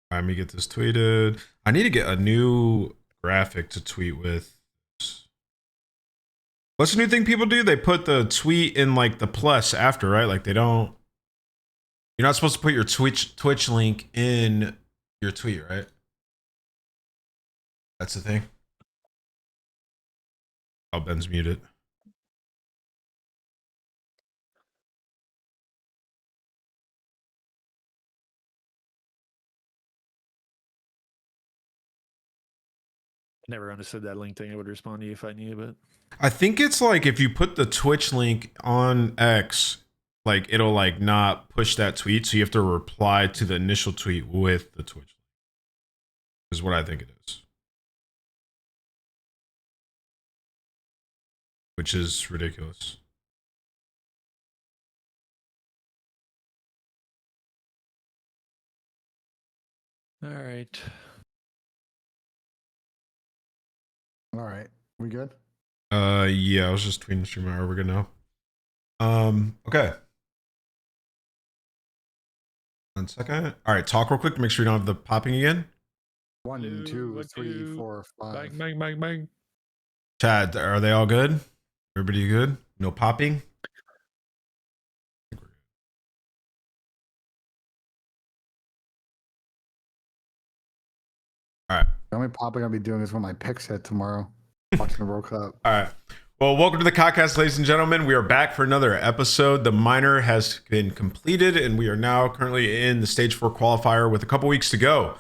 Let me get this tweeted. I need to get a new graphic to tweet with. What's the new thing people do? They put the tweet in like the plus after, right? Like they don't. You're not supposed to put your Twitch link in your tweet, right? That's the thing. Oh, Ben's muted. Never understood that link thing. I would respond to you if I knew, but I think it's like if you put the Twitch link on X, like it'll like not push that tweet, so you have to reply to the initial tweet with the Twitch link. Is what I think it is. Which is ridiculous. all right. All right, we good? Yeah, I was just tweeting the streamer. We're good now. Okay. 1 second. All right, talk real quick to make sure you don't have the popping again. 1, 2, 3, 4, 5. Bang, bang, bang, bang. Chad, are they all good? Everybody good? No popping? All right. The only popping I'll be doing is when my picks hit tomorrow. Watching the World Cup. All right. Well, welcome to the Codcast, ladies and gentlemen. We are back for another episode. The minor has been completed, and we are now currently in the stage 4 qualifier with a couple weeks to go.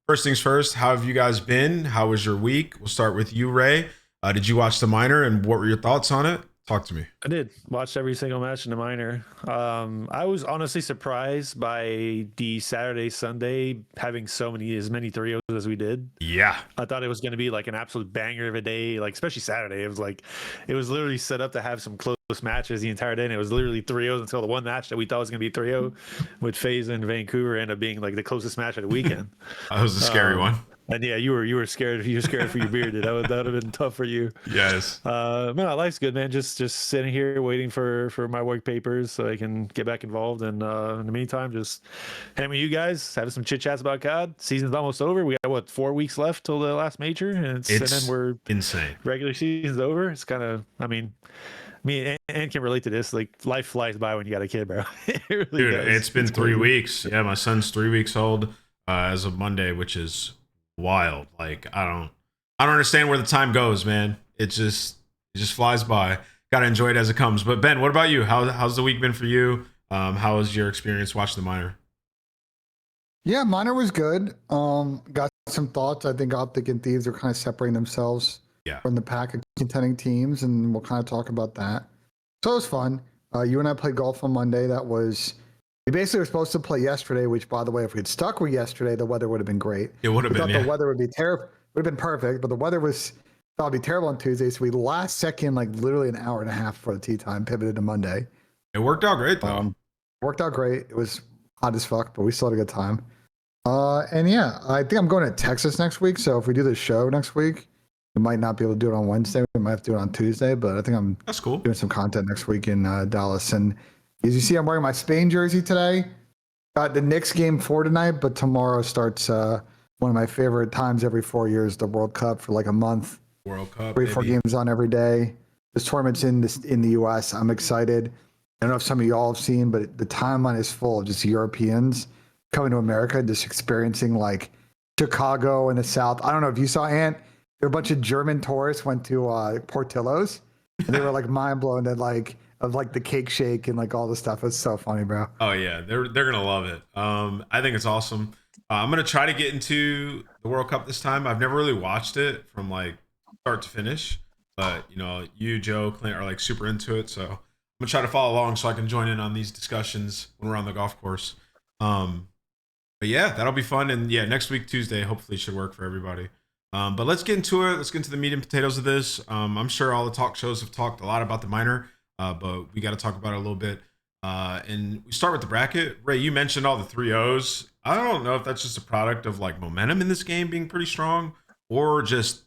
First things first, how have you guys been? How was your week? We'll start with you, Ray. Did you watch the minor, and what were your thoughts on it? Talk to me. I did. Watched every single match in the minor. I was honestly surprised by the Saturday, Sunday having as many 3-0s as we did. Yeah. I thought it was going to be like an absolute banger of a day, like especially Saturday. It was literally set up to have some close matches the entire day, and it was literally 3-0s until the one match that we thought was going to be 3-0 with FaZe and Vancouver ended up being like the closest match of the weekend. That was a scary one. And yeah, you were scared. You were scared for your beard. That would have been tough for you. Yes. Man, life's good, man. Just sitting here waiting for my work papers so I can get back involved. And in the meantime, just hanging with you guys, having some chit chats about COD. Season's almost over. We got 4 weeks left till the last major, and then we're insane. Regular season's over. It's kind of, I mean, me and can relate to this. Like life flies by when you got a kid, bro. It really Dude, does. it's been 3 weeks. Yeah, my son's 3 weeks old as of Monday, which is wild. Like I don't understand where the time goes, man. It just flies by. Gotta enjoy it as it comes. But Ben, what about you? How's the week been for you? How was your experience watching the minor? Yeah, minor was good. Got some thoughts. I think Optic and Thieves are kind of separating themselves from the pack of contending teams, and we'll kind of talk about that. So it was fun. You and I played golf on Monday. We basically were supposed to play yesterday, which, by the way, if we'd stuck with yesterday, the weather would have been great. It would have been. The weather would be terrible. Would have been perfect, but the weather thought it'd be terrible on Tuesday. So we last second, like literally an hour and a half before the tee time, pivoted to Monday. It worked out great though. Worked out great. It was hot as fuck, but we still had a good time. And yeah, I think I'm going to Texas next week. So if we do the show next week, we might not be able to do it on Wednesday. We might have to do it on Tuesday, but I think that's cool. Doing some content next week in Dallas. And as you see, I'm wearing my Spain jersey today. Got the Knicks game 4 tonight, but tomorrow starts one of my favorite times every 4 years, the World Cup for like a month. World Cup, 3-4 games on every day. This tournament's in the U.S. I'm excited. I don't know if some of y'all have seen, but the timeline is full of just Europeans coming to America, just experiencing like Chicago and the South. I don't know if you saw, Ant. There were a bunch of German tourists went to Portillo's, and they were like mind blown that of the cake shake and like all the stuff. It's so funny, bro. Oh yeah, they're gonna love it. I think it's awesome. I'm gonna try to get into the World Cup this time. I've never really watched it from like start to finish, but you know, you, Joe, Clint are like super into it, so I'm gonna try to follow along so I can join in on these discussions when we're on the golf course. But yeah, that'll be fun. And yeah, next week Tuesday hopefully should work for everybody. But let's get into it. Let's get into the meat and potatoes of this. I'm sure all the talk shows have talked a lot about the minor. But we got to talk about it a little bit. And we start with the bracket. Ray, you mentioned all the 3-0s. I don't know if that's just a product of like momentum in this game being pretty strong, or just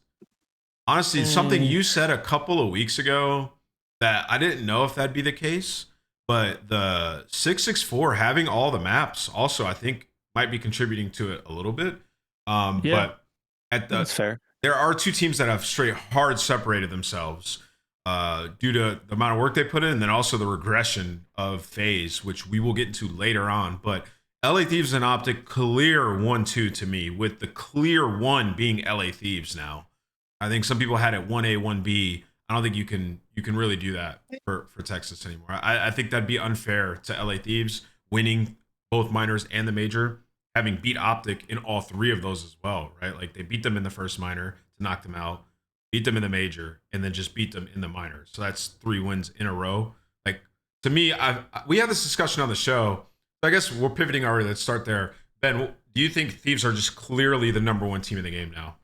honestly something you said a couple of weeks ago that I didn't know if that'd be the case. But the 664 having all the maps also, I think, might be contributing to it a little bit. Yeah, But that's fair. there are two teams that have straight hard separated themselves due to the amount of work they put in, and then also the regression of FaZe, which we will get into later on. But LA Thieves and Optic clear 1-2 to me, with the clear one being LA Thieves now. I think some people had it 1A, 1B. I don't think you can really do that for Texas anymore. I think that'd be unfair to LA Thieves winning both minors and the major, having beat Optic in all three of those as well, right? Like they beat them in the first minor to knock them out, beat them in the major, and then just beat them in the minor. So that's 3 wins in a row. Like to me, we had this discussion on the show. So I guess we're pivoting already. Let's start there. Ben, do you think Thieves are just clearly the number one team in the game now?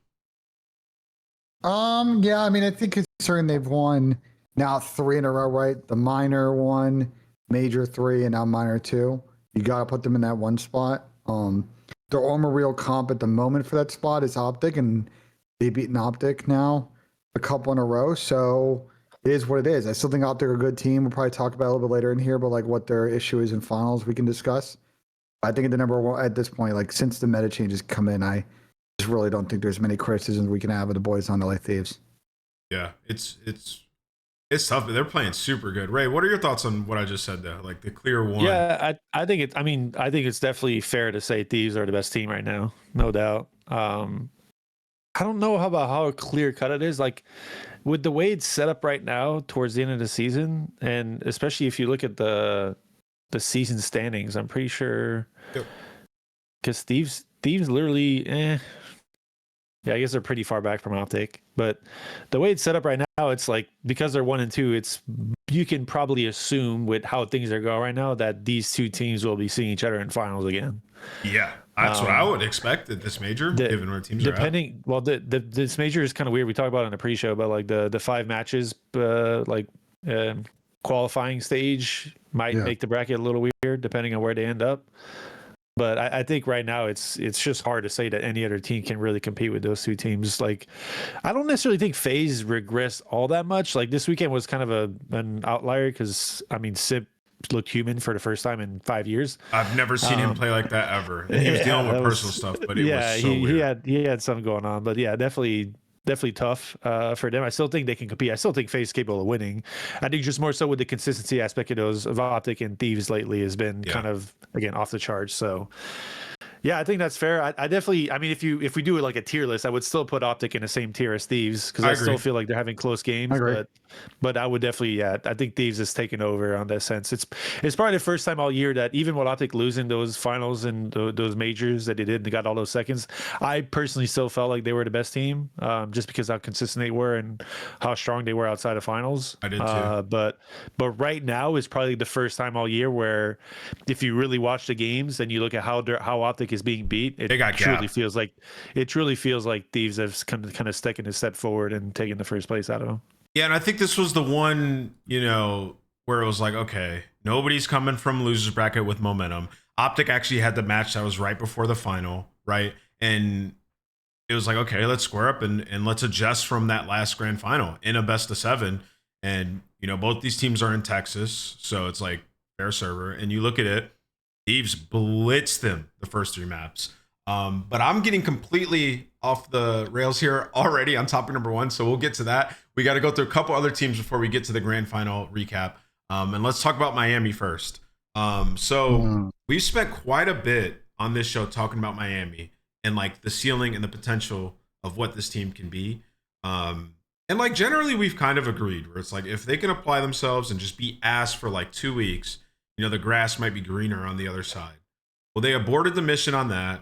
Yeah, I mean, I think considering they've won now 3 in a row, right? The minor 1, major 3, and now minor 2. You got to put them in that one spot. Their only real comp at the moment for that spot is Optic, and they've beaten Optic now a couple in a row. So it is what it is. I still think Optic are a good team. We'll probably talk about it a little bit later in here, but like what their issue is in finals, we can discuss. I think at the number one at this point, like since the meta changes come in, I just really don't think there's many criticisms we can have of the boys on LA Thieves. Yeah, it's tough, but they're playing super good. Ray, what are your thoughts on what I just said there? Like the clear one. Yeah, I think it. I mean, I think it's definitely fair to say Thieves are the best team right now, no doubt. I don't know how clear cut it is. Like with the way it's set up right now towards the end of the season, and especially if you look at the season standings, I'm pretty sure because Thieves literally, yeah, I guess they're pretty far back from Optic. But the way it's set up right now, it's like because they're 1 and 2, it's you can probably assume with how things are going right now that these two teams will be seeing each other in finals again. Yeah, that's what I would expect at this major, given where teams are at. Well, this major is kind of weird. We talked about it in the pre-show, but like the 5 matches, qualifying stage might make the bracket a little weird depending on where they end up. But I think right now it's just hard to say that any other team can really compete with those two teams. Like, I don't necessarily think FaZe regressed all that much. Like this weekend was kind of an outlier because I mean Sip looked human for the first time in 5 years. I've never seen him play like that ever. And he was dealing with personal stuff, but it was so weird. He had something going on, but yeah, definitely tough for them. I still think they can compete. I still think FaZe is capable of winning. I think just more so with the consistency aspect of those of Optic and Thieves lately has been kind of again off the charts. So yeah, I think that's fair. I definitely. I mean, if we do it like a tier list, I would still put Optic in the same tier as Thieves because I still feel like they're having close games. But I would definitely. Yeah, I think Thieves has taken over on that sense. It's probably the first time all year that even with Optic losing those finals and those majors that they did, they got all those seconds. I personally still felt like they were the best team, just because how consistent they were and how strong they were outside of finals. I did too. But right now is probably the first time all year where, if you really watch the games and you look at how Optic is being beat, it truly feels like Thieves have kind of taken a step forward and taken the first place out of them. Yeah, and I think this was the one, where it was like, okay, nobody's coming from losers bracket with momentum. Optic actually had the match that was right before the final, right? And it was like, okay, let's square up and let's adjust from that last grand final in a best of 7. And, both these teams are in Texas, so it's like fair server. And you look at it, Thieves blitzed them the first 3 maps. But I'm getting completely off the rails here already on topic number 1, so we'll get to that. We got to go through a couple other teams before we get to the grand final recap. And let's talk about Miami first. We've spent quite a bit on this show talking about Miami and like the ceiling and the potential of what this team can be. And like generally we've kind of agreed where it's like if they can apply themselves and just be ass for like 2 weeks, the grass might be greener on the other side. Well, they aborted the mission on that,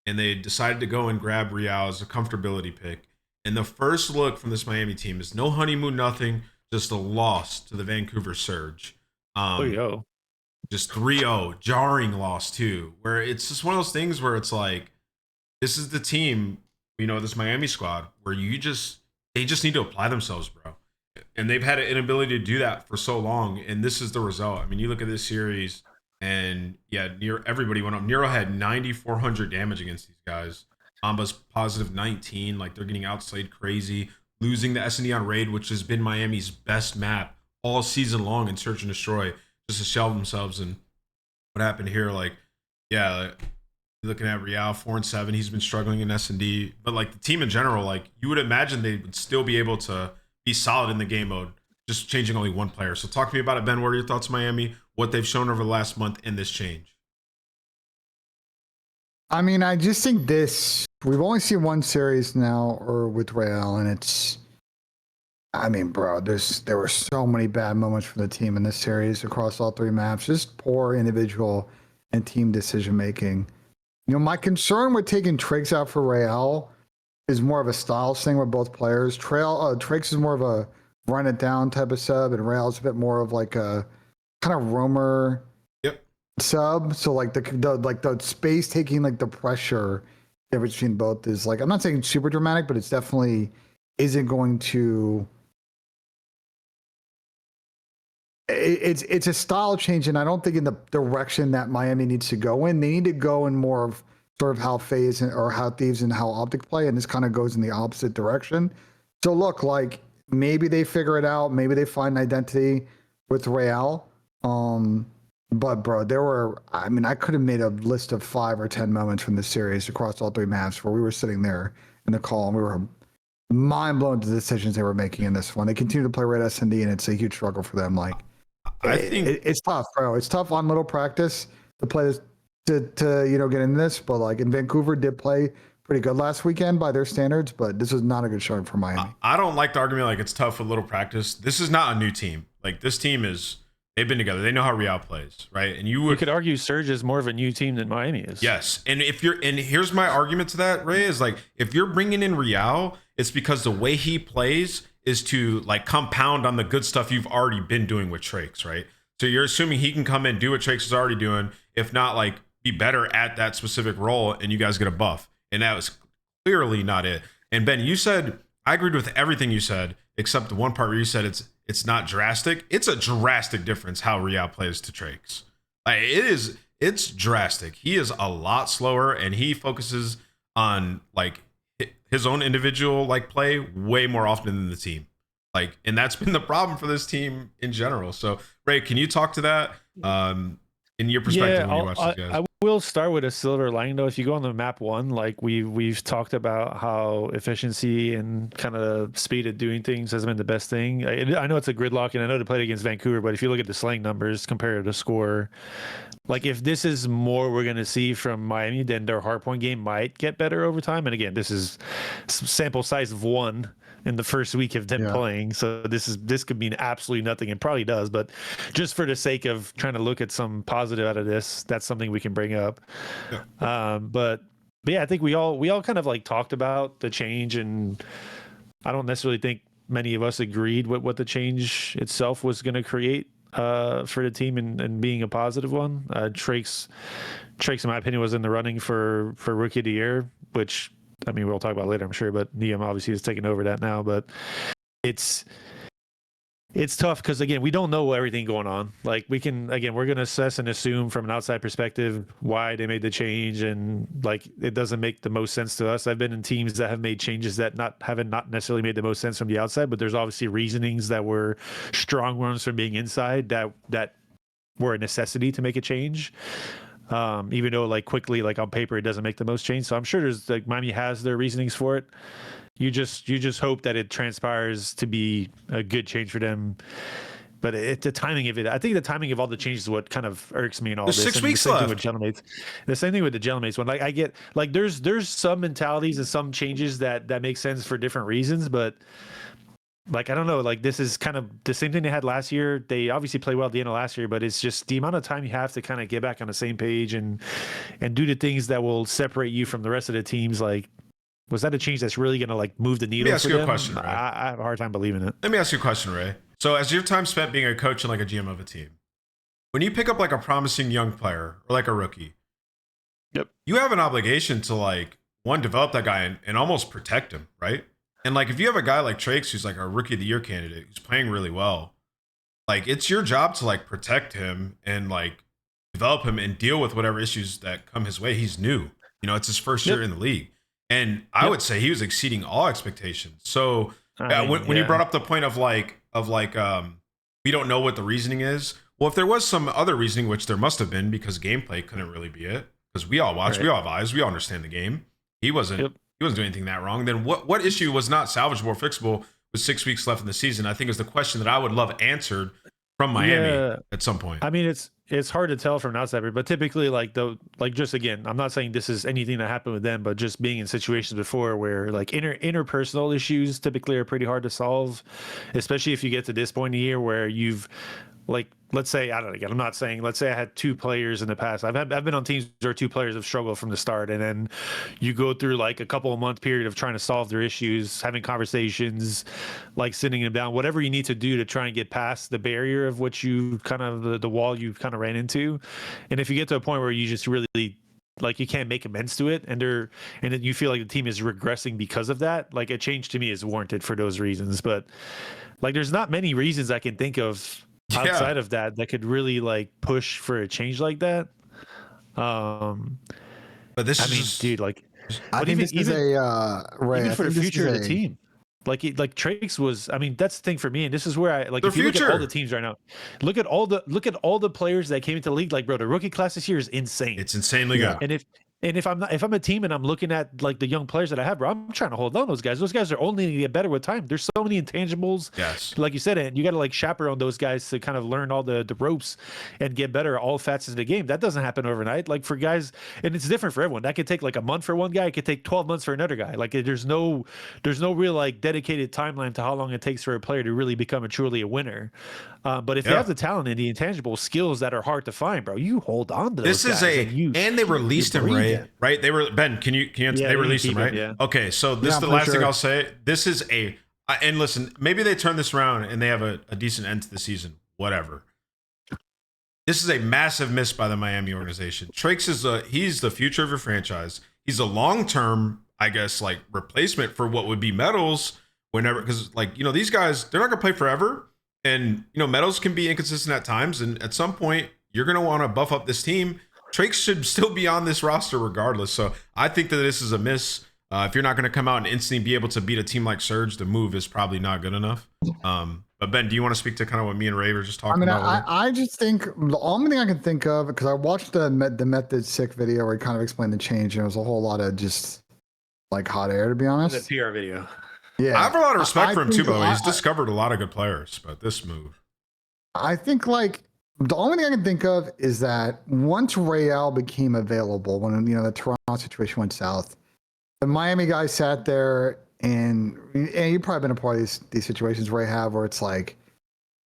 and they decided to go and grab Real as a comfortability pick. And the first look from this Miami team is no honeymoon, nothing, just a loss to the Vancouver Surge. Just 3-0, jarring loss too, where it's just one of those things where it's like, this is the team, this Miami squad where they just need to apply themselves, bro. And they've had an inability to do that for so long, and this is the result. I mean, you look at this series, and everybody went up. Nero had 9,400 damage against these guys. Amba's positive 19. Like, they're getting outslayed crazy. Losing the S&D on Raid, which has been Miami's best map all season long in Search and Destroy, just to shelve themselves. And what happened here, You're looking at Real 4-7. He's been struggling in S&D, but like the team in general, like you would imagine they would still be able to be solid in the game mode, just changing only one player. So talk to me about it, Ben. What are your thoughts, Miami? What they've shown over the last month in this change? I mean, I just think we've only seen one series now, or with Real, and it's. I mean, bro, there were so many bad moments for the team in this series across all three maps. Just poor individual and team decision making. You know, my concern with taking Triggs out for Real is more of a styles thing with both players. Triggs is more of a run it down type of sub, and Real's a bit more of like a kind of roamer sub. So like the space taking, like the pressure difference between both is like, I'm not saying super dramatic, but it's definitely isn't going to. It's a style change, and I don't think in the direction that Miami needs to go in. They need to go in more of sort of how FaZe or how Thieves and how Optic play, and this kind of goes in the opposite direction. So look, like maybe they figure it out, maybe they find an identity with Real. But bro, I could have made a list of 5 or 10 moments from the series across all three maps where we were sitting there in the call and we were mind blown to the decisions they were making in this one. They continue to play red S&D, and it's a huge struggle for them. Like, I think it's tough, bro. It's tough on little practice to play this, to get in this. But like in Vancouver, did play pretty good last weekend by their standards, but this was not a good showing for Miami. I don't like the argument like it's tough with little practice. This is not a new team. Like this team they've been together. They know how Real plays, right? And you could argue Surge is more of a new team than Miami is. Yes, and here's my argument to that, Ray, is like if you're bringing in Real, it's because the way he plays is to like compound on the good stuff you've already been doing with Trakes, right? So you're assuming he can come in, do what Trakes is already doing, if not like be better at that specific role, and you guys get a buff. And that was clearly not it. And Ben, you said, I agreed with everything you said, except the one part where you said it's not drastic. It's a drastic difference how Real plays to Trakes. Like, it's drastic. He is a lot slower, and he focuses on like his own individual like play way more often than the team. Like, and that's been the problem for this team in general. So Ray, can you talk to that in your perspective when you watch these guys? I will start with a silver lining though. If you go on the map one, like we've talked about how efficiency and kind of speed of doing things has been the best thing. I know it's a gridlock, and I know they played against Vancouver, but if you look at the slang numbers compared to the score, like if this is more we're going to see from Miami, then their hardpoint game might get better over time. And again, this is sample size of 1 in the first week of them playing. So this could mean absolutely nothing, and probably does, but just for the sake of trying to look at some positive out of this, that's something we can bring up. But yeah, I think we all kind of like talked about the change, and I don't necessarily think many of us agreed with what the change itself was going to create for the team and being a positive one. Trakes, in my opinion, was in the running for Rookie of the Year, which, I mean, we'll talk about later, I'm sure, but Niam obviously is taking over that now. But it's tough because, again, we don't know everything going on. Like, we're going to assess and assume from an outside perspective why they made the change, and like it doesn't make the most sense to us. I've been in teams that have made changes that haven't necessarily made the most sense from the outside, but there's obviously reasonings that were strong ones from being inside that were a necessity to make a change. Even though like quickly, like on paper, it doesn't make the most change. So I'm sure there's like Miami has their reasonings for it. You just hope that it transpires to be a good change for them. But the timing of it, I think the timing of all the changes is what kind of irks me in all this. 6 weeks left. The same thing with the Gentlemates one. Like I get, like there's some mentalities and some changes that make sense for different reasons, but like, I don't know, like this is kind of the same thing they had last year. They obviously played well at the end of last year, but it's just the amount of time you have to kind of get back on the same page and do the things that will separate you from the rest of the teams. Like, was that a change that's really going to like move the needle? Let me ask you a question, Ray. I have a hard time believing it. Let me ask you a question, Ray. So as your time spent being a coach and like a GM of a team, when you pick up like a promising young player or like a rookie, you have an obligation to like, one, develop that guy and almost protect him, right? And like, if you have a guy like Trakes, who's like a Rookie of the Year candidate, who's playing really well, like it's your job to like protect him and like develop him and deal with whatever issues that come his way. He's new, it's his first year in the league. And I would say he was exceeding all expectations. So when you brought up the point of like, we don't know what the reasoning is. Well, if there was some other reasoning, which there must have been because gameplay couldn't really be it. because we all watch, Right. we all have eyes, we all understand the game. He wasn't doing anything that wrong. Then what issue was not salvageable or fixable with 6 weeks left in the season? I think is the question that I would love answered from Miami at some point. I mean, it's hard to tell from an outsider, but typically, just again, I'm not saying this is anything that happened with them, but just being in situations before where like interpersonal issues typically are pretty hard to solve, especially if you get to this point in the year where you've like, let's say, I don't know, again, I'm not saying, let's say I had 2 players in the past. I've been on teams where 2 players have struggled from the start, and then you go through like a couple of month period of trying to solve their issues, having conversations, like sitting them down, whatever you need to do to try and get past the barrier of what you kind of the wall you kind of ran into. And if you get to a point where you just really like you can't make amends to it, and then you feel like the team is regressing because of that, like a change to me is warranted for those reasons. But like there's not many reasons I can think of outside of that could really like push for a change like that. But this I is mean, just, dude, like, I think this is even for the future of the team. Like Trakes was, I mean, that's the thing for me, and this is where I like. If you look at all the teams right now, look at all the players that came into the league. Like, bro, the rookie class this year is insane. It's insanely good. And if I'm a team and I'm looking at like the young players that I have, bro, I'm trying to hold on those guys. Those guys are only going to get better with time. There's so many intangibles. Yes. Like you said, and you got to like chaperone those guys to kind of learn all the ropes and get better at all facets of the game. That doesn't happen overnight. Like for guys, and it's different for everyone. That could take like a month for one guy. It could take 12 months for another guy. Like there's no real like dedicated timeline to how long it takes for a player to really become truly a winner. But if you have the talent and the intangible skills that are hard to find, bro, you hold on to those guys. And they released him, right? They were Ben. Can you answer? They released him, right? Yeah. Okay, so this is the last thing I'll say. This is and listen, maybe they turn this around and they have a decent end to the season. Whatever. This is a massive miss by the Miami organization. Trakes he's the future of your franchise. He's a long-term, I guess, like replacement for what would be Metals whenever, because like these guys, they're not gonna play forever, and Metals can be inconsistent at times, and at some point you're gonna want to buff up this team. Trakes should still be on this roster regardless. So I think that this is a miss. If you're not going to come out and instantly be able to beat a team like Surge, the move is probably not good enough. But Ben, do you want to speak to kind of what me and Ray were just talking about? I just think the only thing I can think of, because I watched the Method Sick video where he kind of explained the change, and it was a whole lot of just like hot air, to be honest. The PR video. Yeah. I have a lot of respect for him too, though. He's discovered a lot of good players, but this move. I think like, the only thing I can think of is that once Real became available, when the Toronto situation went south, the Miami guys sat there, and you've probably been a part of these situations where where it's like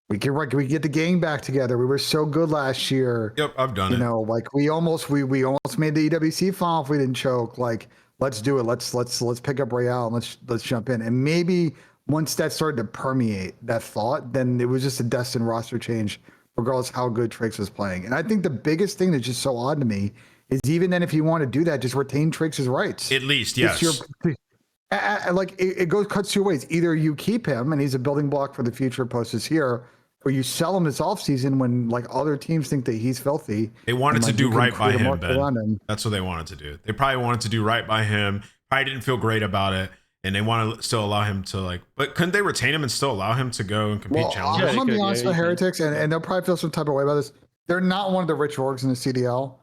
we get the gang back together. We were so good last year. Yep, I've done it. Like we almost made the EWC final if we didn't choke. Like let's do it. Let's pick up Real and let's jump in. And maybe once that started to permeate that thought, then it was just a destined roster change, regardless of how good Trakes was playing. And I think the biggest thing that's just so odd to me is even then, if you want to do that, just retain Trakes' rights. At least, yes. It cuts 2 ways. Either you keep him and he's a building block for the future post is here, or you sell him this offseason when like other teams think that he's filthy. They wanted to do right by him, Ben. That's what they wanted to do. They probably wanted to do right by him. Probably didn't feel great about it. And they want to still allow him to but couldn't they retain him and still allow him to go and compete challenges? I'm going to be honest with Heretics, and they'll probably feel some type of way about this. They're not one of the rich orgs in the CDL.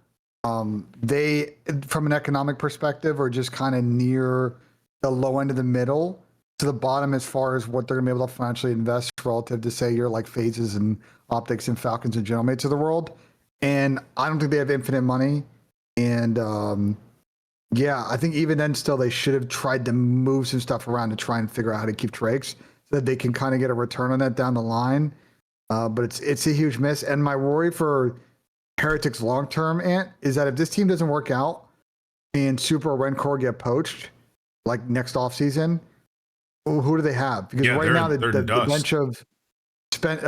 They, from an economic perspective, are just kind of near the low end of the middle to the bottom as far as what they're going to be able to financially invest relative to, say, your like Phases and Optics and Falcons and General Mates of the world. And I don't think they have infinite money. And I think even then still they should have tried to move some stuff around to try and figure out how to keep Trakes so that they can kind of get a return on that down the line. But it's a huge miss. And my worry for Heretics long term, Ant, is that if this team doesn't work out and Super or Rencor get poached like next offseason, who do they have? Because right now the bench of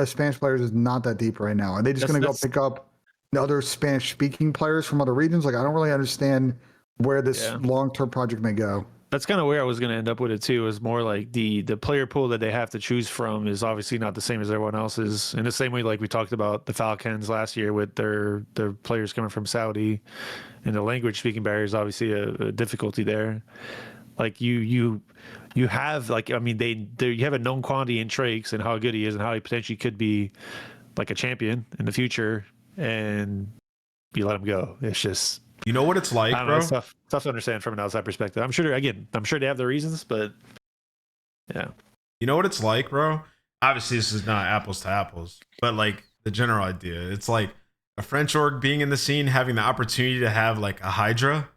Spanish players is not that deep right now. Are they just going to go pick up the other Spanish speaking players from other regions? Like I don't really understand where this long-term project may go. That's kind of where I was going to end up with it too, is more like the player pool that they have to choose from is obviously not the same as everyone else's. In the same way, like we talked about the Falcons last year with their players coming from Saudi, and the language speaking barrier is obviously a difficulty there. Like you have like, I mean, you have a known quantity in Trakes and how good he is and how he potentially could be like a champion in the future, and you let him go. It's just, You know what it's I like, don't know. It's bro? tough to understand from an outside perspective. I'm sure they have their reasons, but yeah. You know what it's like, bro? Obviously, this is not apples to apples, but like the general idea. It's like a French org being in the scene, having the opportunity to have like a Hydra,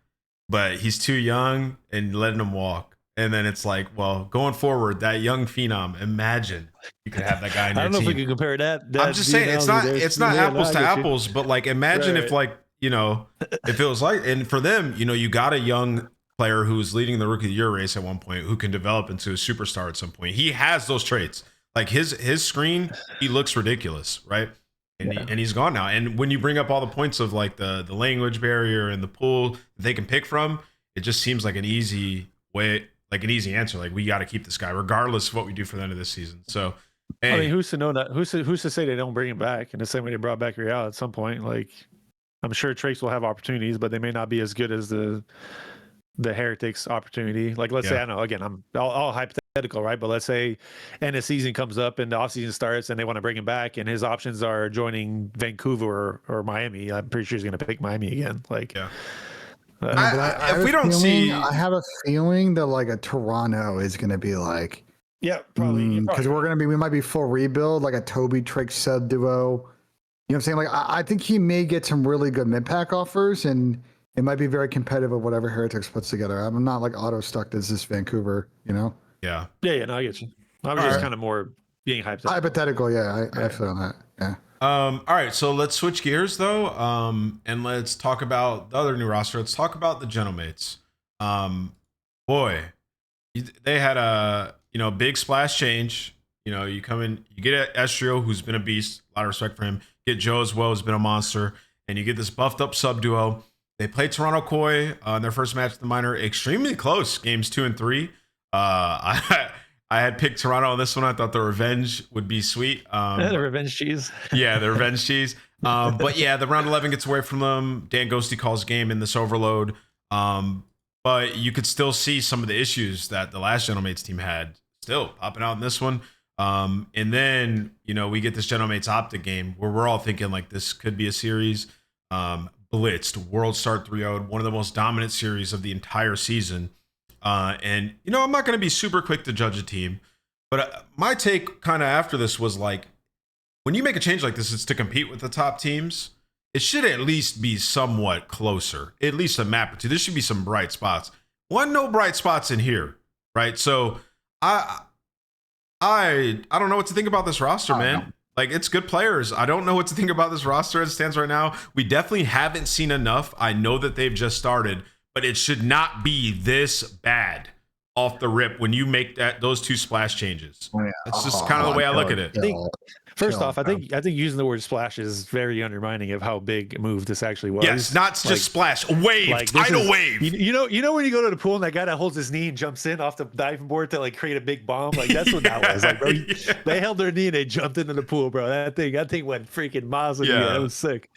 but he's too young and letting him walk. And then it's like, well, going forward, that young phenom, imagine you could have that guy in I your don't know team. if we can compare that. I'm just saying it's not Yeah, apples I to get you. apples, but like imagine Right. if like, you know, if it was like, and for them, you know, you got a young player who's leading the rookie of the year race at one point who can develop into a superstar at some point. He has those traits. Like his screen, he looks ridiculous, right? And Yeah. he's gone now. And when you bring up all the points of like the language barrier and the pool that they can pick from, it just seems like an easy way, like an easy answer. Like we got to keep this guy regardless of what we do for the end of this season. So hey, I mean, who's to know that? Who's to say they don't bring him back in the same way they brought back Real at some point? Like, I'm sure Trace will have opportunities, but they may not be as good as the Heretics opportunity. Like, let's say, I don't know, again, I'm all hypothetical, right? But let's say, and the season comes up and the offseason starts and they want to bring him back, and his options are joining Vancouver or Miami. I'm pretty sure he's going to pick Miami again. Like, yeah. I If we don't see, I have a feeling that like a Toronto is going to be like, yeah, probably because we might be full rebuild, like a Toby Trick sub duo. You know what I'm saying? Like, I think he may get some really good mid-pack offers, and it might be very competitive with whatever Heretics puts together. I'm not like auto stuck as this Vancouver, you know? yeah. Yeah, no, I get you. I was just kind of more being hypothetical. Hypothetical, yeah, I feel that, yeah. All right, so let's switch gears though, and let's talk about the other new roster. Let's talk about the Gentlemates. Boy, they had a big splash change. You know, you come in, you get Estrio, who's been a beast, a lot of respect for him. Get Joe as well, who's been a monster, and you get this buffed up sub duo. They played Toronto Koi in their first match at the minor, extremely close, games 2 and 3. I had picked Toronto on this one. I thought the revenge would be sweet. The revenge cheese. Yeah, the revenge cheese. But yeah, the round 11 gets away from them. Dan Ghosty calls game in this overload. But you could still see some of the issues that the last Gentlemates team had still popping out in this one. And then, we get this Gentlemates Optic game where we're all thinking like this could be a series. Blitzed, World Start 3-0, one of the most dominant series of the entire season. And I'm not going to be super quick to judge a team, but my take kind of after this was like, when you make a change like this, it's to compete with the top teams. It should at least be somewhat closer, at least a map or two. There should be some bright spots. No bright spots in here, right? So I don't know what to think about this roster, man. Like, it's good players. I don't know what to think about this roster as it stands right now. We definitely haven't seen enough. I know that they've just started, but it should not be this bad off the rip when you make those two splash changes. Oh, yeah. It's just kind of the way I look at it. First off, I think using the word splash is very undermining of how big a move this actually was. Yes, not just splash, wave, tidal wave. You know when you go to the pool and that guy that holds his knee and jumps in off the diving board to like create a big bomb, like that's what that was. Like, bro, they held their knee and they jumped into the pool, bro. That thing went freaking miles in the air. That was sick.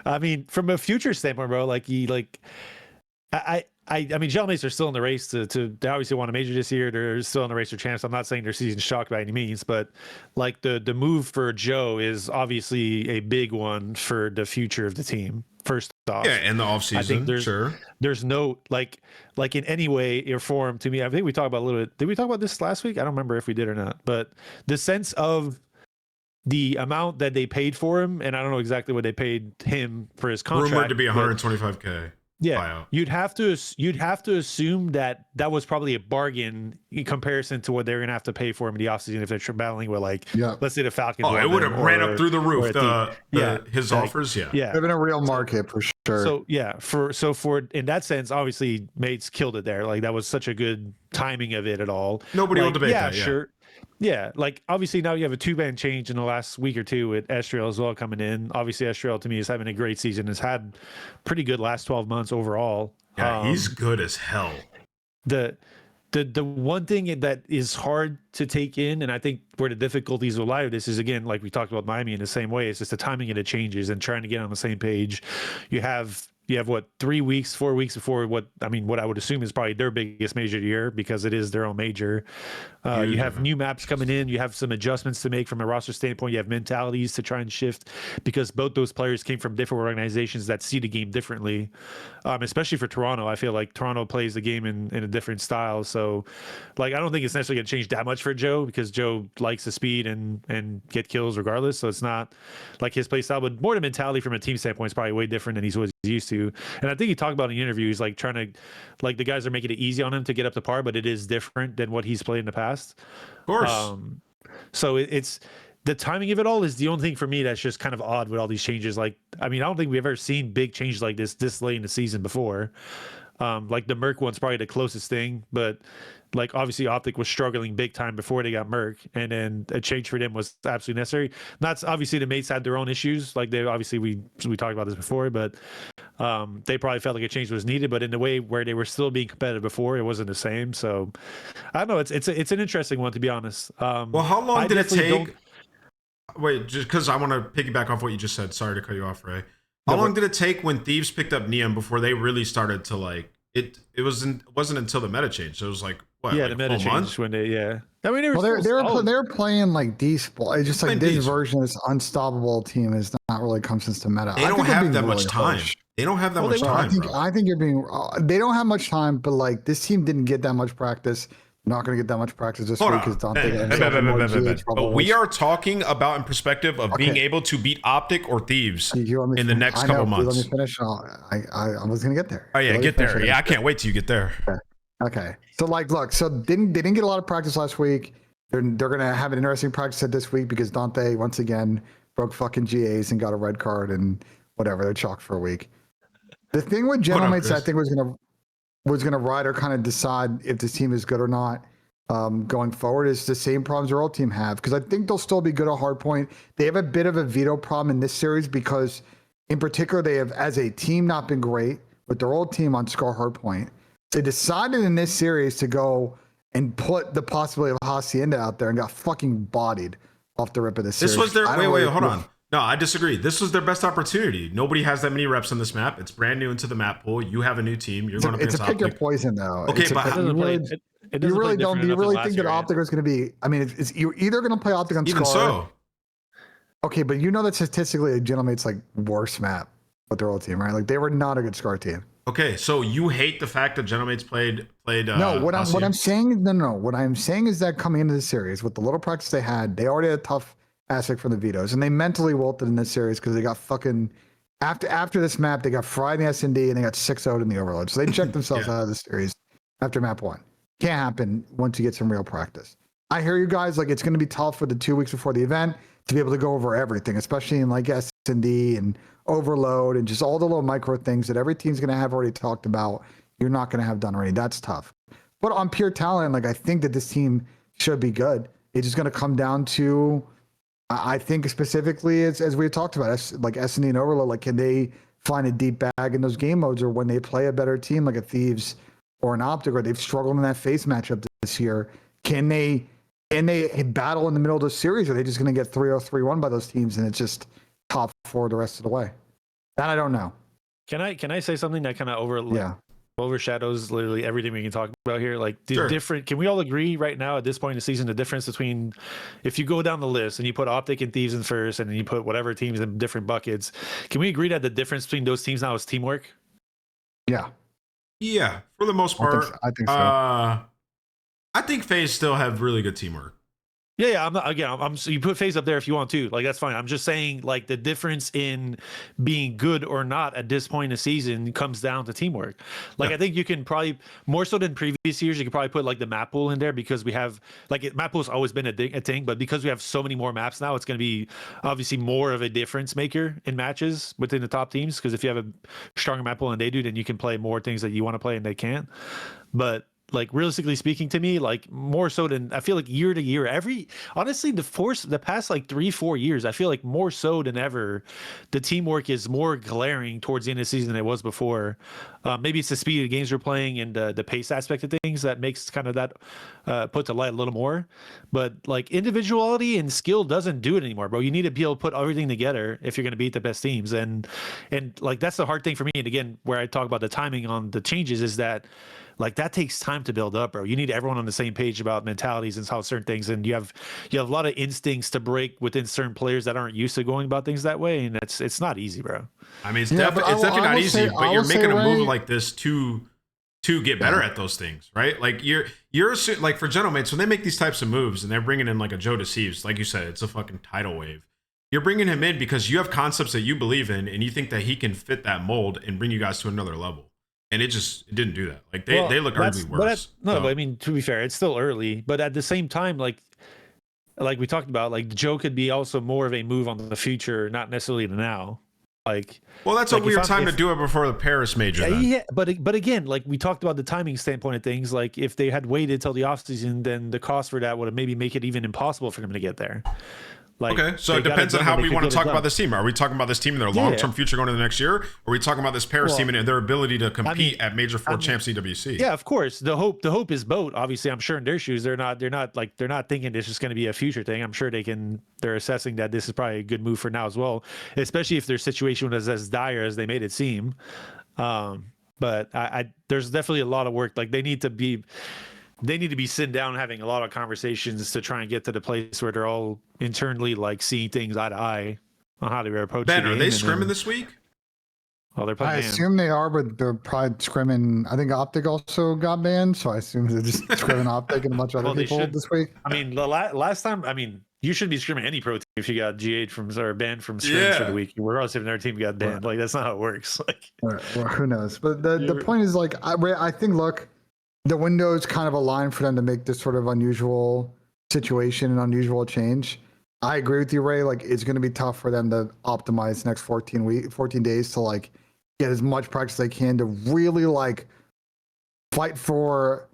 I mean, from a future standpoint, bro, I mean, Gentlemates are still in the race to they obviously won a major this year. They're still in the race for champs. I'm not saying their season's shocked by any means, but like the move for Joe is obviously a big one for the future of the team. First off, yeah, in the offseason, I think there's no like in any way or form to me. I think we talked about a little bit. Did we talk about this last week? I don't remember if we did or not, but the sense of the amount that they paid for him, and I don't know exactly what they paid him for his contract. Rumored to be $125K. Yeah, buyout. You'd have to assume that was probably a bargain in comparison to what they're gonna have to pay for him in the offseason if they're battling with let's say the Falcons. Oh, it would have ran up through the roof. His offers, yeah, they've been a real market for sure. So yeah, for in that sense, obviously Mates killed it there. Like that was such a good timing of it at all. Nobody will debate that. Yeah, sure. Yeah, like obviously now you have a 2-man change in the last week or two with Estriel as well coming in. Obviously Estriel to me is having a great season. Has had pretty good last 12 months overall. Yeah, he's good as hell. The one thing that is hard to take in, and I think where the difficulties will lie with this is, again, like we talked about Miami in the same way, it's just the timing of the changes and trying to get on the same page. You have you have what 3 weeks, 4 weeks before what I would assume is probably their biggest major of the year because it is their own major. You have new maps coming in. You have some adjustments to make from a roster standpoint. You have mentalities to try and shift because both those players came from different organizations that see the game differently. Especially for Toronto, I feel like Toronto plays the game in a different style. So, like, I don't think it's necessarily going to change that much for Joe because Joe likes the speed and get kills regardless. So it's not like his play style, but more the mentality from a team standpoint is probably way different than he's used to. And I think he talked about in the interview, he's like trying to, like, the guys are making it easy on him to get up to par, but it is different than what he's played in the past. Of course. So it's the timing of it all is the only thing for me that's just kind of odd with all these changes. Like, I mean, I don't think we've ever seen big changes like this late in the season before. Like the Merc one's probably the closest thing, but like obviously Optic was struggling big time before they got Merc, and then a change for them was absolutely necessary. That's obviously the mates had their own issues. Like they obviously we talked about this before, but they probably felt like a change was needed. But in the way where they were still being competitive before, it wasn't the same. So I don't know. It's an interesting one to be honest. Well, how long did it take? Wait, just because I want to piggyback off what you just said. Sorry to cut you off, Ray. How long did it take when Thieves picked up Neum before they really started to like it? It wasn't until the meta change. So it was like what? Yeah, like the meta changed when they I mean, they were playing like decent. It's just like this version of this unstoppable team is not really come since the meta. They don't have that much time. They don't have that much time. I think you're being. They don't have much time, but like this team didn't get that much practice. Not going to get that much practice this week because But we are talking about in perspective of being able to beat Optic or Thieves in the next couple months. Let me finish. I was going to get there. Oh yeah, get there. Yeah, I can't wait till you get there. Okay. So like, look. So they didn't get a lot of practice last week. They're going to have an interesting practice set this week because Dante once again broke fucking GAs and got a red card and whatever. They're chalked for a week. The thing with Gentlemates, I think was going to ride or kind of decide if this team is good or not going forward is the same problems their old team have. Because I think they'll still be good at hardpoint. They have a bit of a veto problem in this series because, in particular, they have, as a team, not been great with their old team on score hardpoint. They decided in this series to go and put the possibility of Hacienda out there and got fucking bodied off the rip of this series. This was their wait, hold on. No, I disagree. This was their best opportunity. Nobody has that many reps on this map. It's brand new into the map pool. You have a new team. You're going to pick your poison, though. Okay, but you really think that Optic is going to be? I mean, you're either going to play Optic on even Scar. So. Okay, but you know that statistically, a Gentlemate's like worst map with their old team, right? Like they were not a good Scar team. Okay, so you hate the fact that Gentlemates played. No, what I'm saying is that coming into the series with the little practice they had, they already had a tough aspect from the vetoes, and they mentally wilted in this series because they got fucking after this map they got fried in the S&D and they got 6-0'd in the Overload, so they checked themselves out of the series after map 1. Can't happen once you get some real practice. I hear you guys, like it's going to be tough for the 2 weeks before the event to be able to go over everything, especially in like S&D and Overload and just all the little micro things that every team's going to have already talked about. You're not going to have done already. That's tough. But on pure talent, like I think that this team should be good. It's just going to come down to, I think specifically as we talked about, like S&D and Overload, like can they find a deep bag in those game modes, or when they play a better team like a Thieves or an Optic, or they've struggled in that face matchup this year, can they battle in the middle of the series, or are they just going to get 3-0, 3-1 by those teams and it's just top 4 the rest of the way? That I don't know. Can I say something that kind of overshadows literally everything we can talk about here? Like different. Can we all agree right now at this point in the season the difference between if you go down the list and you put Optic and Thieves in first, and then you put whatever teams in different buckets? Can we agree that the difference between those teams now is teamwork? Yeah. Yeah, for the most part. I think so. I think FaZe still have really good teamwork. Yeah, I'm not, again, so you put FaZe up there if you want to. Like, that's fine. I'm just saying, like, the difference in being good or not at this point in the season comes down to teamwork. Like, I think you can probably, more so than previous years, you could probably put, like, the map pool in there because we have, like, map pool's always been a thing, but because we have so many more maps now, it's going to be obviously more of a difference maker in matches within the top teams, because if you have a stronger map pool than they do, then you can play more things that you want to play and they can't. But like realistically speaking to me, like more so than I feel like year to year, honestly, the past like 3-4 years, I feel like more so than ever, the teamwork is more glaring towards the end of the season than it was before. Maybe it's the speed of games we're playing and the pace aspect of things that makes kind of that put to light a little more. But like individuality and skill doesn't do it anymore, bro. You need to be able to put everything together if you're going to beat the best teams. And like that's the hard thing for me. And again, where I talk about the timing on the changes is that like that takes time to build up, bro. You need everyone on the same page about mentalities and how certain things, and you have a lot of instincts to break within certain players that aren't used to going about things that way, and it's not easy, bro. I mean, it's definitely not easy, but you're making a move like this to get better at those things, right? Like you're like for Gentlemates, when they make these types of moves and they're bringing in like a Joe Thieves, like you said, it's a fucking tidal wave. You're bringing him in because you have concepts that you believe in and you think that he can fit that mold and bring you guys to another level. And it didn't do that. Like they look arguably worse. But I mean, to be fair, it's still early. But at the same time, like we talked about, like Joe could be also more of a move on the future, not necessarily the now. Like, well, that's a weird time to do it before the Paris major. Yeah, but again, like we talked about the timing standpoint of things. Like if they had waited till the offseason, then the cost for that would have maybe make it even impossible for them to get there. Like, okay, so it depends on how we want to talk about this team. Are we talking about this team and their long-term future going into the next year? Or are we talking about this Paris team and their ability to compete at Major Four Champs CWC? Yeah, of course. The hope is boat. Obviously, I'm sure in their shoes, they're not thinking this is going to be a future thing. I'm sure they're assessing that this is probably a good move for now as well, especially if their situation was as dire as they made it seem. But there's definitely a lot of work. Like they need to be sitting down and having a lot of conversations to try and get to the place where they're all internally like seeing things eye to eye on how they approach. Ben, are they scrimming this week? Oh, they're probably I assume they are, but they're probably scrimming. I think Optic also got banned, so I assume they're just scrimming Optic and a bunch of other people this week. I mean, the last time, you should be scrimming any pro team if you got GA'd or banned from scrims for the week. Regardless if their team got banned, like that's not how it works. Like, well, who knows? But the point is, like, I think, look, the window is kind of aligned for them to make this sort of unusual situation and unusual change. I agree with you, Ray. Like, it's going to be tough for them to optimize the next 14 days to like get as much practice as they can to really like fight for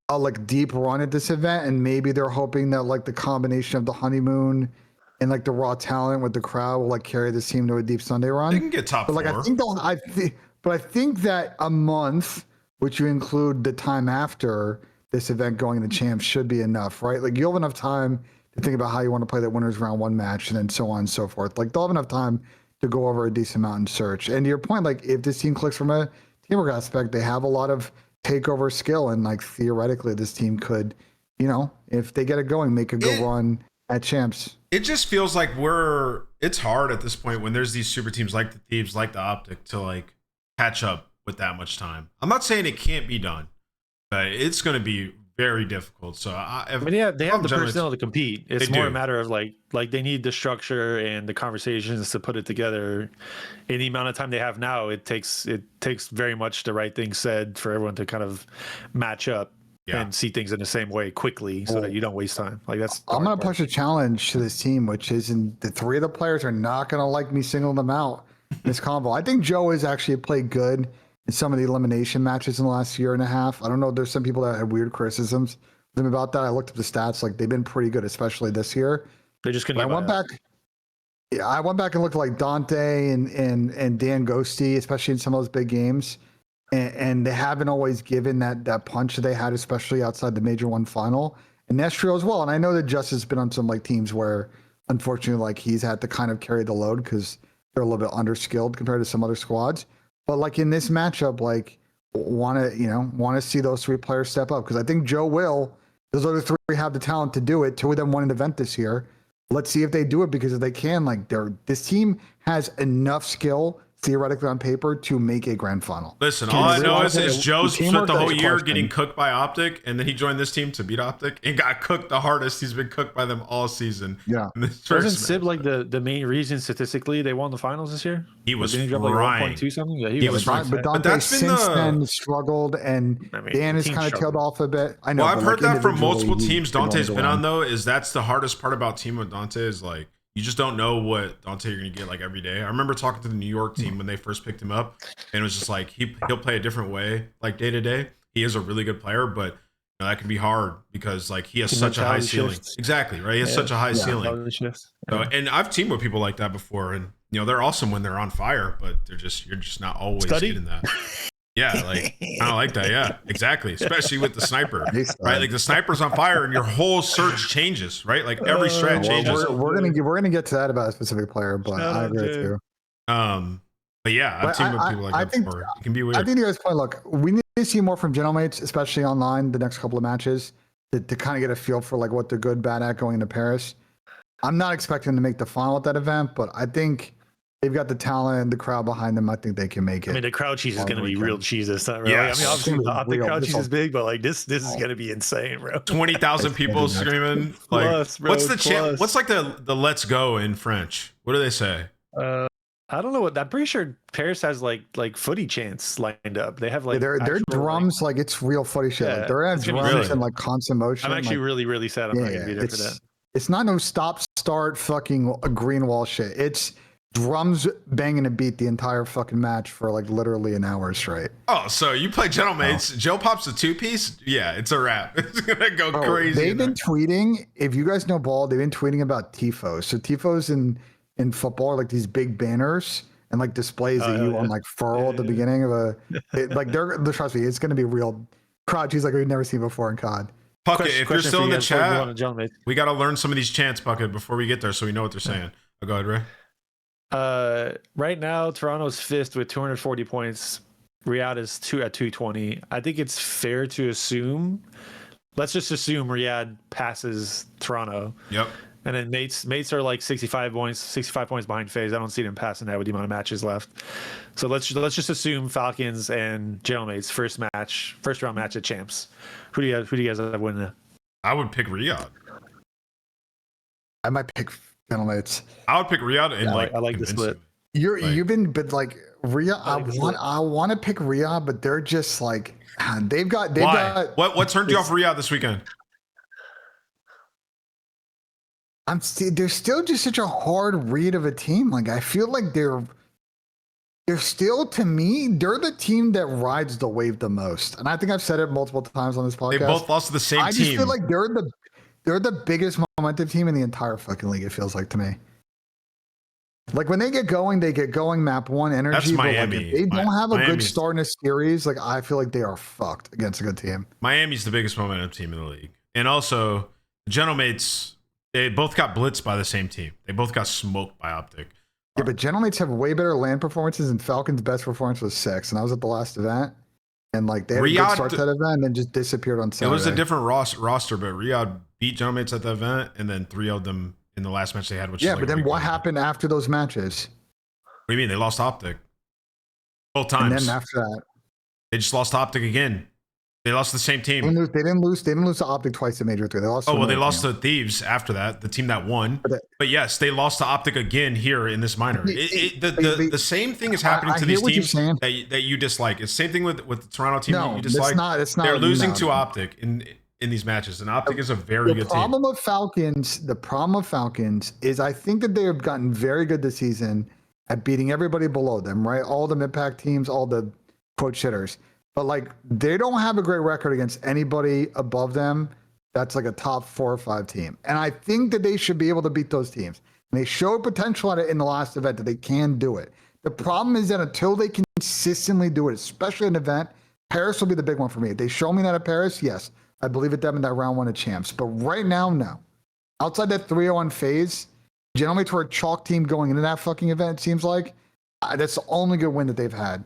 a like deep run at this event. And maybe they're hoping that like the combination of the honeymoon and like the raw talent with the crowd will like carry this team to a deep Sunday run. They can get top but, like, four. I think that a month, which you include the time after this event going to champs, should be enough, right? Like you'll have enough time to think about how you want to play that winners round one match and then so on and so forth. Like they'll have enough time to go over a decent amount in search. And to your point, like if this team clicks from a teamwork aspect, they have a lot of takeover skill, and like theoretically this team could, if they get it going, make a good run at champs. It just feels like it's hard at this point when there's these super teams like the Thieves, like the Optic, to like catch up with that much time. I'm not saying it can't be done, but it's going to be very difficult. So they have the personnel to compete. It's more a matter of like they need the structure and the conversations to put it together. In the amount of time they have now, it takes very much the right thing said for everyone to kind of match up and see things in the same way quickly, so that you don't waste time. Like that's. I'm going to push a challenge to this team, which is the three of the players are not going to like me singling them out in this combo. I think Joe has actually played good in some of the elimination matches in the last year and a half. I don't know. There's some people that had weird criticisms of them about that. I looked up the stats. Like they've been pretty good, especially this year. They just couldn't. I went back and looked like Dante and Dan Ghosty, especially in some of those big games. And they haven't always given that punch that they had, especially outside the Major One final. And Nestrio as well. And I know that Justice has been on some like teams where, unfortunately, like he's had to kind of carry the load because they're a little bit underskilled compared to some other squads. But like in this matchup, like want to see those three players step up, because I think Joe will. Those other three have the talent to do it. Two of them won an event this year. Let's see if they do it, because if they can, like this team has enough skill theoretically on paper to make a grand final. Listen, all I know is Joe's spent the whole year getting cooked by Optic, and then he joined this team to beat Optic and got cooked the hardest. He's been cooked by them all season. Yeah. Wasn't Sib like the main reason statistically they won the finals this year? He was like 1.2 something? Yeah, he was trying. But Dante since then struggled, and Dan has kind of tailed off a bit. I know. Well, I've heard that from multiple teams Dante's been on, though, is that's the hardest part about team with Dante is like, you just don't know what Dante you're going to get like every day. I remember talking to the New York team when they first picked him up, and it was just like he'll play a different way like day to day. he is a really good player, but that can be hard because like he has such a high ceiling. Shifts. Exactly, right? He has such a high ceiling. So, and I've teamed with people like that before, and they're awesome when they're on fire, but you're just not always getting that. Yeah, like I don't like that. Yeah, exactly. Especially with the sniper, right? Like the sniper's on fire, and your whole search changes, right? Like every strat changes. We're gonna get to that about a specific player, but I agree with you. But yeah, I've teamed with people like that before. It can be weird. I think you guys point. Look, we need to see more from Gentlemates, especially online, the next couple of matches, to kind of get a feel for like what they're good, bad at going into Paris. I'm not expecting them to make the final at that event, but I think they've got the talent and the crowd behind them. I think they can make it. I mean, the crowd cheese is going to be real cheese. It's not really. Yes. I mean, obviously the crowd cheese is big, but like this is going to be insane, bro. 20,000 people screaming. Like, plus, bro, what's the chant? What's like the "Let's go" in French? What do they say? I don't know what. I'm pretty sure Paris has like footy chants lined up. They have like their drums, like it's real footy shit. Like they're at drums and like constant motion. I'm actually really sad. I'm not going to be there for that. It's not no stop start fucking green wall shit. It's drums banging a beat the entire fucking match for like literally an hour straight. Oh, so you play Gentlemates? Joe pops a 2-piece? Yeah, it's a wrap. It's gonna go crazy. They've been tweeting. If you guys know ball, they've been tweeting about tifos. So tifos in football are like these big banners and like displays that you on like furl at the beginning of like they're trust me, it's gonna be real crowd cheese like we've never seen before in COD. Puckett, if you're still in the chat, we got to learn some of these chants, Puckett, before we get there so we know what they're saying. Go ahead, Ray. Right now, Toronto's fifth with 240 points. Riyadh is at 220. I think it's fair to assume, let's just assume Riyadh passes Toronto. Yep. And then mates are like 65 points behind FaZe. I don't see them passing that with the amount of matches left. So let's just assume Falcons and Gentlemates first round match at champs. Who do you guys have winning that? I would pick Riyadh. I might pick Gentlemates. I would pick Riyadh and I like the split. You've been like Riyadh. I want to pick Riyadh, but they're just like they've got. What turned you off Riyadh this weekend? They're still just such a hard read of a team. Like I feel like they're still, to me, they're the team that rides the wave the most. And I think I've said it multiple times on this podcast. They both lost to the same team. I just feel like they're the biggest momentum team in the entire fucking league. It feels like to me. Like when they get going map one energy. That's Miami. But like if they don't have a good start in a series, like I feel like they are fucked against a good team. Miami's the biggest momentum team in the league. And also, Gentlemates, they both got blitzed by the same team. They both got smoked by Optic. Yeah, but Gentlemates have way better land performances, and Falcons' best performance was 6. And I was at the last event, and like they had a good start to that event, and then just disappeared on Saturday. It was a different roster, but Riyadh beat Gentlemates at the event, and then 3-0'd them in the last match they had. Which but then what happened after those matches? What do you mean? They lost Optic both times. And then after that, they just lost Optic again. They lost to the same team. They didn't lose to Optic twice in Major 3. They lost. They lost to Thieves after that, the team that won. But yes, they lost to Optic again here in this minor. The same thing is happening to these teams that you dislike. It's the same thing with the Toronto team that you dislike. It's not. They're losing to Optic in these matches, and Optic is a very good team. The problem of Falcons is I think that they have gotten very good this season at beating everybody below them, right? All the mid-pack teams, all the quote shitters. But like they don't have a great record against anybody above them that's like a top 4 or 5 team. And I think that they should be able to beat those teams. And they showed potential at it in the last event that they can do it. The problem is that until they consistently do it, especially an event, Paris will be the big one for me. If they show me that at Paris, yes, I believe it them in that round 1 of champs. But right now, no. Outside that 3-0 phase, Gentlemates were a chalk team going into that fucking event, it seems like. That's the only good win that they've had.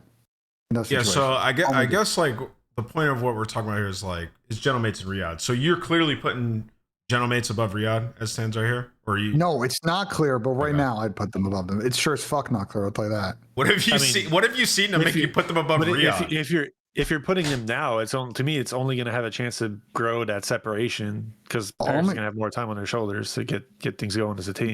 Yeah, so I guess like the point of what we're talking about here is like it's Gentlemates and Riyadh. So you're clearly putting Gentlemates above Riyadh as stands right here, or you? No, it's not clear. But right now, I'd put them above them. It's sure as fuck not clear. I'll tell you that. What have you seen? What have you seen to make you put them above Riyadh? If you're putting them now, it's only going to have a chance to grow that separation because Paris is going to have more time on their shoulders to get things going as a team.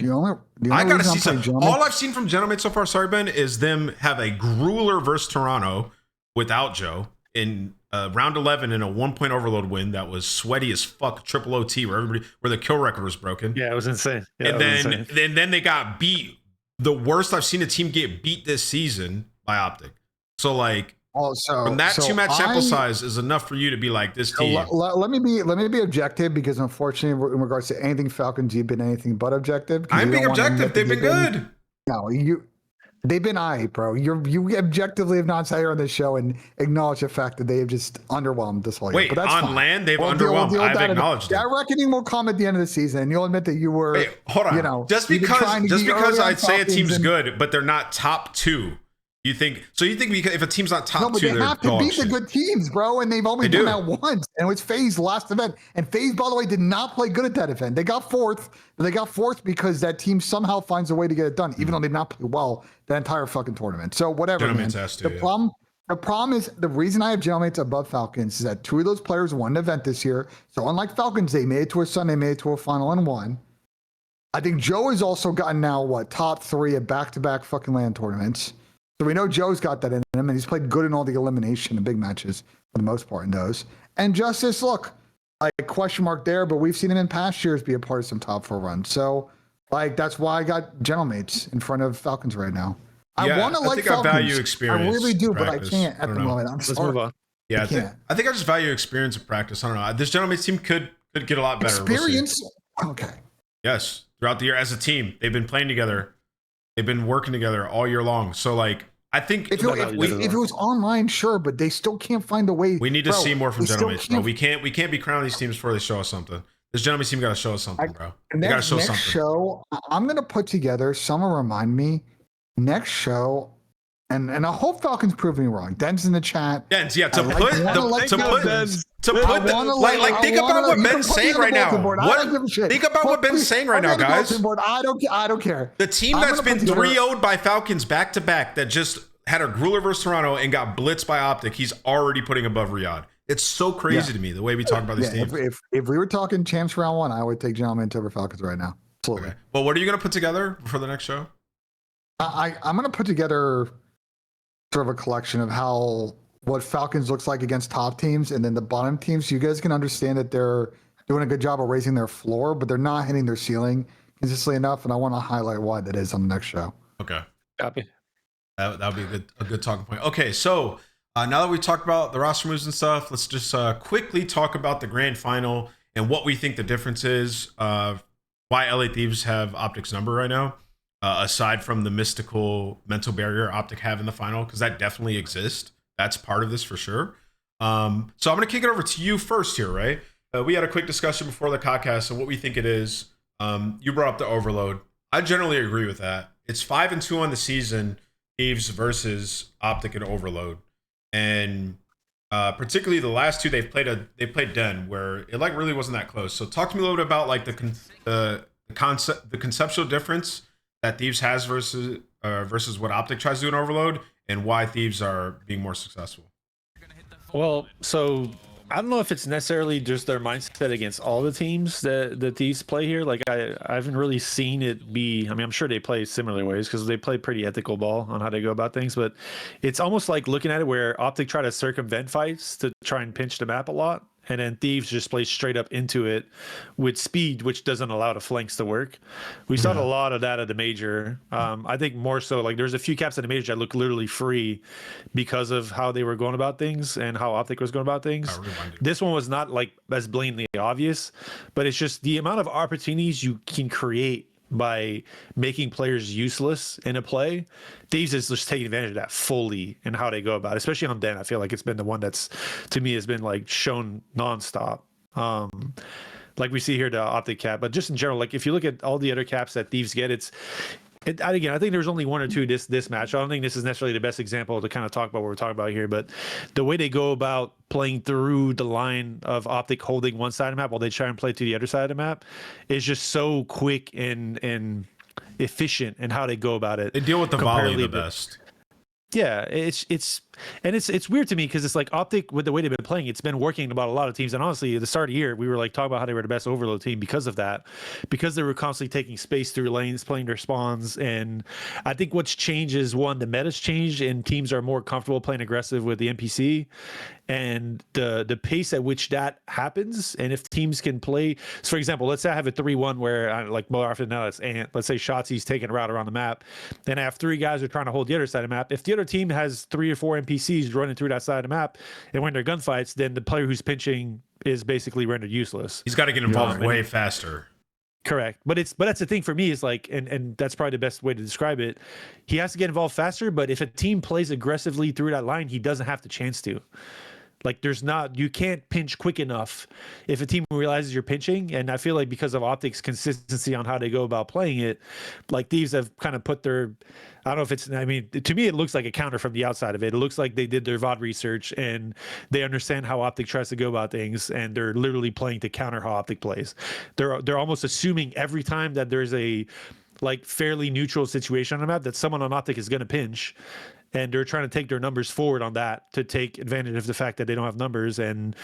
I gotta see something. All I've seen from Gentlemates so far, sorry Ben, is them have a grueler versus Toronto without Joe in round 11 in a 1-point overload win that was sweaty as fuck, triple OT where the kill record was broken. Yeah, it was insane. Yeah, and then they got beat. The worst I've seen a team get beat this season by Optic. So like Also, From that 2-match sample size is enough for you to be like this team. Let me be objective, because unfortunately, in regards to anything Falcons, you've been anything but objective. I'm being objective. They've been good. No, they've been bro. You objectively have not sat here on this show and acknowledged the fact that they have just underwhelmed this whole year. Wait, But that's on fine. land they've underwhelmed. I've acknowledged it. That reckoning will come at the end of the season, and you'll admit that you were. Wait, hold on. You know, just because I'd say a team's good, but they're not top 2. You think because if a team's not top 2, they have to beat the good teams, bro, and they've only done that once, and it was FaZe's last event. And FaZe, by the way, did not play good at that event. They got fourth, but they got fourth because that team somehow finds a way to get it done, even though they did not play well that entire fucking tournament. So whatever, man. The problem is, the reason I have Gentlemates above Falcons is that 2 of those players won an event this year. So unlike Falcons, they made it to a Sunday, made it to a final and won. I think Joe has also gotten now top 3 at back-to-back fucking LAN tournaments. So we know Joe's got that in him, and he's played good in all the elimination and big matches for the most part in those. And Justice, look, like, question mark there, but we've seen him in past years be a part of some top 4 runs. So, like, that's why I got Gentlemates in front of Falcons right now. Yeah, I want to like Falcons. I value experience. I really do, practice. But I can't at the moment. Let's move on. Yeah, I think I just value experience of practice. I don't know. This Gentlemates team could get a lot better. Experience? Okay. Yes. Throughout the year as a team, they've been playing together. They've been working together all year long. So, like, I think if it was online, sure, but they still can't find a way. We need to see more from Gentlemates, bro. We can't be crowning these teams before they show us something. This Gentlemates team got to show us something, bro. They got to show something. Next show, I'm gonna put together. Someone remind me. Next show, and I hope Falcons prove me wrong. Den's in the chat. Dens, yeah. Think about what Ben's saying right now. Think about what Ben's saying right now, guys. I don't care. The team that's been 3-0'd by Falcons back to back, that just had a grueler versus Toronto and got blitzed by Optic, he's already putting above Riyadh. It's so crazy to me the way we talk about these teams. If we were talking champs round 1, I would take Gentlemen over Falcons right now. Absolutely. Okay. Well, what are you gonna put together for the next show? I'm gonna put together sort of a collection of what Falcons looks like against top teams, and then the bottom teams. So you guys can understand that they're doing a good job of raising their floor, but they're not hitting their ceiling consistently enough. And I want to highlight why that is on the next show. Okay. Copy. That would be a good talking point. Okay, so now that we talked about the roster moves and stuff, let's just quickly talk about the grand final and what we think the difference is. Why LA Thieves have Optic's number right now, aside from the mystical mental barrier Optic have in the final, because that definitely exists. That's part of this for sure. So I'm going to kick it over to you first here, right? We had a quick discussion before the Codcast and what we think it is. You brought up the overload. I generally agree with that. It's 5-2 on the season, Thieves versus Optic and Overload. And particularly the last 2 they played Den, where it like really wasn't that close. So talk to me a little bit about like the conceptual difference that Thieves has versus what Optic tries to do in Overload, and why Thieves are being more successful. Well, so I don't know if it's necessarily just their mindset against all the teams that the Thieves play here. Like I haven't really seen it be. I mean, I'm sure they play similar ways because they play pretty ethical ball on how they go about things. But it's almost like looking at it where Optic try to circumvent fights to try and pinch the map a lot, and then Thieves just play straight up into it with speed, which doesn't allow the flanks to work. We saw a lot of that at the major. I think more so, like there's a few caps at the major that look literally free because of how they were going about things and how Optic was going about things. This one was not like as blatantly obvious, but it's just the amount of opportunities you can create by making players useless in a play. Thieves is just taking advantage of that fully in how they go about it, especially on Den. I feel like it's been the one that's, to me, has been like shown nonstop. Like we see here, the Optic cap, but just in general, like if you look at all the other caps that Thieves get, again, I think there's only 1 or 2 this match. I don't think this is necessarily the best example to kind of talk about what we're talking about here, but the way they go about playing through the line of Optic holding one side of the map while they try and play to the other side of the map is just so quick and efficient in how they go about it. They deal with the volley the best. Yeah, it's weird to me because it's like Optic, with the way they've been playing, it's been working about a lot of teams. And honestly, at the start of the year, we were like talking about how they were the best Overload team because of that, because they were constantly taking space through lanes, playing their spawns. And I think what's changed is, one, the meta's changed and teams are more comfortable playing aggressive with the NPC, and the pace at which that happens. And if teams can play, so for example, let's say I have a 3-1 where like more often now it's Ant, let's say Shotzi's taking a route around the map, then I have 3 guys who are trying to hold the other side of the map. If the other team has 3 or 4 NPCs running through that side of the map, and when they're gunfights, then the player who's pinching is basically rendered useless. He's got to get involved way faster. Correct. But that's the thing for me is like, and that's probably the best way to describe it. He has to get involved faster, but if a team plays aggressively through that line, he doesn't have the chance to. Like you can't pinch quick enough if a team realizes you're pinching. And I feel like because of Optic's consistency on how they go about playing it, like Thieves have kind of put their, I don't know if it's, I mean, to me, it looks like a counter from the outside of it. It looks like they did their VOD research and they understand how Optic tries to go about things. And they're literally playing to counter how Optic plays. They're almost assuming every time that there's a like fairly neutral situation on the map that someone on Optic is going to pinch. And they're trying to take their numbers forward on that to take advantage of the fact that they don't have numbers and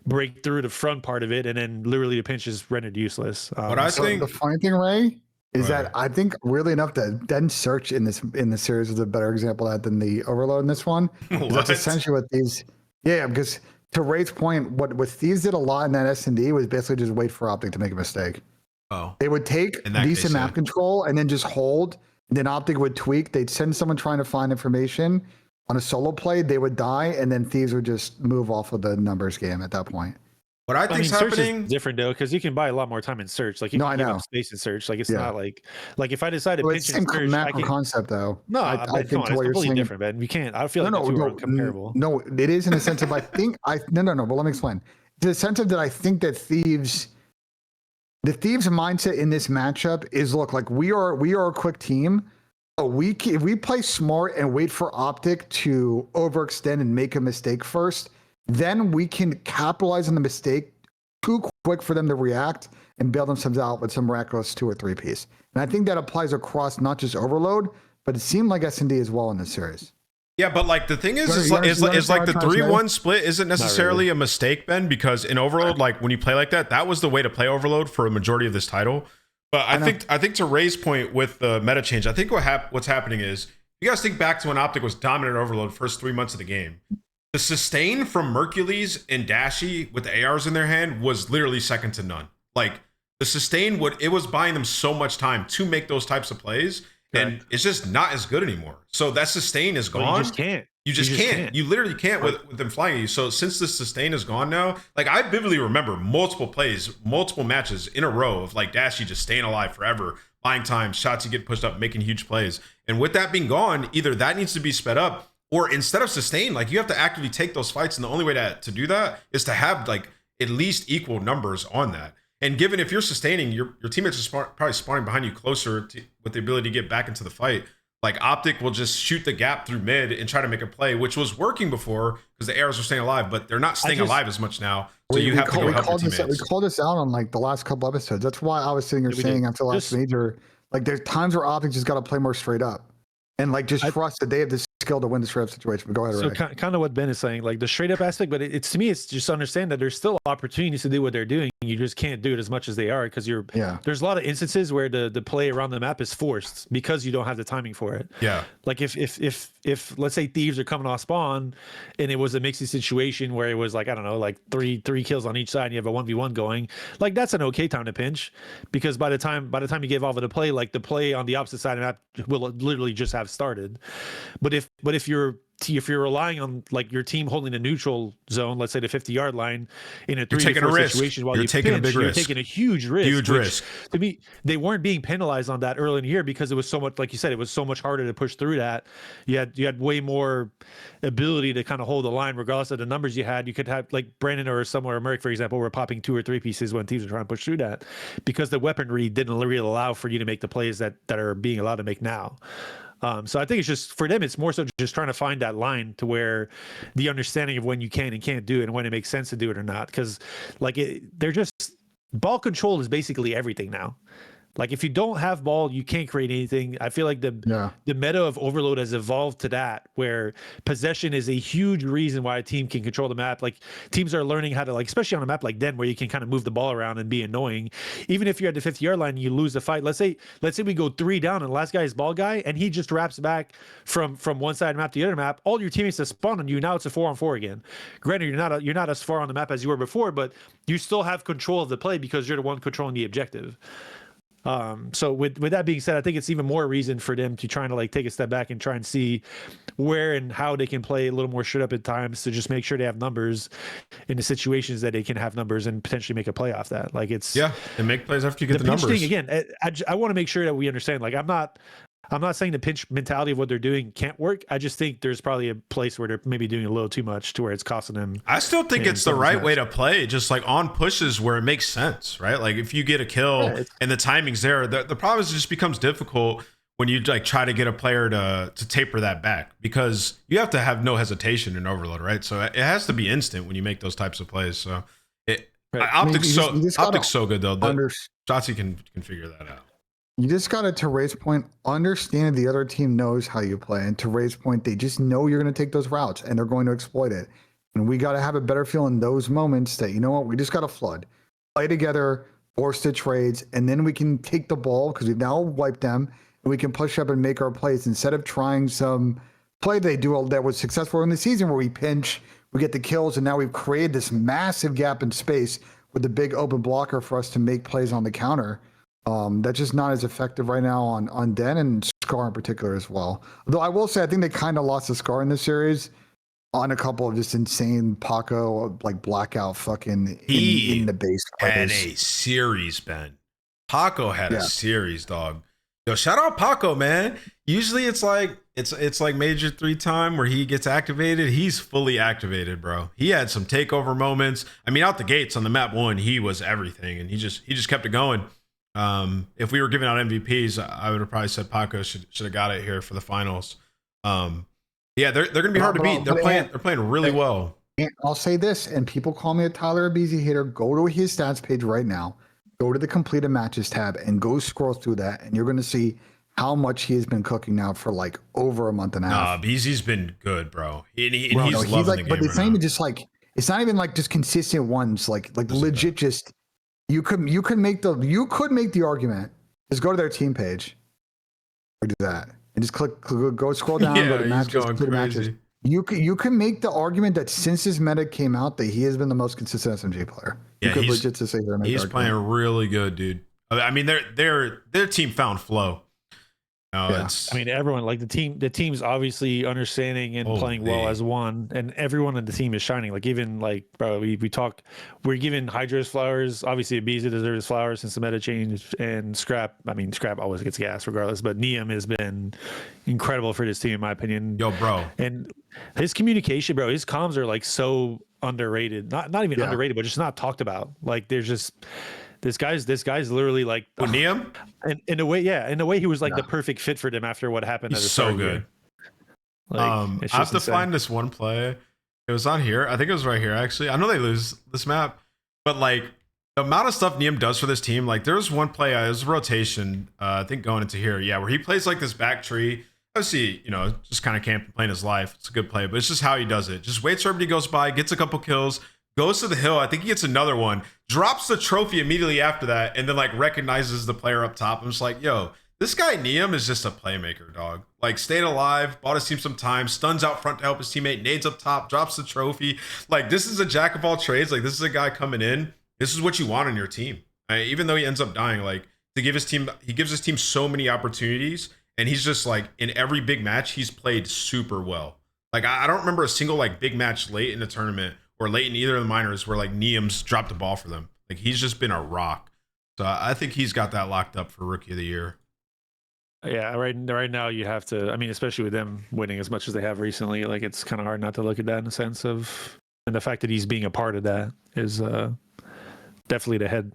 break through the front part of it. And then literally the pinch is rendered useless. What I think the funny thing, Ray, is that I think really enough that then Search in the series is a better example of that than the Overload in this one. That's essentially what these, because to Ray's point, what Thieves did a lot in that S&D was basically just wait for Optic to make a mistake. Oh, they would take decent map control and then just hold. Then Optic would tweak. They'd send someone trying to find information on a solo play. They would die, and then Thieves would just move off of the numbers game at that point. What I think's Search happening is different though, because you can buy a lot more time in Search. Like you can give up space in Search. Like it's not like if I decide to pinch in Search, macro concept though. No, I think it's completely different, man. You can't. I feel like the two are comparable. No, it is in a sense of I think no. But let me explain. The sense of that I think that the Thieves mindset in this matchup is look like we are a quick team. If we play smart and wait for Optic to overextend and make a mistake first, then we can capitalize on the mistake too quick for them to react and bail themselves out with some miraculous 2 or 3 piece. And I think that applies across not just Overload, but it seemed like S&D as well in this series. Yeah, but like the thing is like the 3-1 split isn't necessarily a mistake, Ben, because in Overload, like when you play like that was the way to play Overload for a majority of this title. But I think to Ray's point with the meta change, I think what's happening is you guys think back to when Optic was dominant Overload first 3 months of the game. The sustain from Mercules and Dashy with the ARs in their hand was literally second to none. Like the sustain it was buying them so much time to make those types of plays, and it's just not as good anymore. So that sustain is gone. Well, you just can't. You just can't. You literally can't with them flying at you. So since the sustain is gone now, like I vividly remember multiple plays, multiple matches in a row of like Dashy just staying alive forever, buying time, shots you get pushed up, making huge plays. And with that being gone, either that needs to be sped up, or instead of sustain, like you have to actively take those fights. And the only way to do that is to have like at least equal numbers on that. And given if you're sustaining, your teammates are probably spawning behind you closer with the ability to get back into the fight. Like Optic will just shoot the gap through mid and try to make a play, which was working before because the arrows were staying alive, but they're not staying alive as much now. So you have to go help your teammates. We called this out on like the last couple episodes. That's why I was sitting here saying after the last major, like there's times where Optic just got to play more straight up and like just trust that they have the skill to win the straight up situation. But go ahead. So kind of what Ben is saying, like the straight up aspect, but it's to me, it's just understand that there's still opportunities to do what they're doing. You just can't do it as much as they are because there's a lot of instances where the play around the map is forced because you don't have the timing for it. Yeah. Like if let's say Thieves are coming off spawn and it was a mixy situation where it was like, I don't know, like three kills on each side and you have a 1v1 going, like that's an okay time to pinch because by the time you give off of the play, like the play on the opposite side of the map will literally just have started. But if you're relying on like your team holding a neutral zone, let's say the 50-yard line in a 3-4 situation while you're taking a big risk. You're taking a huge risk. To me, they weren't being penalized on that early in the year because it was so much, like you said, it was so much harder to push through that. You had way more ability to kind of hold the line regardless of the numbers you had. You could have like Brandon or somewhere, Merrick, for example, were popping 2 or 3 pieces when teams were trying to push through that because the weaponry didn't really allow for you to make the plays that are being allowed to make now. So I think it's just for them, it's more so just trying to find that line to where the understanding of when you can and can't do it and when it makes sense to do it or not. Because like they're just ball control is basically everything now. Like if you don't have ball, you can't create anything. I feel like the meta of Overload has evolved to that, where possession is a huge reason why a team can control the map. Like teams are learning how to, like, especially on a map like Den, where you can kind of move the ball around and be annoying. Even if you're at the 50-yard line and you lose the fight, let's say we go 3 down and the last guy is ball guy and he just wraps back from one side of the map to the other map. All your teammates have spawned on you. Now it's a 4-on-4 again. Granted, you're not as far on the map as you were before, but you still have control of the play because you're the one controlling the objective. So with that being said, I think it's even more reason for them to try to like take a step back and try and see where and how they can play a little more straight up at times to just make sure they have numbers in the situations that they can have numbers and potentially make a play off that. Like it's and make plays after you get the numbers. Thing, again, I want to make sure that we understand. Like I'm not saying the pinch mentality of what they're doing can't work. I just think there's probably a place where they're maybe doing a little too much to where it's costing them. I still think it's the right way to play, just like on pushes where it makes sense, right? Like if you get a kill and the timing's there, the problem is it just becomes difficult when you like try to get a player to taper that back, because you have to have no hesitation in overload, right? So it has to be instant when you make those types of plays. So optics so good though. Shotzi can figure that out. You just got to Ray's point, understand the other team knows how you play. And to Ray's point, they just know you're going to take those routes and they're going to exploit it. And we got to have a better feel in those moments that, you know what, we just got to flood, play together, force the trades, and then we can take the ball because we've now wiped them and we can push up and make our plays instead of trying some play they do that was successful in the season where we pinch, we get the kills, and now we've created this massive gap in space with the big open blocker for us to make plays on the counter. That's just not as effective right now on Den and Scar in particular as well. Though I will say, I think they kind of lost the Scar in this series on a couple of just insane Paco like blackout fucking in the base plays. Had a series, Ben. Paco had a series, dog. Yo, shout out Paco, man. Usually it's like Major 3 time where he gets activated. He's fully activated, bro. He had some takeover moments. I mean, out the gates on the map 1, he was everything, and he just kept it going. If we were giving out MVPs, I would have probably said Paco should have got it here for the finals. They're going to be hard to beat. They're playing really well. And I'll say this, and people call me a Tyler Abizi hater. Go to his stats page right now. Go to the completed matches tab and go scroll through that, and you're going to see how much he has been cooking now for like over a month and a half. Abizi's been good, bro. He's loving the game. But it's not even just like just consistent ones. Like legit, just. You could make the argument. Just go to their team page, or do that, and just go scroll down, go to matches. You can make the argument that since his meta came out, that he has been the most consistent SMG player. Yeah, you could legit to say that. He's playing really good, dude. I mean, their team found flow. I mean, everyone, like the team's obviously understanding and playing well as one, and everyone on the team is shining. Like even like, bro, we're giving Hydra's flowers. Obviously, Ibiza deserves flowers since the meta change, and Scrap always gets gas regardless. But Neum has been incredible for this team, in my opinion. Yo, bro, and his communication, bro, his comms are like so underrated. Not even underrated, but just not talked about. Like there's just. This guy's literally like Neum, and in a way he was like the perfect fit for them after what happened. He's so good. Like, I have to find this one play. It was on here. I think it was right here. Actually, I know they lose this map, but like the amount of stuff Neum does for this team. Like there was one play. It was a rotation. I think going into here, where he plays like this back tree. Obviously, just kind of camping, playing his life. It's a good play, but it's just how he does it. Just waits for everybody goes by, gets a couple kills. Goes to the hill. I think he gets another one. Drops the trophy immediately after that, and then like recognizes the player up top. I'm just like, yo, this guy Neum is just a playmaker, dog. Like stayed alive, bought his team some time, stuns out front to help his teammate, nades up top, drops the trophy. Like this is a jack of all trades. Like this is a guy coming in. This is what you want on your team. Even though he ends up dying, like he gives his team so many opportunities, and he's just like in every big match he's played super well. Like I don't remember a single like big match late in the tournament or late in either of the minors where like Neum's dropped the ball for them. Like he's just been a rock. So I think he's got that locked up for Rookie of the Year. Yeah, right now you have to. I mean, especially with them winning as much as they have recently, like it's kind of hard not to look at that in a sense of, and the fact that he's being a part of that is definitely the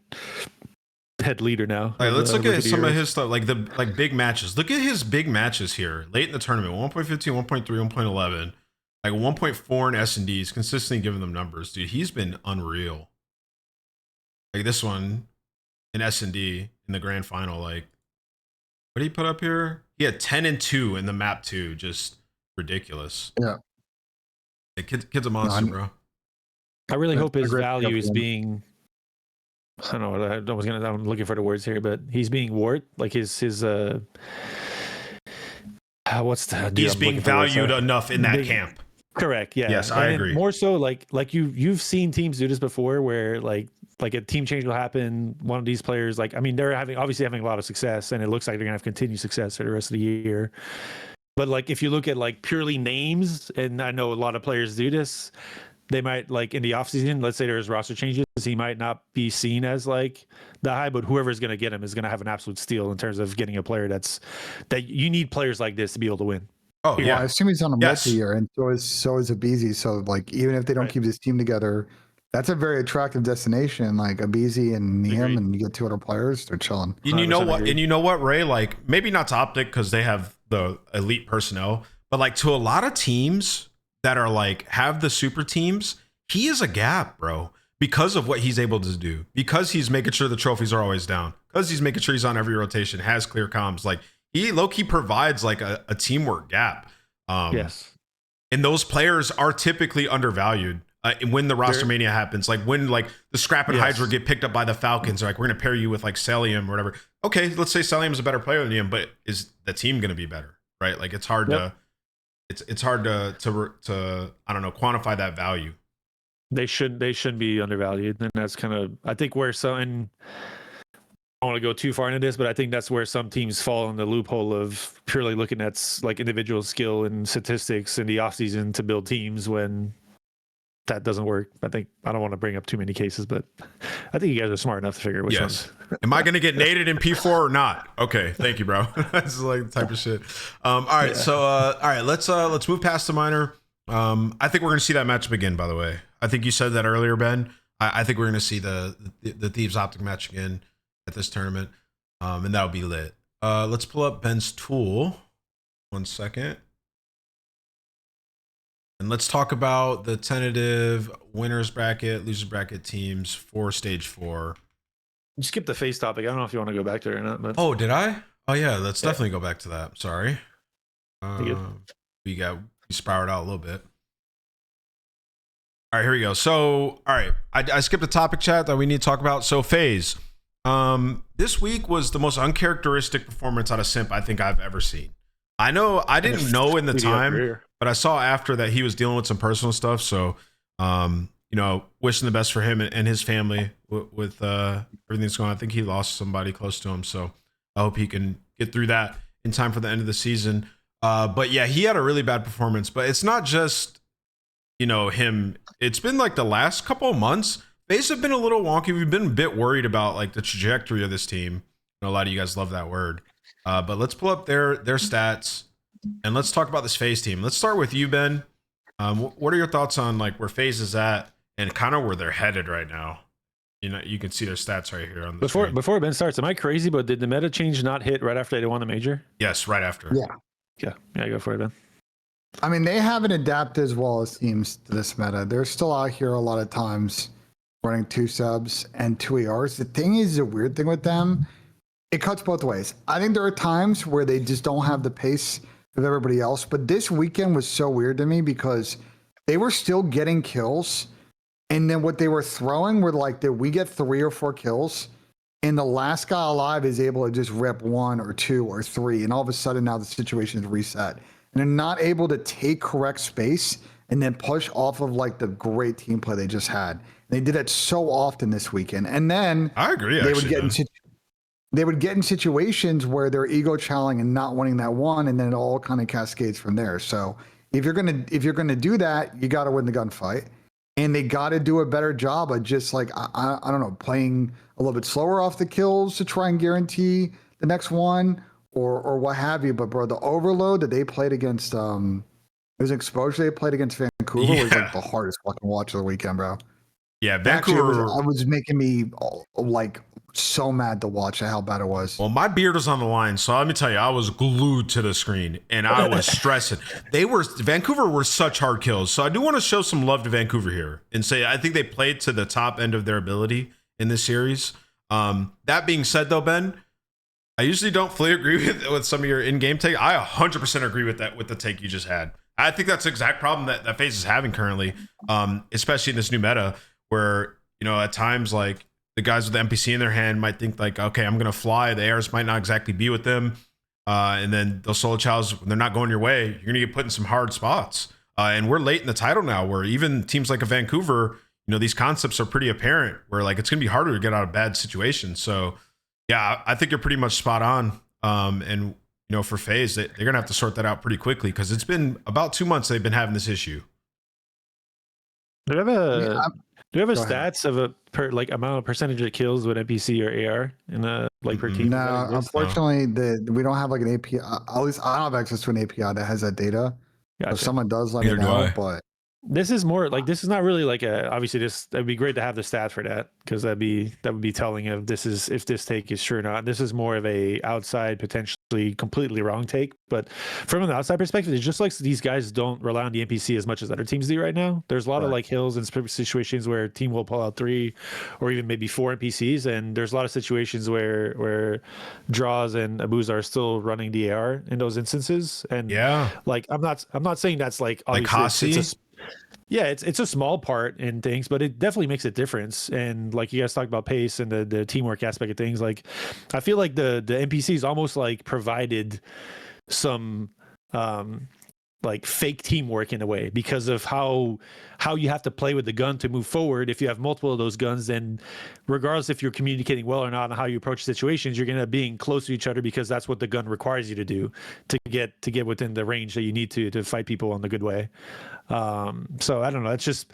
head leader now. All right, let's look at some of his stuff, like the big matches. Look at his big matches here late in the tournament: 1.15, 1.3, 1.11. Like 1.4 in S&Ds, consistently giving them numbers. Dude, he's been unreal. Like this one in S&D in the grand final. Like, what did he put up here? He had 10 and 2 in the map 2. Just ridiculous. Yeah. The kid's a monster, bro. I really hope his value is being... I don't know. I'm looking for the words here, but he's being warped. Like his what's the... He's being valued enough in that camp. Correct. Yeah. Yes, I agree. More so, like you've seen teams do this before, where like like a team change will happen. One of these players, like, I mean, they're obviously having a lot of success, and it looks like they're gonna have continued success for the rest of the year. But like, if you look at like purely names, and I know a lot of players do this, they might, like, in the offseason, let's say there's roster changes, he might not be seen as like the high, but whoever's going to get him is going to have an absolute steal in terms of getting a player that you need players like this to be able to win. Oh yeah, I assume he's on a multi-year, and so is Abizi. So like, even if they don't keep this team together, that's a very attractive destination. Like Abizi and him, and you get 2 other players, they're chilling. And you know what? And you know what, Ray? Like, maybe not to Optic because they have the elite personnel, but like to a lot of teams that are like have the super teams, he is a gap, bro, because of what he's able to do, because he's making sure the trophies are always down, because he's making sure he's on every rotation, has clear comms. Like, he low-key provides like a teamwork gap. Yes. And those players are typically undervalued when the roster mania happens. Like when like the Scrap and Hydra get picked up by the Falcons, they're like, we're going to pair you with like Celium or whatever. Okay, let's say Celium is a better player than him, but is the team going to be better? Right? Like, it's hard to it's hard to I don't know, quantify that value. They shouldn't be undervalued, and that's kind of, I think, where some, and I don't want to go too far into this, but I think that's where some teams fall in the loophole of purely looking at like individual skill and statistics in the offseason to build teams when that doesn't work. I don't want to bring up too many cases, but I think you guys are smart enough to figure which ones. Am I going to get naded in P4 or not? Okay, thank you, bro. That's like the type of shit. All right, so all right, let's move past the minor. I think we're going to see that matchup again, by the way. I think you said that earlier, Ben. I think we're going to see the Thieves Optic match again at this tournament, and that'll be lit. Let's pull up Ben's tool. 1 second. And let's talk about the tentative winners bracket, losers bracket teams for stage 4. You skipped the face topic. I don't know if you want to go back to it or not. But oh, did I? Oh yeah, let's definitely go back to that. Sorry. We spiraled out a little bit. All right, here we go. So, all right, I skipped a topic chat that we need to talk about. So, FaZe. This week was the most uncharacteristic performance out of Simp I think I've ever seen. I know I didn't know in the time, but I saw after that he was dealing with some personal stuff. So, you know, wishing the best for him and his family with everything that's going on. I think he lost somebody close to him. So I hope he can get through that in time for the end of the season. But yeah, he had a really bad performance, but it's not just, you know, him. It's been like the last couple of months, FaZe have been a little wonky. We've been a bit worried about like the trajectory of this team. I know a lot of you guys love that word. But let's pull up their stats and let's talk about this FaZe team. Let's start with you, Ben. What are your thoughts on like where FaZe is at and kind of where they're headed right now? You know, you can see their stats right here on the screen. Before Ben starts, am I crazy? But did the meta change not hit right after they won the major? Yes, right after. Yeah, go for it, Ben. I mean, they haven't adapted as well as teams to this meta. They're still out here a lot of times running 2 subs and 2 ARs. The thing is, the weird thing with them, it cuts both ways. I think there are times where they just don't have the pace of everybody else. But this weekend was so weird to me because they were still getting kills. And then what they were throwing were like that we get 3 or 4 kills. And the last guy alive is able to just rip 1 or 2 or 3. And all of a sudden now the situation is reset. And they're not able to take correct space and then push off of like the great team play they just had. They did it so often this weekend. And then I agree. They would get in situations where they're ego challenging and not winning that one, and then it all kind of cascades from there. So if you're gonna do that, you got to win the gunfight, and they got to do a better job of just like I don't know, playing a little bit slower off the kills to try and guarantee the next one or what have you. But bro, the overload that they played against it was an exposure they played against Vancouver was like the hardest fucking watch of the weekend, bro. Yeah, Vancouver. Actually, it was making me like so mad to watch how bad it was. Well, my beard was on the line, so let me tell you, I was glued to the screen and I was stressing. Vancouver were such hard kills. So I do want to show some love to Vancouver here and say I think they played to the top end of their ability in this series. That being said, though, Ben, I usually don't fully agree with some of your in-game take. I 100% agree with that with the take you just had. I think that's the exact problem that FaZe is having currently, especially in this new meta, where, you know, at times like the guys with the NPC in their hand might think like, okay, I'm gonna fly. The ARs might not exactly be with them, and then those solo chows, when they're not going your way, you're gonna get put in some hard spots. And we're late in the title now, where even teams like a Vancouver, these concepts are pretty apparent where like it's going to be harder to get out of bad situations. So yeah, I think you're pretty much spot on. And for FaZe, they're going to have to sort that out pretty quickly because it's been about 2 months they've been having this issue. Do you have a Go ahead. stats of a amount of percentage of kills with NPC or AR in a per team? No, unfortunately, we don't have like an API. At least I don't have access to an API that has that data. Gotcha. If someone does, let me know. But this is more like, this is not really like obviously that'd be great to have the stat for that, because that would be telling of if this take is true or not. This is more of a outside, potentially completely wrong take, but from an outside perspective, it's just like these guys don't rely on the NPC as much as other teams do right now. There's a lot of like hills and situations where a team will pull out 3 or even maybe 4 NPCs, and there's a lot of situations where Draws and Abuza are still running the AR in those instances. And like I'm not saying that's like obviously it's a small part in things, but it definitely makes a difference. And like you guys talked about pace and the teamwork aspect of things, like I feel like the NPCs almost like provided some like fake teamwork in a way, because of how you have to play with the gun to move forward. If you have multiple of those guns, then regardless if you're communicating well or not on how you approach situations, you're going to be close to each other, because that's what the gun requires you to do to get within the range that you need to fight people in the good way. So I don't know, it's just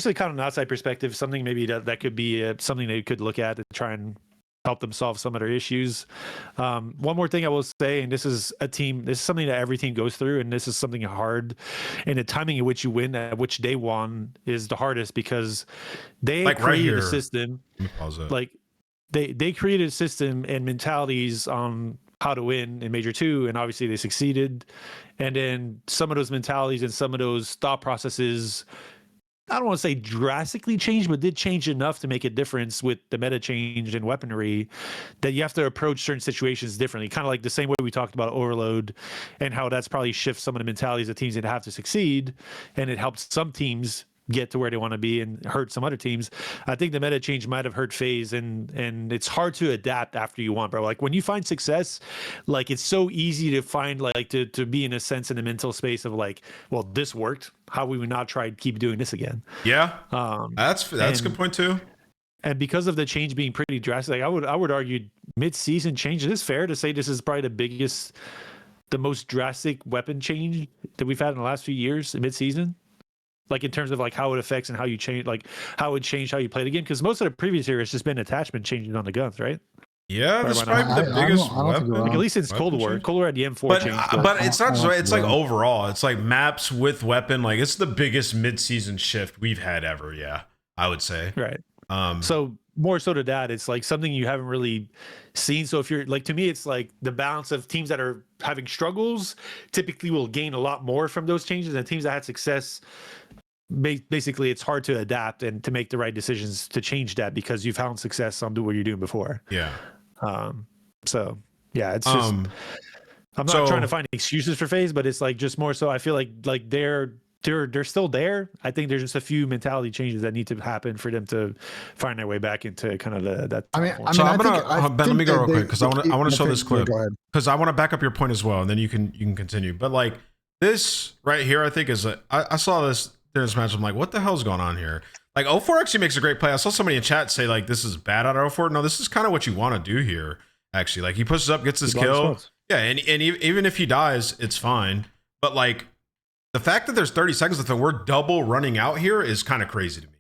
a kind of an outside perspective, something maybe that could be something they could look at to try and help them solve some of their issues. One more thing I will say, and this is something that every team goes through, and this is something hard, and the timing in which you win, at which day one is the hardest, because they created a system. Like they created a system and mentalities on how to win in Major 2, and obviously they succeeded. And then some of those mentalities and some of those thought processes, I don't want to say drastically changed, but did change enough to make a difference with the meta change and weaponry, that you have to approach certain situations differently. Kind of like the same way we talked about Overload, and how that's probably shifts some of the mentalities of teams that have to succeed, and it helps some teams get to where they want to be and hurt some other teams. I think the meta change might have hurt FaZe, and it's hard to adapt after you want, bro. Like when you find success, like it's so easy to find like to be in a sense in the mental space of like, well, this worked, how we would not try to keep doing this again. That's a good point too. And because of the change being pretty drastic, like I would argue mid-season change, it is fair to say this is probably the most drastic weapon change that we've had in the last few years in mid-season. Like in terms of like how it affects and how you change, like how it changed how you play the game. Because most of the previous year, it's just been attachment changing on the guns, right? Yeah, that's probably the biggest weapon. Like at least since Cold War. Cold War had the M4 change. But it's not just, it's like overall, it's like maps with weapon. Like it's the biggest mid-season shift we've had ever. Yeah, I would say. Right. So more so to that, it's like something you haven't really seen. So if you're like, to me, it's like the balance of teams that are having struggles typically will gain a lot more from those changes, and teams that had success, basically it's hard to adapt and to make the right decisions to change that, because you've found success on what you're doing before. So yeah, it's just I'm not trying to find excuses for FaZe, but it's like just more so I feel like they're still there. I think there's just a few mentality changes that need to happen for them to find their way back into kind of that. Ben, let me go real quick, because I want to show this clip, because I want to back up your point as well, and then you can continue. But like this right here, I think is I saw this match. I'm like, what the hell's going on here? Like 04 actually makes a great play. I saw somebody in chat say like this is bad out of 04. No, this is kind of what you want to do here. Actually, like he pushes up, gets his kill. Yeah, and even if he dies, it's fine. But like the fact that there's 30 seconds left and we're double running out here is kind of crazy to me.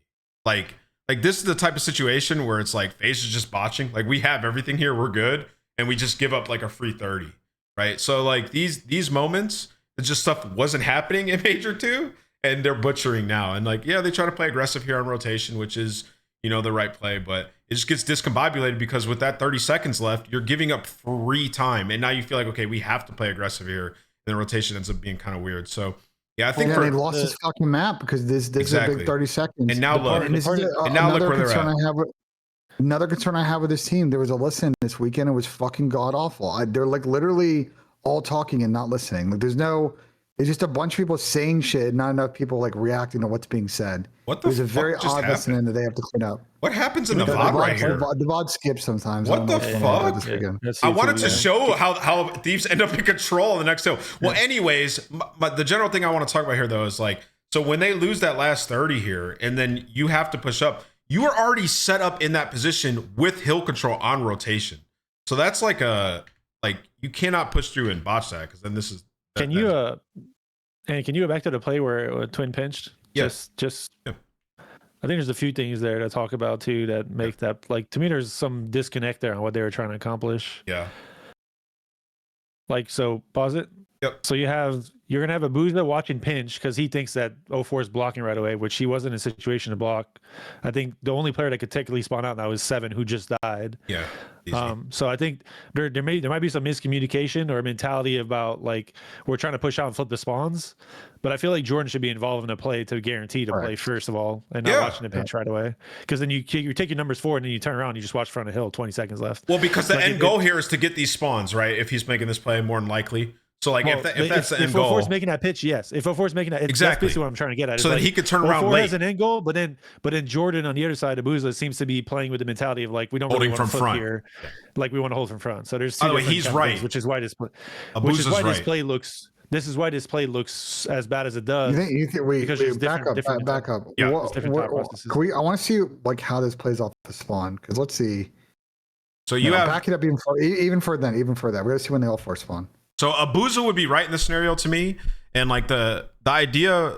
Like this is the type of situation where it's like FaZe is just botching. Like we have everything here, we're good, and we just give up like a free 30, right? So like these moments, it's just stuff wasn't happening in Major 2. And they're butchering now. And like, yeah, they try to play aggressive here on rotation, which is, the right play, but it just gets discombobulated because with that 30 seconds left, you're giving up free time. And now you feel like, okay, we have to play aggressive here. And the rotation ends up being kind of weird. So yeah, I think they lost this fucking map because this is a big 30 seconds. And now look, look where they're at. Another concern I have with this team, there was a listen this weekend. It was fucking god awful. They're like literally all talking and not listening. Like it's just a bunch of people saying shit, not enough people like reacting to what's being said. There's a very odd listening that they have to clean up. What happens in the VOD right here? The VOD skips sometimes. What the fuck? I wanted to show how Thieves end up in control on the next hill. Well, anyways, the general thing I want to talk about here though is like, So when they lose that last 30 here, and then you have to push up, you are already set up in that position with hill control on rotation. So that's like you cannot push through and botch that, because then this is. Can you go back to the play where twin pinched? Yes. Yep. I think there's a few things there to talk about too that make that, like, to me there's some disconnect there on what they were trying to accomplish. Yeah. Like, so pause it. Yep. So you're gonna have Abuza watching pinch because he thinks that 04 is blocking right away, which he wasn't in a situation to block. I think the only player that could technically spawn out now is 7, who just died. Yeah. So I think there might be some miscommunication or mentality about, like, we're trying to push out and flip the spawns, but I feel like Jordan should be involved in a play to guarantee to play first of all, and not watching the pinch right away, because then you take your numbers forward and then you turn around and you just watch front of hill, 20 seconds left. Well, because the end goal here is to get these spawns, right? If he's making this play, more than likely. So, like, if that's the end goal. If 04 is making that pitch, yes. If 04 is making that, exactly. That's basically what I'm trying to get at. So that he could turn around late. Has an end goal, but then Jordan on the other side, Abuza, seems to be playing with the mentality of, like, we don't really want to flip here. Like, we want to hold from front. So there's two different he's right. Which is why this play looks. This is why this play looks as bad as it does. You think because wait, back up. Yeah. I want to see, like, how this plays off the spawn, because let's see. So you have back it up even further. We gotta see when they all 4 spawn. So Abuza would be right in the scenario to me, and like the idea,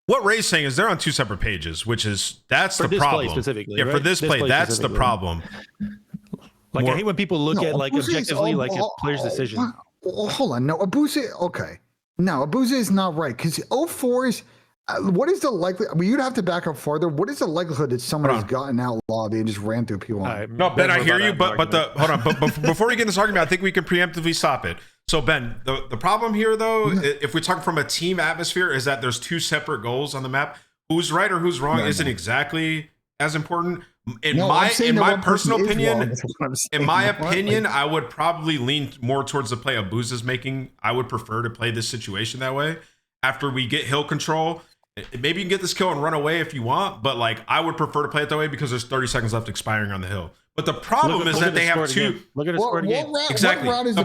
what Ray's saying is they're on 2 separate pages, which is that's the problem. Specifically, yeah, right? for this play, that's the problem. Like, I hate when people look at, like, objectively, like, a player's decision. Hold on, no, Abuza. Okay, no, Abuza is not right, because 04 is. What is the likelihood? I mean, you'd have to back up farther. What is the likelihood that someone has gotten out lobby and just ran through P1? Right, no, Ben, I hear you, but hold on. But before we get in this argument, I think we can preemptively stop it. So, Ben, the problem here, though, if we're talking from a team atmosphere, is that there's 2 separate goals on the map. Who's right or who's wrong isn't exactly as important. In my personal opinion, I would probably lean more towards the play Abuza's making. I would prefer to play this situation that way. After we get hill control, maybe you can get this kill and run away if you want, but, like, I would prefer to play it that way because there's 30 seconds left expiring on the hill. But the problem is that they have 2. Look at the score again. Exactly. The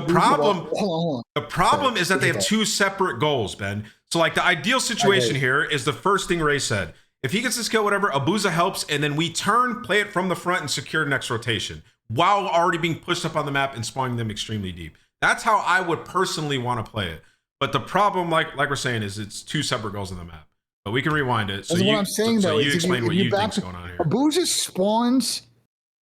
problem is that they have 2 separate goals, Ben. So, like, the ideal situation here is the first thing Ray said. If he gets this kill, whatever, Abuza helps, and then we play it from the front and secure next rotation while already being pushed up on the map and spawning them extremely deep. That's how I would personally want to play it. But the problem, like we're saying, is it's 2 separate goals in the map. But we can rewind it. So what I'm saying, though, you explain what you think's going on here. Abuza spawns.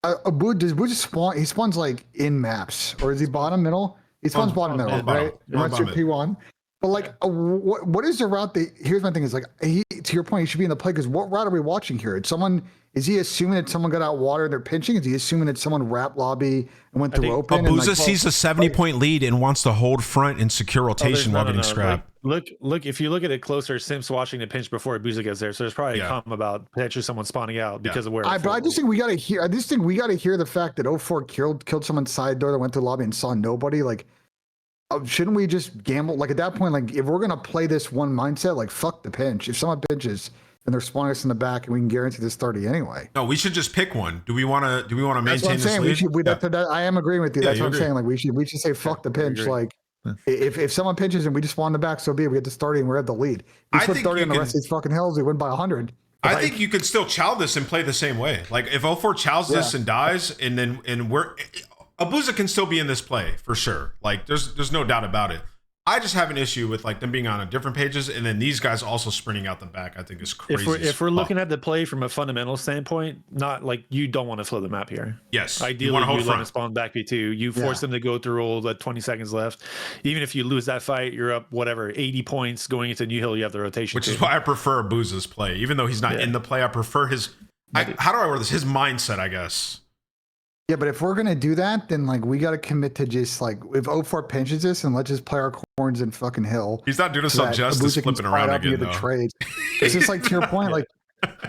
Does Abuza spawn? He spawns, like, in maps, or is he bottom middle? He spawns bottom middle, right? Runs through P1. But, like, what is the route? Here's my thing: is, like, to your point, he should be in the play, because what route are we watching here? Is he assuming that someone got out water and they're pinching? Is he assuming that someone wrapped lobby and went through open? Abuza sees a 70-point lead and wants to hold front and secure rotation while getting scrapped. Look! If you look at it closer, Simps watching the pinch before Abuza gets there, so there's probably a comment about potentially someone spawning out because of where. But I just think we got to hear. The fact that 04 killed someone's side door that went to the lobby and saw nobody. Like, shouldn't we just gamble? Like, at that point, like, if we're gonna play this one mindset, like, fuck the pinch. If someone pinches and they're spawning us in the back, and we can guarantee this 30 anyway. No, we should just pick one. Do we want to maintain this lead? I am agreeing with you. That's what I'm saying. Like, we should say fuck the pinch. Like, if someone pinches and we just spawn in the back, so be it. We get to 30 and we're at the lead. We put 30 on the rest of these fucking hills. We win by 100. I think you could still chow this and play the same way. Like, if 04 chows this and dies, and Abuza can still be in this play for sure. Like, there's no doubt about it. I just have an issue with, like, them being on different pages, and then these guys also sprinting out the back. I think is crazy. If we're looking at the play from a fundamental standpoint, not like, you don't want to flow the map here. Yes, ideally you let them spawn back B2. You force them to go through all the 20 seconds left. Even if you lose that fight, you're up 80 points going into New Hill. You have the rotation, which is why I prefer Abuza's play, even though he's not in the play. I prefer his. How do I word this? His mindset, I guess. Yeah, but if we're gonna do that, then, like, we got to commit to just, like, if 04 pinches this, and let's just play our corns in fucking hill. He's not doing himself justice flipping around again, though. Trades. It's just, like, to your point, like,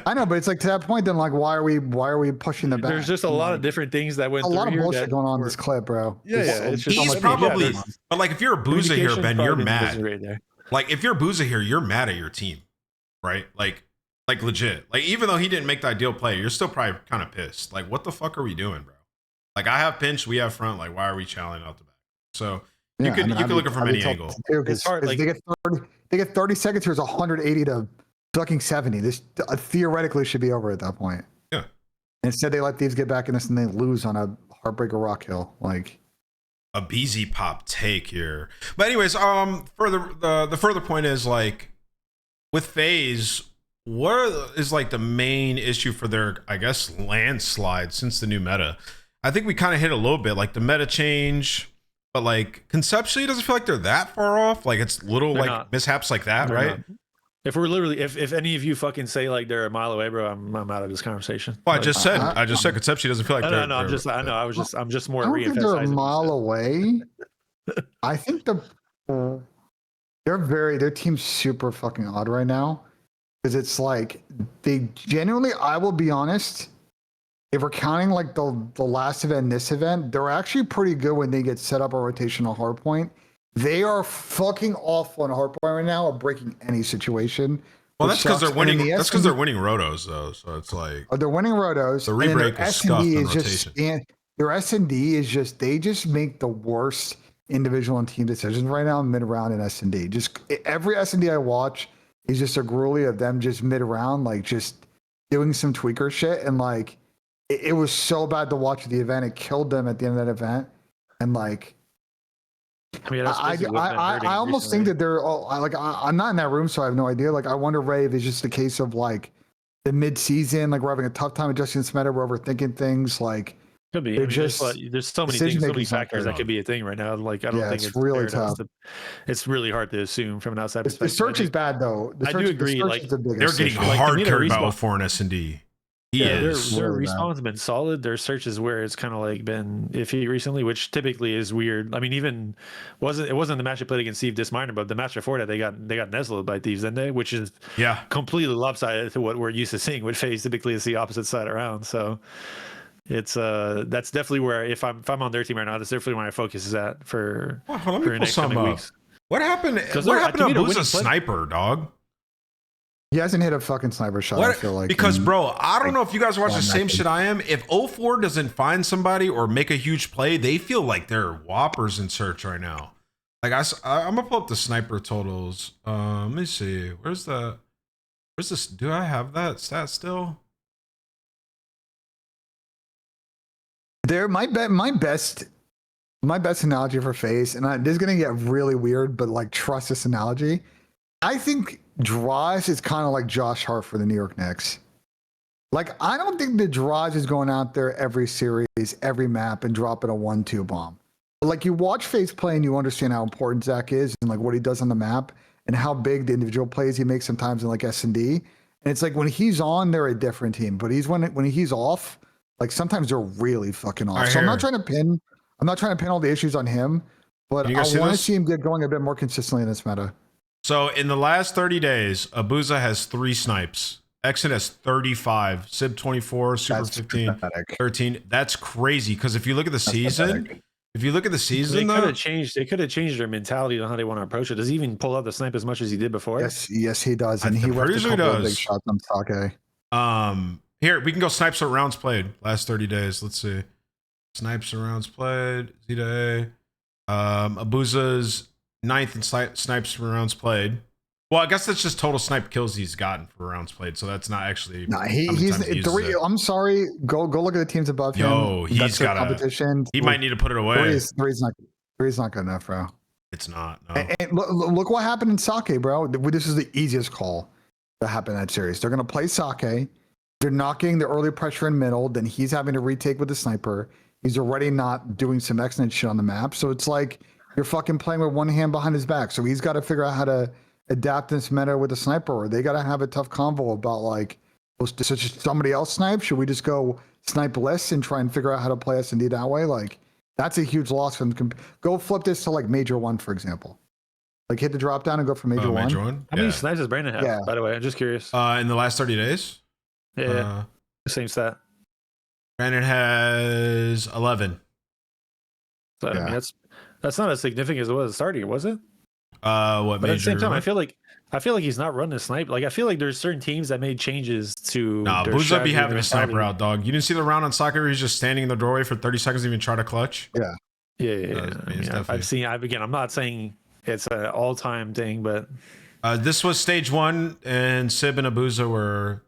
I know, but it's like, to that point, then, like, why are we pushing the back? There's just a lot of different things that went. A lot of bullshit going on in this clip, bro. It's just he's probably. But, like, if you're a Booza here, Ben, you're mad. Like, if you're a Booza here, you're mad at your team, right? Like legit. Like, even though he didn't make the ideal play, you're still probably kind of pissed. Like, what the fuck are we doing, bro? Like, I have pinch, we have front. Like, why are we challenging out the back? So You could look at it from any angle. It's hard. Like, they get 30 seconds. Here's 180 to fucking 70. This theoretically should be over at that point. Yeah. Instead, they let Thieves get back in this and they lose on a heartbreaker rock hill. Like a BZ pop take here. But anyways, the further point is like with FaZe, what is like the main issue for their, I guess, landslide since the new meta? I think we kind of hit a little bit like the meta change, but like conceptually, it doesn't feel like they're that far off. Like it's little they're like not. mishaps like that, They're right? not. If we're literally, if any of you fucking say like they're a mile away, bro, I'm out of this conversation. Well, Like, I just said conceptually doesn't feel like no, I'm just more. I don't think they're a re-emphasizing mile away. I think their team's super fucking odd right now because it's like they genuinely. I will be honest. If we're counting like the last event, and this event, they're actually pretty good when they get set up a rotational hardpoint. They are fucking awful on hardpoint right now of breaking any situation. Well, that's because they're winning. That's because they're winning rotos though. So it's like they're winning rotos. The rebreak is scuffed in rotation. Their S&D is just they just make the worst individual and team decisions right now mid round in S&D. Just every S&D I watch is just a gruelie of them just mid round like just doing some tweaker shit and like it was so bad to watch the event. It killed them at the end of that event and like. I mean, I almost think that they're all like I'm not in that room, so I have no idea. Like I wonder, Ray, if it's just a case of like the mid-season, like we're having a tough time adjusting this meta, we're overthinking things. Like could be. I mean, there's so many things, so many factors that could be a thing right now. Like I don't think it's really tough. It's really hard to assume from an outside perspective. The search is bad though. I do agree. Like they're getting hard carried by 04 and S&D. Their respawn's been solid. Their search is where it's kind of like been iffy recently, which typically is weird. I mean, even it wasn't the match they played against Steve Disminer, but the match before that they got Nesloed by Thieves, didn't they? Which is completely lopsided to what we're used to seeing. With FaZe typically is the opposite side around. So it's that's definitely where if I'm on their team right now, that's definitely where my focus is at for the next coming weeks. What happened? What happened to Abuza's sniper, dog? He hasn't hit a fucking sniper shot, I feel like. Because, bro, I don't know if you guys watch the same shit I am. If 04 doesn't find somebody or make a huge play, they feel like they're whoppers in search right now. Like, I'm going to pull up the sniper totals. Let me see. Where's this? Do I have that stat still? My best analogy for FaZe, and this is going to get really weird, but like trust this analogy. I think Draws is kind of like Josh Hart for the New York Knicks. Like, I don't think the Draws is going out there every series, every map, and dropping a 1-2 bomb. But like, you watch FaZe play and you understand how important Zach is and like what he does on the map and how big the individual plays he makes sometimes in like S&D. And it's like when he's on, they're a different team. But when he's off, like sometimes they're really fucking off. So I'm not trying to pin all the issues on him, but I want to see him get going a bit more consistently in this meta. So in the last 30 days, Abuza has 3 snipes. Exit has 35. Sib 24, Super 15, 13. That's crazy. Because if you look at the season, they could have changed their mentality on how they want to approach it. Does he even pull out the snipe as much as he did before? Yes, he does. And he left a couple of big shots on Sake. Here, we can go snipes or rounds played last 30 days. Let's see. Snipes or rounds played. Zeta Abuza's 9th in snipes for rounds played. Well, I guess that's just total snipe kills he's gotten for rounds played. So that's not actually. No, he's 3. I'm sorry. Go look at the teams above him. He's got competition. He might need to put it away. Three's not good enough, bro. It's not. No. And look what happened in Sake, bro. This is the easiest call that happened in that series. They're gonna play Sake. They're not getting the early pressure in middle. Then he's having to retake with the sniper. He's already not doing some excellent shit on the map. So it's like. You're fucking playing with one hand behind his back. So he's got to figure out how to adapt this meta with a sniper, or they got to have a tough convo about like, should somebody else snipe? Should we just go snipe less and try and figure out how to play S&D that way? Like, that's a huge loss for them. Go flip this to like Major 1, for example. Like hit the drop down and go for Major 1. How many snipes does Brandon have, by the way? I'm just curious. In the last 30 days? Yeah. Same stat. Brandon has 11. So, I mean, that's not as significant as it was at the start here, was it? But at the same time, I feel like he's not running a snipe. Like I feel like there's certain teams that made changes to. Nah, Booza be having a sniper out, dog. You didn't see the round on soccer where he's just standing in the doorway for 30 seconds, and even try to clutch. Yeah, I've seen. I'm not saying it's an all-time thing, but this was stage 1, and Sib and Abuza were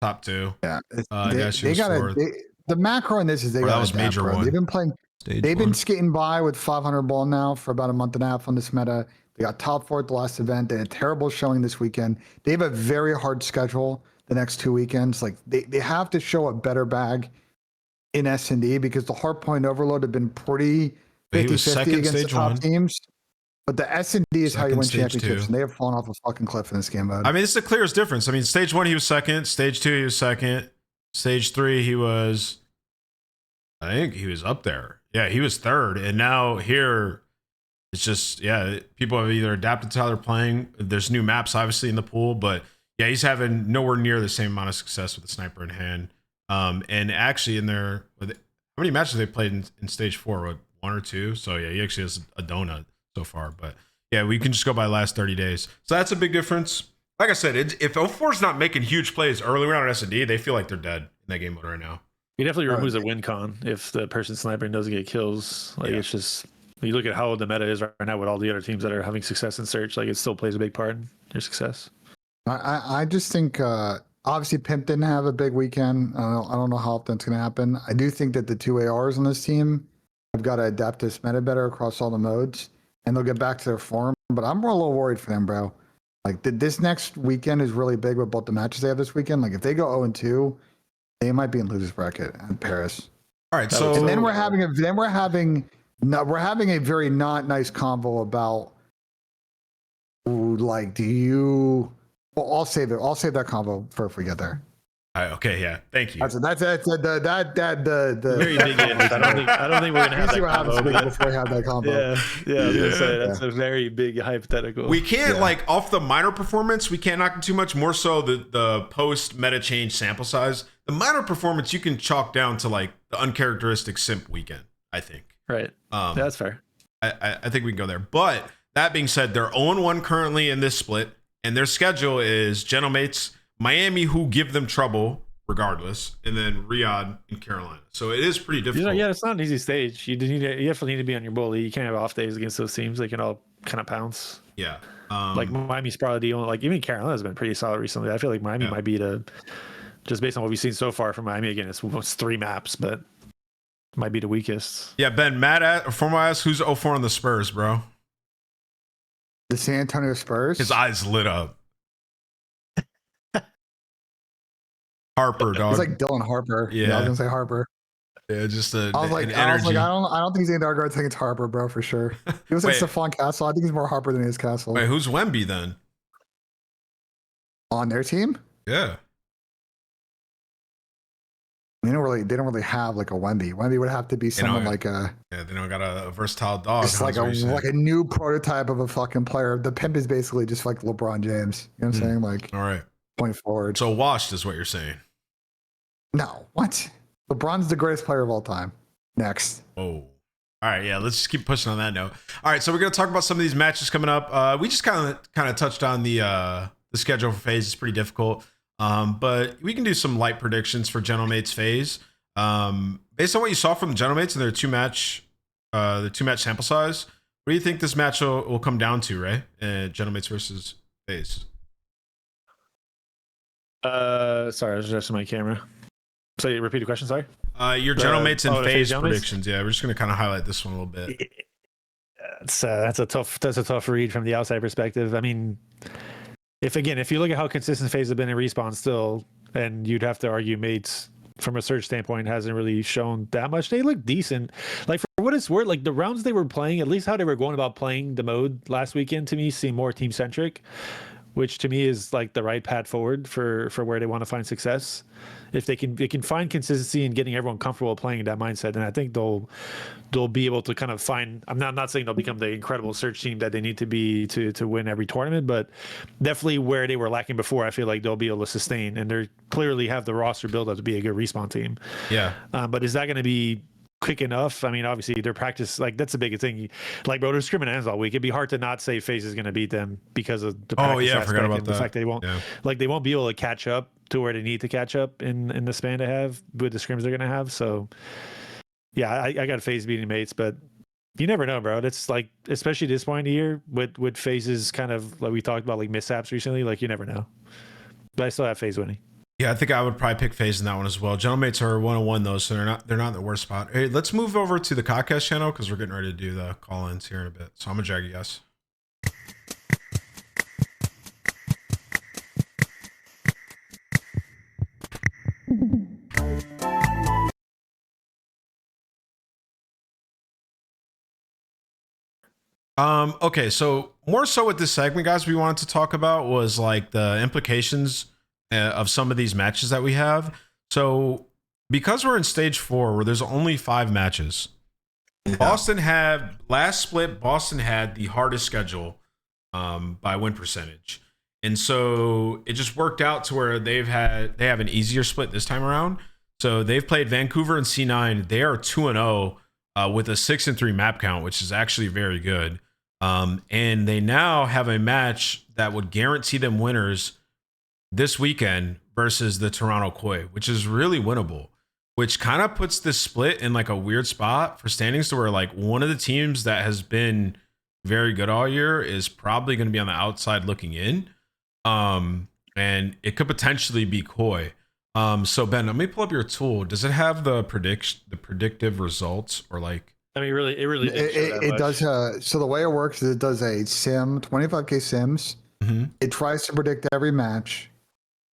top 2. Yeah, they got the macro in this is they got that was adapt, major bro. 1. They've been playing. They've been skating by with 500 ball now for about a month and a half on this meta. They got top 4 at the last event. They had a terrible showing this weekend. They have a very hard schedule the next 2 weekends. Like they have to show a better bag in S&D because the hardpoint overload have been pretty 50-50 against the top teams. But the S&D is how you win championships, and they have fallen off a fucking cliff in this game mode. I mean, it's the clearest difference. I mean, stage 1 he was second, stage 2 he was second, stage 3 he was, I think he was up there. Yeah, he was third, and now here it's just, yeah, people have either adapted to how they're playing. There's new maps obviously in the pool, but yeah, he's having nowhere near the same amount of success with the sniper in hand. And actually in there, how many matches they played in stage 4? What, 1 or 2? So yeah, he actually has a donut so far. But yeah, we can just go by the last 30 days. So that's a big difference. Like I said, if 04 is not making huge plays early round on S&D, they feel like they're dead in that game mode right now. He definitely removes a win con if the person sniping doesn't get kills. Like it's just, you look at how the meta is right now with all the other teams that are having success in search, like it still plays a big part in your success. I just think obviously Pimp didn't have a big weekend. I don't know how often it's going to happen. I do think that the 2 ARs on this team have got to adapt this meta better across all the modes, and they'll get back to their form. But I'm a little worried for them, bro. Like this next weekend is really big with both the matches they have this weekend. Like if they go 0-2, they might be in losers bracket in Paris. All right, so and then we're having a very not nice convo about like, do you? Well, I'll save it. I'll save that convo for if we get there. All right, okay, yeah, thank you. That's the very big. I don't think we're gonna have that combo before we have that combo. I was gonna say that's a very big hypothetical. We can't like off the minor performance. We can't knock it too much. More so the post meta change sample size. The minor performance you can chalk down to like the uncharacteristic simp weekend. I think. Right. That's fair. I think we can go there. But that being said, they're 0-1 currently in this split, and their schedule is Gentlemates, Miami, who give them trouble regardless, and then Riyadh and Carolina. So it is pretty difficult. Yeah, it's not an easy stage. You definitely need to be on your bully. You can't have off days against those teams. They can all kind of pounce. Yeah. Like Miami's probably the only, like even Carolina's been pretty solid recently. I feel like Miami might be just based on what we've seen so far from Miami. Again, it's 3 maps, but might be the weakest. Yeah, Ben, former ass, who's 0-4 on the Spurs, bro? The San Antonio Spurs? His eyes lit up. Harper, dog. It's like Dylan Harper. Yeah. I was gonna say Harper. Yeah, just an energy. I don't think he's in Dark. I think it's Harper, bro, for sure. He was like Stephon Castle. I think he's more Harper than he is Castle. Wait, who's Wemby then? On their team? Yeah. They don't really have like a Wemby. Wemby would have to be someone like a. Yeah, they don't got a versatile dog. It's like a new prototype of a fucking player. The pimp is basically just like LeBron James. You know what I'm saying? Like, all right, point forward. So washed is what you're saying. No, what? LeBron's the greatest player of all time. Next. Oh. All right, yeah, let's just keep pushing on that note. All right, so we're gonna talk about some of these matches coming up. We just kind of touched on the schedule for FaZe. It's pretty difficult. But we can do some light predictions for Gentlemates FaZe. Based on what you saw from the Gentlemates and their two match sample size, what do you think this match will come down to, Ray? Gentlemates versus FaZe. Sorry, I was adjusting my camera. So you repeat the question, sorry? Your Gentlemates and FaZe predictions. Yeah, we're just gonna kind of highlight this one a little bit. That's a tough read from the outside perspective. I mean, if you look at how consistent FaZe have been in respawn still, and you'd have to argue Mates from a search standpoint hasn't really shown that much. They look decent. Like for what it's worth, like the rounds they were playing, at least how they were going about playing the mode last weekend to me seemed more team centric, which to me is like the right path forward for where they want to find success. If they can find consistency in getting everyone comfortable playing in that mindset, then I think they'll be able to kind of find. I'm not saying they'll become the incredible search team that they need to be to win every tournament, but definitely where they were lacking before, I feel like they'll be able to sustain, and they clearly have the roster build up to be a good respawn team. Yeah. But is that going to be quick enough? I mean, obviously their practice, like that's a big thing. Like, bro, there's scrimmage all week. It'd be hard to not say FaZe is going to beat them because of the practice I forgot about the that. fact they won't they won't be able to catch up to where they need to catch up in the span they have with the scrims they're going to have. So yeah, I got FaZe beating Mates, but you never know, bro. It's like, especially this point of the year with phases kind of like we talked about, like mishaps recently. Like you never know. But I still have phase winning. Yeah, I think I would probably pick FaZe in that one as well. Gentlemates are 101 though, so they're not in the worst spot. Hey, let's move over to the Codcast channel because we're getting ready to do the call-ins here in a bit. So I'm gonna drag you guys. Okay, so more so with this segment, guys, we wanted to talk about was like the implications of some of these matches that we have. So because we're in stage 4 where there's only 5 matches, Boston had last split, Boston had the hardest schedule by win percentage. And so it just worked out to where they have an easier split this time around. So they've played Vancouver and C9. They are 2-0 with a 6-3 map count, which is actually very good. And they now have a match that would guarantee them winners this weekend versus the Toronto Koi, which is really winnable, which kind of puts this split in like a weird spot for standings to where like one of the teams that has been very good all year is probably going to be on the outside looking in. And it could potentially be Koi. So Ben, let me pull up your tool. Does it have the predictive results or like? I mean, it it does. So the way it works is it does a sim, 25K sims. Mm-hmm. It tries to predict every match,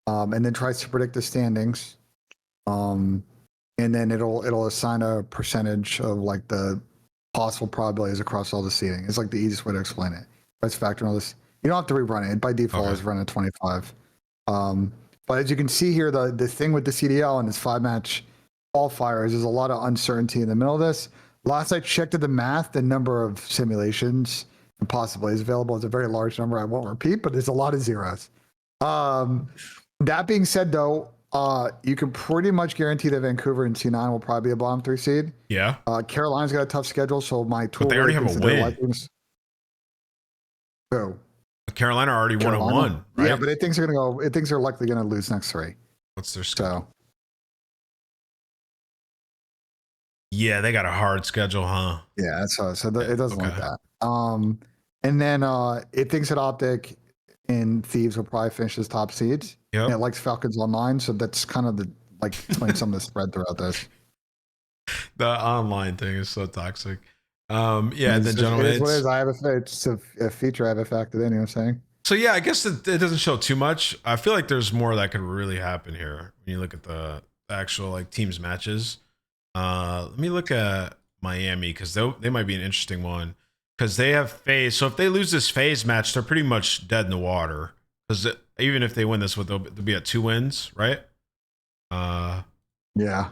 and then tries to predict the standings. And then it'll assign a percentage of like the possible probabilities across all the seeding. It's like the easiest way to explain it. Let's factor all this. You don't have to rerun it. By default, it's run at 25. But as you can see here, the thing with the CDL and this 5-match qualifiers, there's a lot of uncertainty in the middle of this. Last I checked the math, the number of simulations and possibilities available is a very large number. I won't repeat, but there's a lot of zeros. That being said, though, you can pretty much guarantee that Vancouver and C9 will probably be a bottom 3 seed. Yeah. Carolina's got a tough schedule, so my tool. But they already have a win. Who? Carolina already 1-1, right? Yeah, but it thinks they're likely going to lose next 3. What's their schedule? Yeah, they got a hard schedule, huh? Yeah, so it doesn't like that. And then it thinks that Optic and Thieves will probably finish as top seeds. Yep. And it likes Falcons online, so that's kind of explain some of the spread throughout this. The online thing is so toxic. Yeah, and then gentlemen, it's a feature I have it factored in. You know what I'm saying? So yeah, I guess it doesn't show too much. I feel like there's more that could really happen here when you look at the actual like teams matches. Let me look at Miami because they might be an interesting one because they have FaZe. So if they lose this FaZe match, they're pretty much dead in the water. Because even if they win this, they'll be at 2 wins, right? Yeah.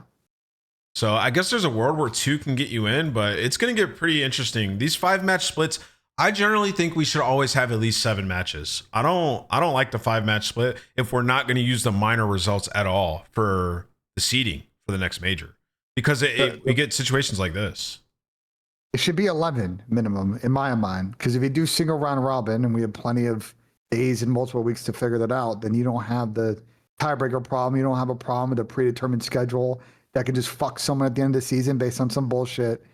So I guess there's a world where 2 can get you in, but it's going to get pretty interesting. These 5-match splits, I generally think we should always have at least 7 matches. I don't like the 5-match split if we're not going to use the minor results at all for the seeding for the next major. Because we get situations like this. It should be 11 minimum in my mind. Because if you do single round robin and we have plenty of days and multiple weeks to figure that out, then you don't have the tiebreaker problem. You don't have a problem with a predetermined schedule that could just fuck someone at the end of the season based on some bullshit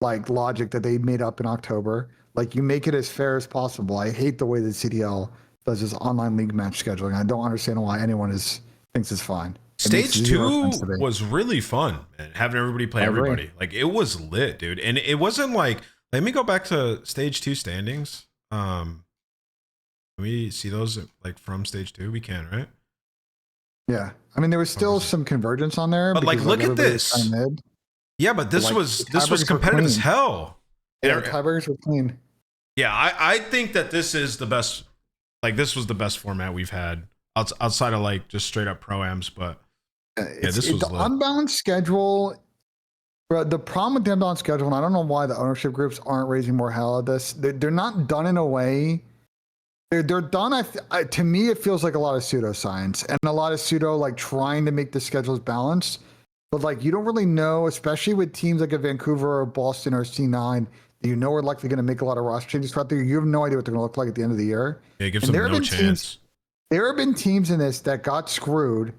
like logic that they made up in October. Like you make it as fair as possible. I hate the way the CDL does this online league match scheduling. I don't understand why anyone thinks it's fine. Stage 2 was really fun, man. Having everybody play everybody. Like it was lit, dude. And it wasn't like, let me go back to stage 2 standings. Can we see those like from stage 2? We can, right? Yeah. I mean, there was still some convergence on there. But like, look at this. Yeah, but this was competitive as hell. Yeah, tiebreakers were clean. Yeah, I think that this is the best. Like this was the best format we've had outside of like just straight up pro-ams, but this was the unbalanced schedule. But the problem with the unbalanced schedule, and I don't know why the ownership groups aren't raising more hell at this. They're not done in a way. They're done. To me, it feels like a lot of pseudoscience and a lot of pseudo like trying to make the schedules balanced. But like you don't really know, especially with teams like a Vancouver or Boston or C9, that you know are likely going to make a lot of roster changes throughout the year. You have no idea what they're going to look like at the end of the year. Yeah, it gives them no chance. There have been teams in this that got screwed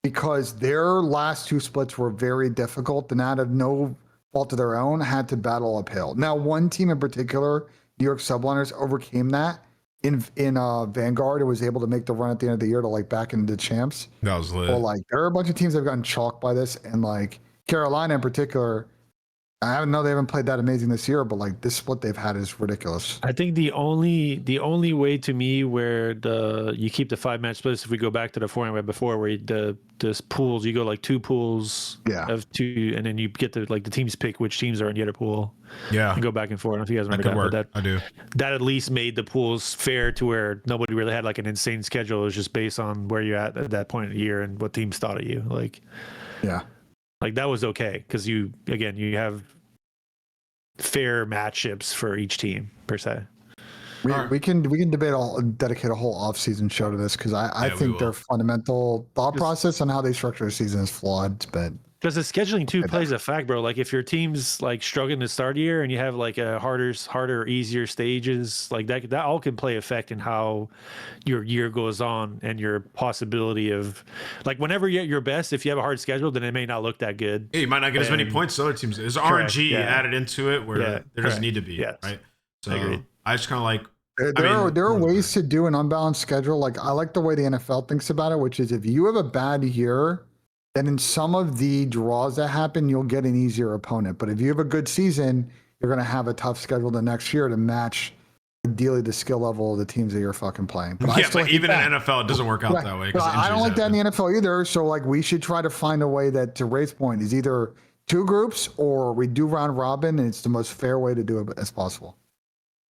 because their last 2 splits were very difficult and out of no fault of their own, had to battle uphill. Now, one team in particular, New York Subliners, overcame that in Vanguard and was able to make the run at the end of the year to like back into the champs. That was lit. Well, like there are a bunch of teams that have gotten chalked by this, and like Carolina in particular. I know they haven't played that amazing this year, but like this split they've had is ridiculous. I think the only way to me where you keep the 5-match splits, if we go back to the format we had before, where the pools, you go like 2 pools of 2, and then you get the teams pick which teams are in the other pool. Yeah, and go back and forth. I don't know if you guys remember that. I do. That at least made the pools fair to where nobody really had like an insane schedule. It was just based on where you're at that point in the year and what teams thought of you. Like, yeah, like that was okay because you have fair matchups for each team per se. We can dedicate a whole off-season show to this because I think their fundamental thought process on how they structure the season is flawed. But because the scheduling too plays a fact, bro. Like if your team's like struggling to start a year and you have like a harder, easier stages, like that all can play effect in how your year goes on and your possibility of like whenever you're at your best, if you have a hard schedule, then it may not look that good. Yeah, you might not get as many points as other teams. There's RNG added into it where there doesn't need to be, right? So I just kind of like. There are ways to do an unbalanced schedule. Like I like the way the NFL thinks about it, which is if you have a bad year, then in some of the draws that happen, you'll get an easier opponent. But if you have a good season, you're going to have a tough schedule the next year to match ideally the skill level of the teams that you're fucking playing. But but even in NFL, it doesn't work out that way. I don't like that in the NFL either. So like we should try to find a way that, to Ray's point, is either 2 groups or we do round robin, and it's the most fair way to do it as possible.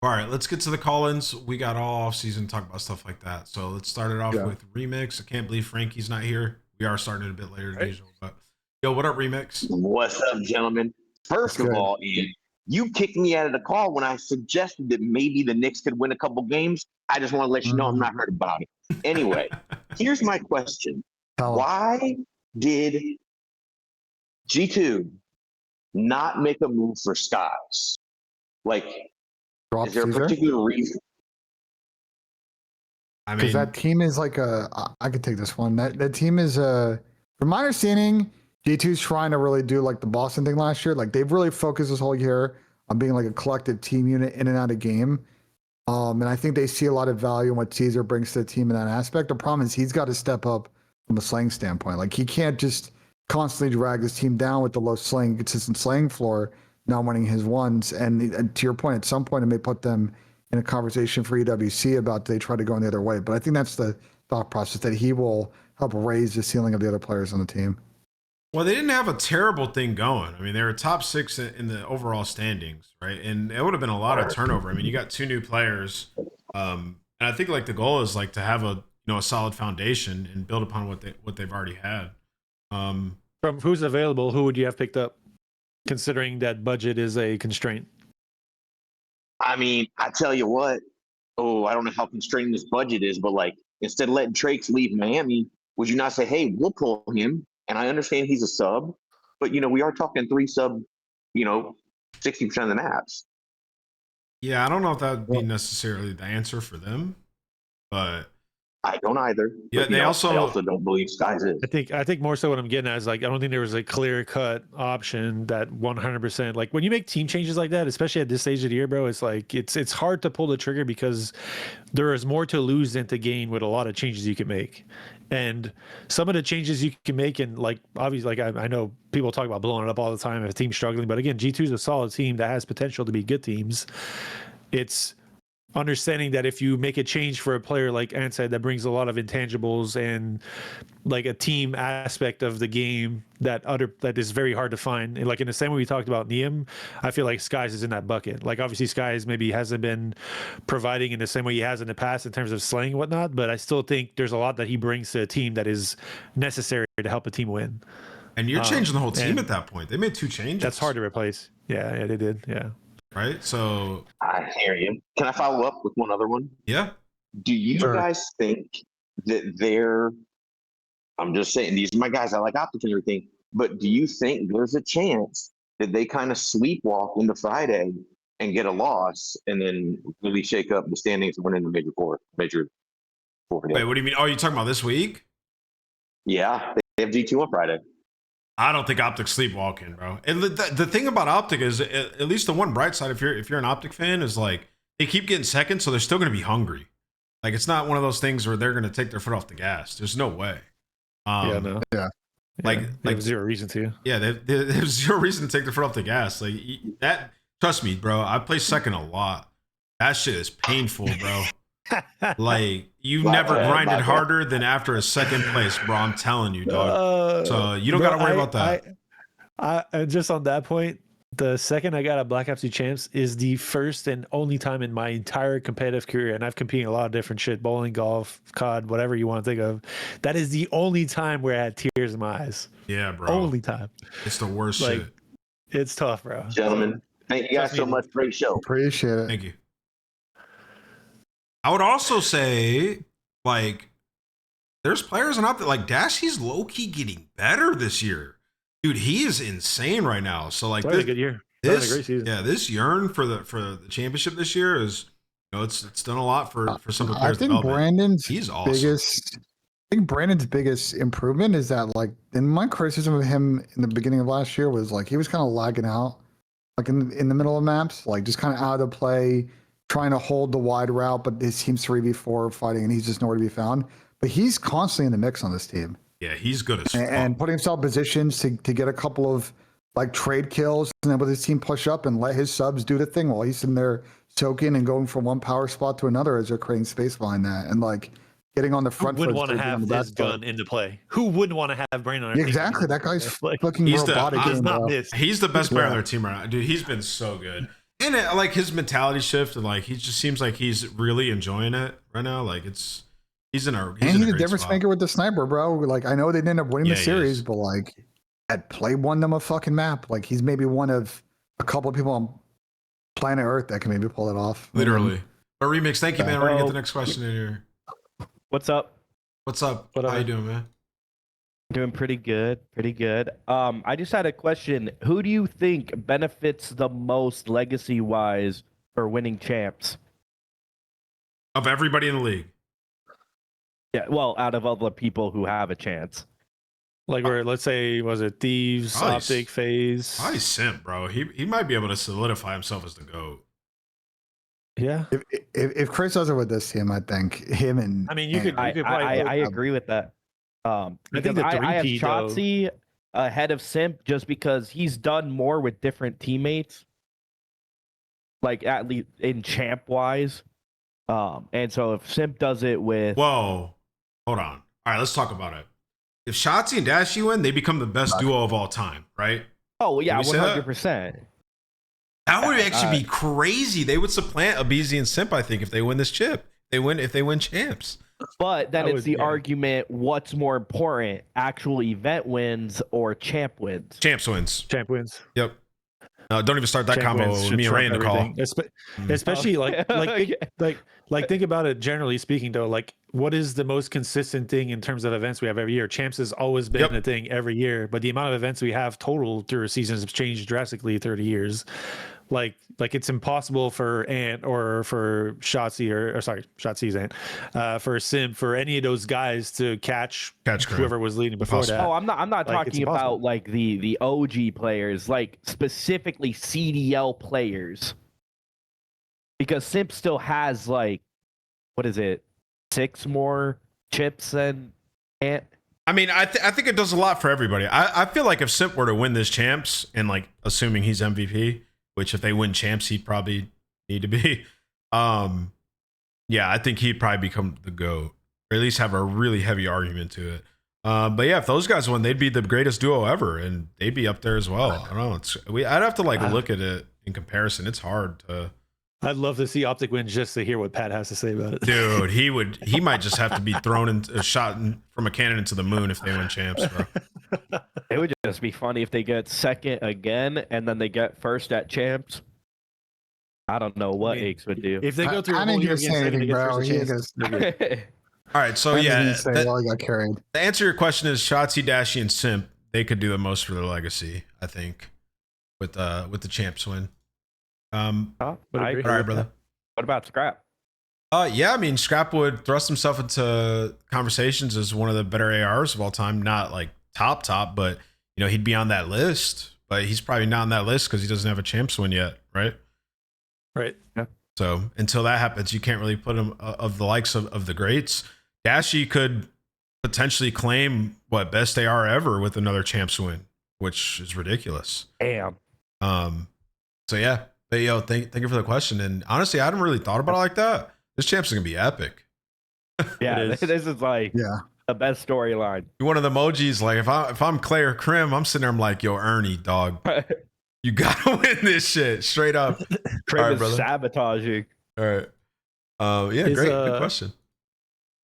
All right, let's get to the call-ins. We got all off-season to talk about stuff like that. So let's start it off with Remix. I can't believe Frankie's not here. We are starting a bit later than usual. But yo, what up, Remix? What's up, gentlemen? First of all, Ian, you kicked me out of the call when I suggested that maybe the Knicks could win a couple games. I just want to let you know I'm not hurt about it. Anyway, here's my question. Why did G2 not make a move for Skies? Like, is there a particular reason? I because that team is like I could take this one. That team is from my understanding, G2's trying to really do like the Boston thing last year. Like they've really focused this whole year on being like a collective team unit in and out of game. And I think they see a lot of value in what Caesar brings to the team in that aspect. The problem is he's got to step up from a slaying standpoint. Like he can't just constantly drag his team down with the low slaying, consistent slaying floor, not winning his ones. And to your point, at some point it may put them in a conversation for EWC about they try to go in the other way. But I think that's the thought process, that he will help raise the ceiling of the other players on the team. Well, they didn't have a terrible thing going. I mean, they were top 6 in the overall standings, right? And it would have been a lot of turnover. I mean, you got 2 new players, and I think like the goal is like to have a solid foundation and build upon what they've already had. From who's available, who would you have picked up, considering that budget is a constraint? I mean, I tell you what. I don't know how constrained this budget is, but like instead of letting Trakes leave Miami, would you not say, "Hey, we'll pull him"? And I understand he's a sub, but we are talking 3 sub, 60% of the maps. Yeah, I don't know if that would be necessarily the answer for them, but I don't either. Yeah, but, I also don't believe Skies is. I think more so what I'm getting at is like I don't think there was a clear cut option that 100%. Like when you make team changes like that, especially at this stage of the year, bro, it's like it's hard to pull the trigger because there is more to lose than to gain with a lot of changes you can make. And some of the changes you can make, and like obviously, like I know people talk about blowing it up all the time if a team's struggling, but again, G2 is a solid team that has potential to be good teams. It's understanding that if you make a change for a player like Ant said that brings a lot of intangibles and like a team aspect of the game that is very hard to find, and like in the same way we talked about Neum, I feel like Skies is in that bucket. Like obviously Skies maybe hasn't been providing in the same way he has in the past in terms of slaying and whatnot, but I still think there's a lot that he brings to a team that is necessary to help a team win. And you're changing the whole team at that point. They made 2 changes. That's hard to replace. Yeah, they did. Yeah. Right? So I hear you. Can I follow up with one other one? Yeah. Do you guys think that I'm just saying, these are my guys, I like optics and everything, but do you think there's a chance that they kind of sleepwalk into Friday and get a loss and then really shake up the standings and win in the major four? Wait, what do you mean? Oh, you talking about this week? Yeah, they have G2 on Friday. I don't think Optic's sleepwalking, bro. And the thing about Optic is, at least the one bright side, if you're an Optic fan, is like they keep getting second, so they're still going to be hungry. Like it's not one of those things where they're going to take their foot off the gas. There's no way. Yeah. They have zero reason to. Yeah, there's zero reason to take their foot off the gas. Like that. Trust me, bro. I play second a lot. That shit is painful, bro. Like you've never grinded harder than after a second place, bro. I'm telling you, dog. So you don't got to worry about that. I just on that point, the second I got a Black Ops 2 Champs is the first and only time in my entire competitive career, and I've competed in a lot of different shit, bowling, golf, COD, whatever you want to think of. That is the only time where I had tears in my eyes. Yeah, bro. Only time. It's the worst shit. It's tough, bro. Gentlemen, thank you guys so much. Great show. Appreciate it. Thank you. I would also say, like, there's players in Optic, like Dash, he's low-key getting better this year. Dude, he is insane right now. So like, this, a good year. This, a great season. Yeah, this yearn for the championship this year is, you know, it's done a lot for some of the players. I think Brandon's he's awesome. Brandon's biggest improvement is that, like, in my criticism of him in the beginning of last year was like he was kind of lagging out, like in the middle of maps, like just kind of out of the play, trying to hold the wide route, but his team's 3v4 fighting, and he's just nowhere to be found. But he's constantly in the mix on this team. Yeah, he's good as fuck. And putting himself in positions to get a couple of like trade kills, and then with his team push up and let his subs do the thing while he's in there soaking and going from one power spot to another as they're creating space behind that, and like getting on the front. Who would want to have this gun into play? Who wouldn't want to have Brandon on? Yeah, exactly. That guy's fucking robotic. He's the best player on their team right now, dude. He's been so good. And like his mentality shift, and like he just seems like he's really enjoying it right now. Like he's a difference maker with the sniper, bro. Like I know they didn't end up winning the series, but like at play won them a fucking map. Like he's maybe one of a couple of people on planet Earth that can maybe pull it off. Literally. But Remix, thank you, man. We're gonna get the next question in here. What's up? What's up? How you doing, man? Doing pretty good, pretty good. I just had a question. Who do you think benefits the most legacy-wise for winning champs? Of everybody in the league. Yeah, well, out of all the people who have a chance. Like where, let's say, was it Thieves, Optic, FaZe? Probably Simp, bro. He might be able to solidify himself as the GOAT. Yeah. If Chris does it with this team, I think him and I mean, you could probably. I agree with that. I think I have Shotzi ahead of Simp just because he's done more with different teammates, like at least in champ wise. And so if Simp does it with hold on. All right, let's talk about it. If Shotzi and Dashy win, they become the best duo of all time, right? Oh yeah, 100%. That would actually be crazy. They would supplant Abizi and Simp, I think, if they win this chip. If they win champs. But then it's the argument, what's more important, actual event wins or champ wins? Champs wins. Champ wins. Yep. Don't even start that combo with me and Ray in the call. Especially think about it generally speaking, though. Like, what is the most consistent thing in terms of events we have every year? Champs has always been a thing every year, but the amount of events we have total through a season has changed drastically 30 years. Like it's impossible for Ant or for Shotzi Shotzi's Ant, for Sim, for any of those guys to catch whoever was leading before that. Oh, I'm not talking about like the OG players, like specifically CDL players, because Sim still has like, what is it, 6 more chips than Ant. I mean, I think it does a lot for everybody. I feel like if Simp were to win this champs, and like assuming he's MVP, which if they win champs, he'd probably need to be. Yeah, I think he'd probably become the GOAT, or at least have a really heavy argument to it. But yeah, if those guys won, they'd be the greatest duo ever, and they'd be up there as well. I don't know. I'd have to look at it in comparison. It's hard to. I'd love to see Optic win just to hear what Pat has to say about it. Dude, he might just have to be thrown in a shot from a cannon into the moon if they win champs, bro. It would just be funny if they get second again and then they get first at champs. I don't know what Aches would do. If they go through a whole year again, bro. All right, so yeah, he got carried. The answer to your question is Shotzi, Dashy, and Simp. They could do the most for their legacy, I think, with the champs win. All right, brother. What about Scrap? Yeah, I mean, Scrap would thrust himself into conversations as one of the better ARs of all time. Not like top, but he'd be on that list, but he's probably not on that list because he doesn't have a champs win yet, right? Right. Yeah. So until that happens, you can't really put him of the likes of the greats. Gashi could potentially claim best AR ever with another champs win, which is ridiculous. Damn. So yeah, but thank you for the question. And honestly, I hadn't really thought about it like that. This champs is gonna be epic. Yeah, this is like the best storyline. One of the emojis, like if I'm Clay or Krim, I'm sitting there, I'm like, yo, Ernie, dog, you gotta win this shit straight up. Krim is sabotaging. All right. Yeah, great. Good question.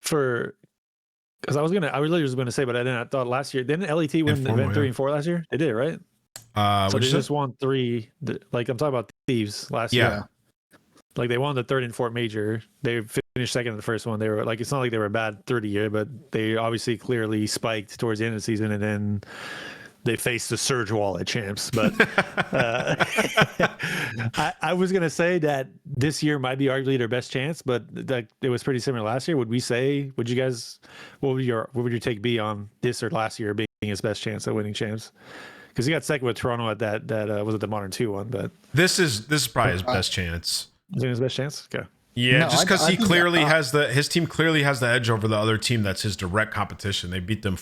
Because I really was gonna say, but I thought last year didn't LET win event 3 and 4 last year? They did, right? So they just won 3. Like I'm talking about Thieves last year. Like they won the 3rd and 4th major. They finished second in the first one. They were like, it's not like they were bad 30 year, but they obviously clearly spiked towards the end of the season, and then they faced the surge wall at champs. But I was gonna say that this year might be arguably their best chance, but it was pretty similar last year. Would you guys, what would your take be on this or last year being his best chance at winning champs? Because he got second with Toronto at that was it the Modern 2 one, but this is probably his best chance. Is it his best chance? Okay. Yeah, just because he clearly his team clearly has the edge over the other team that's his direct competition. They beat them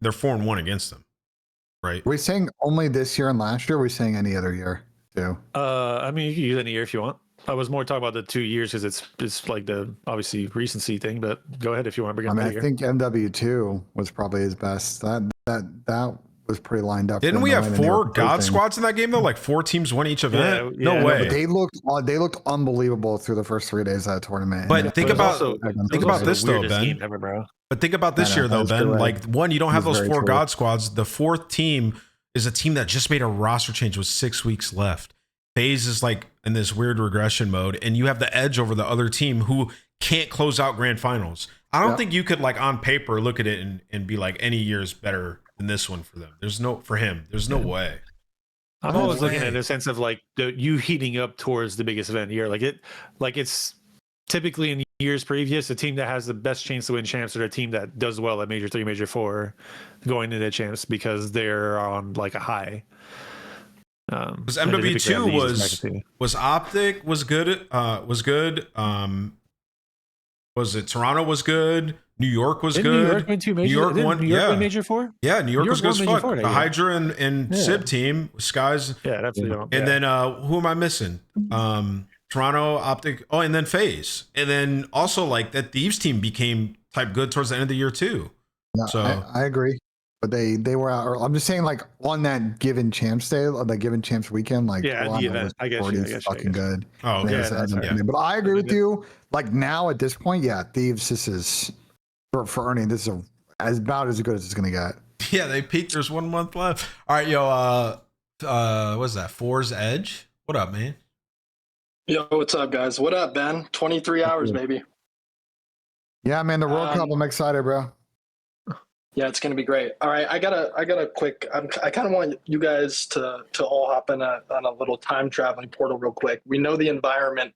they're 4-1 against them. Right. Are we saying only this year and last year? Or are we saying any other year too? I mean, you can use any year if you want. I was more talking about the 2 years because it's like the obviously recency thing. But go ahead if you want to bring up. I think MW2 was probably his best. That was pretty lined up. Didn't we have 4 God squads in that game though? Like 4 teams won each event. No way. But they looked unbelievable through the first 3 days of that tournament. But think about this though, Ben. But think about this year though, Ben. Like one, you don't have those 4 God squads. The 4th team is a team that just made a roster change with 6 weeks left. FaZe is like in this weird regression mode, and you have the edge over the other team who can't close out grand finals. I don't think you could like on paper look at it and be like any year is better than this one for them. There's no way. I'm always looking at it in a sense of like you heating up towards the biggest event here. Like it's typically in years previous, the team that has the best chance to win champs are the team that does well at Major 3, Major 4 going into champs because they're on like a high. Because MW2 was Optic was good. Was it Toronto was good? New York was good. New York went 2 major. New York won Major 4. Yeah, New York was good as fuck. The Hydra and Sib team, Skies. Yeah, that's and then who am I missing? Toronto, Optic. Oh, and then FaZe. And then also like that Thieves team became type good towards the end of the year too. No, so I agree. But they were out. I'm just saying, like on that given champs day, that given champs weekend, like the event, I guess fucking good. Oh, yeah. But I agree with you. Like now at this point, Thieves. This is for Ernie. This is about as good as it's gonna get. Yeah, they peaked. There's 1 month left. All right, yo. What's that? Four's Edge. What up, man? Yo, what's up, guys? What up, Ben? 23 hours, baby. Yeah, man. The World Cup. I'm excited, bro. Yeah, it's gonna be great. All right, I got a quick. I kind of want you guys to all hop in on a little time traveling portal real quick. We know the environment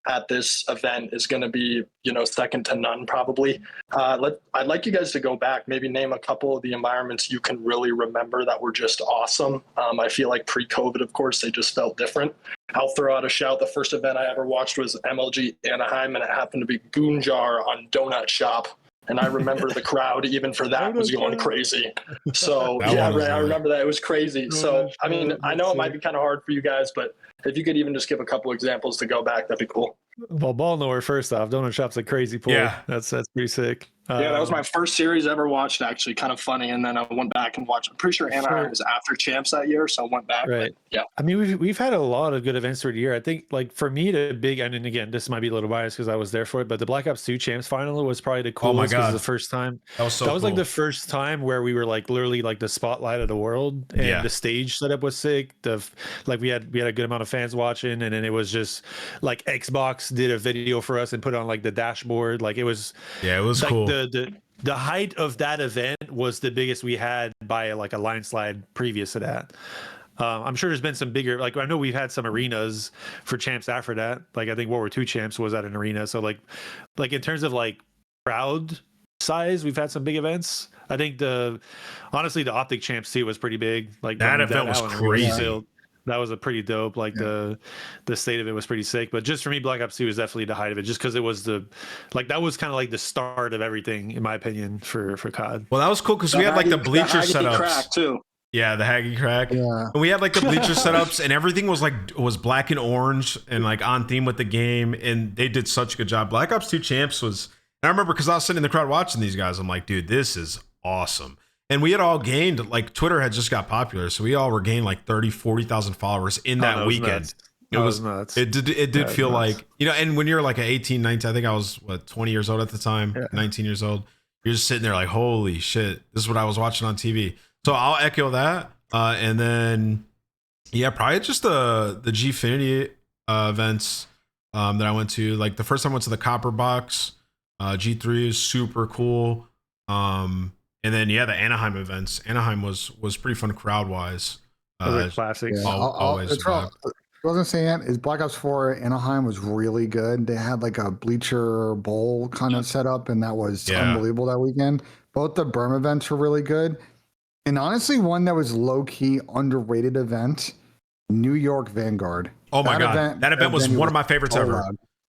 at this event is going to be, second to none probably. I'd like you guys to go back, maybe name a couple of the environments you can really remember that were just awesome. I feel like pre-COVID, of course, they just felt different. I'll throw out a shout. The first event I ever watched was MLG Anaheim, and it happened to be Goonjar on Donut Shop. And I remember the crowd, even for that, was going crazy. So, yeah, right, I remember that. It was crazy. So, I mean, I know it might be kind of hard for you guys, but if you could even just give a couple examples to go back, that'd be cool. Well, ball nowhere, first off. Donut Shop's a crazy pull. Yeah. That's pretty sick. Yeah, that was my first series ever watched, actually. Kind of funny. And then I went back and watched. I'm pretty sure Anaheim was after champs that year, so I went back. Right. But, yeah. I mean, we've had a lot of good events through the year. I think, like, for me, the big, and again, this might be a little biased because I was there for it, but the Black Ops 2 champs final was probably the coolest because the first time. That was cool. Like the first time where we were like literally like the spotlight of the world, and the stage setup was sick. We had a good amount of fans watching, and then it was just like Xbox did a video for us and put it on like the dashboard. Like it was like, cool. The height of that event was the biggest we had by like a landslide previous to that. I'm sure there's been some bigger, like I know we've had some arenas for champs after that. Like I think World War II champs was at an arena. So like in terms of like crowd size, we've had some big events. I think honestly the Optic Champs too was pretty big. Like that event was crazy. That was a pretty dope. Like the state of it was pretty sick. But just for me, Black Ops 2 is definitely the height of it, just because it was that was kind of like the start of everything, in my opinion, for COD. Well, that was cool because we had like the bleacher setups. Crack too. Yeah, the Haggy crack. Yeah. And we had like the bleacher setups, and everything was black and orange and like on theme with the game. And they did such a good job. Black Ops 2 Champs was. And I remember because I was sitting in the crowd watching these guys. I'm like, dude, this is awesome. And we had all gained, like, Twitter had just got popular, so we all were gained like 30, 40,000 followers in that weekend. It was nuts. It did feel like, and when you're like 18, 19, I think I was 20 years old at the time, 19 years old. You're just sitting there like, holy shit, this is what I was watching on TV. So I'll echo that. And then, probably just the Gfinity events that I went to. Like the first time I went to the Copper Box, G3 is super cool. And then the Anaheim events. Anaheim was pretty fun crowd wise. Those are classics. Always. What I was gonna say is Black Ops 4 Anaheim was really good. They had like a bleacher bowl kind of setup, and that was unbelievable that weekend. Both the Burm events were really good. And honestly, one that was low key underrated event, New York Vanguard. Oh my god, that event was one of my favorites ever.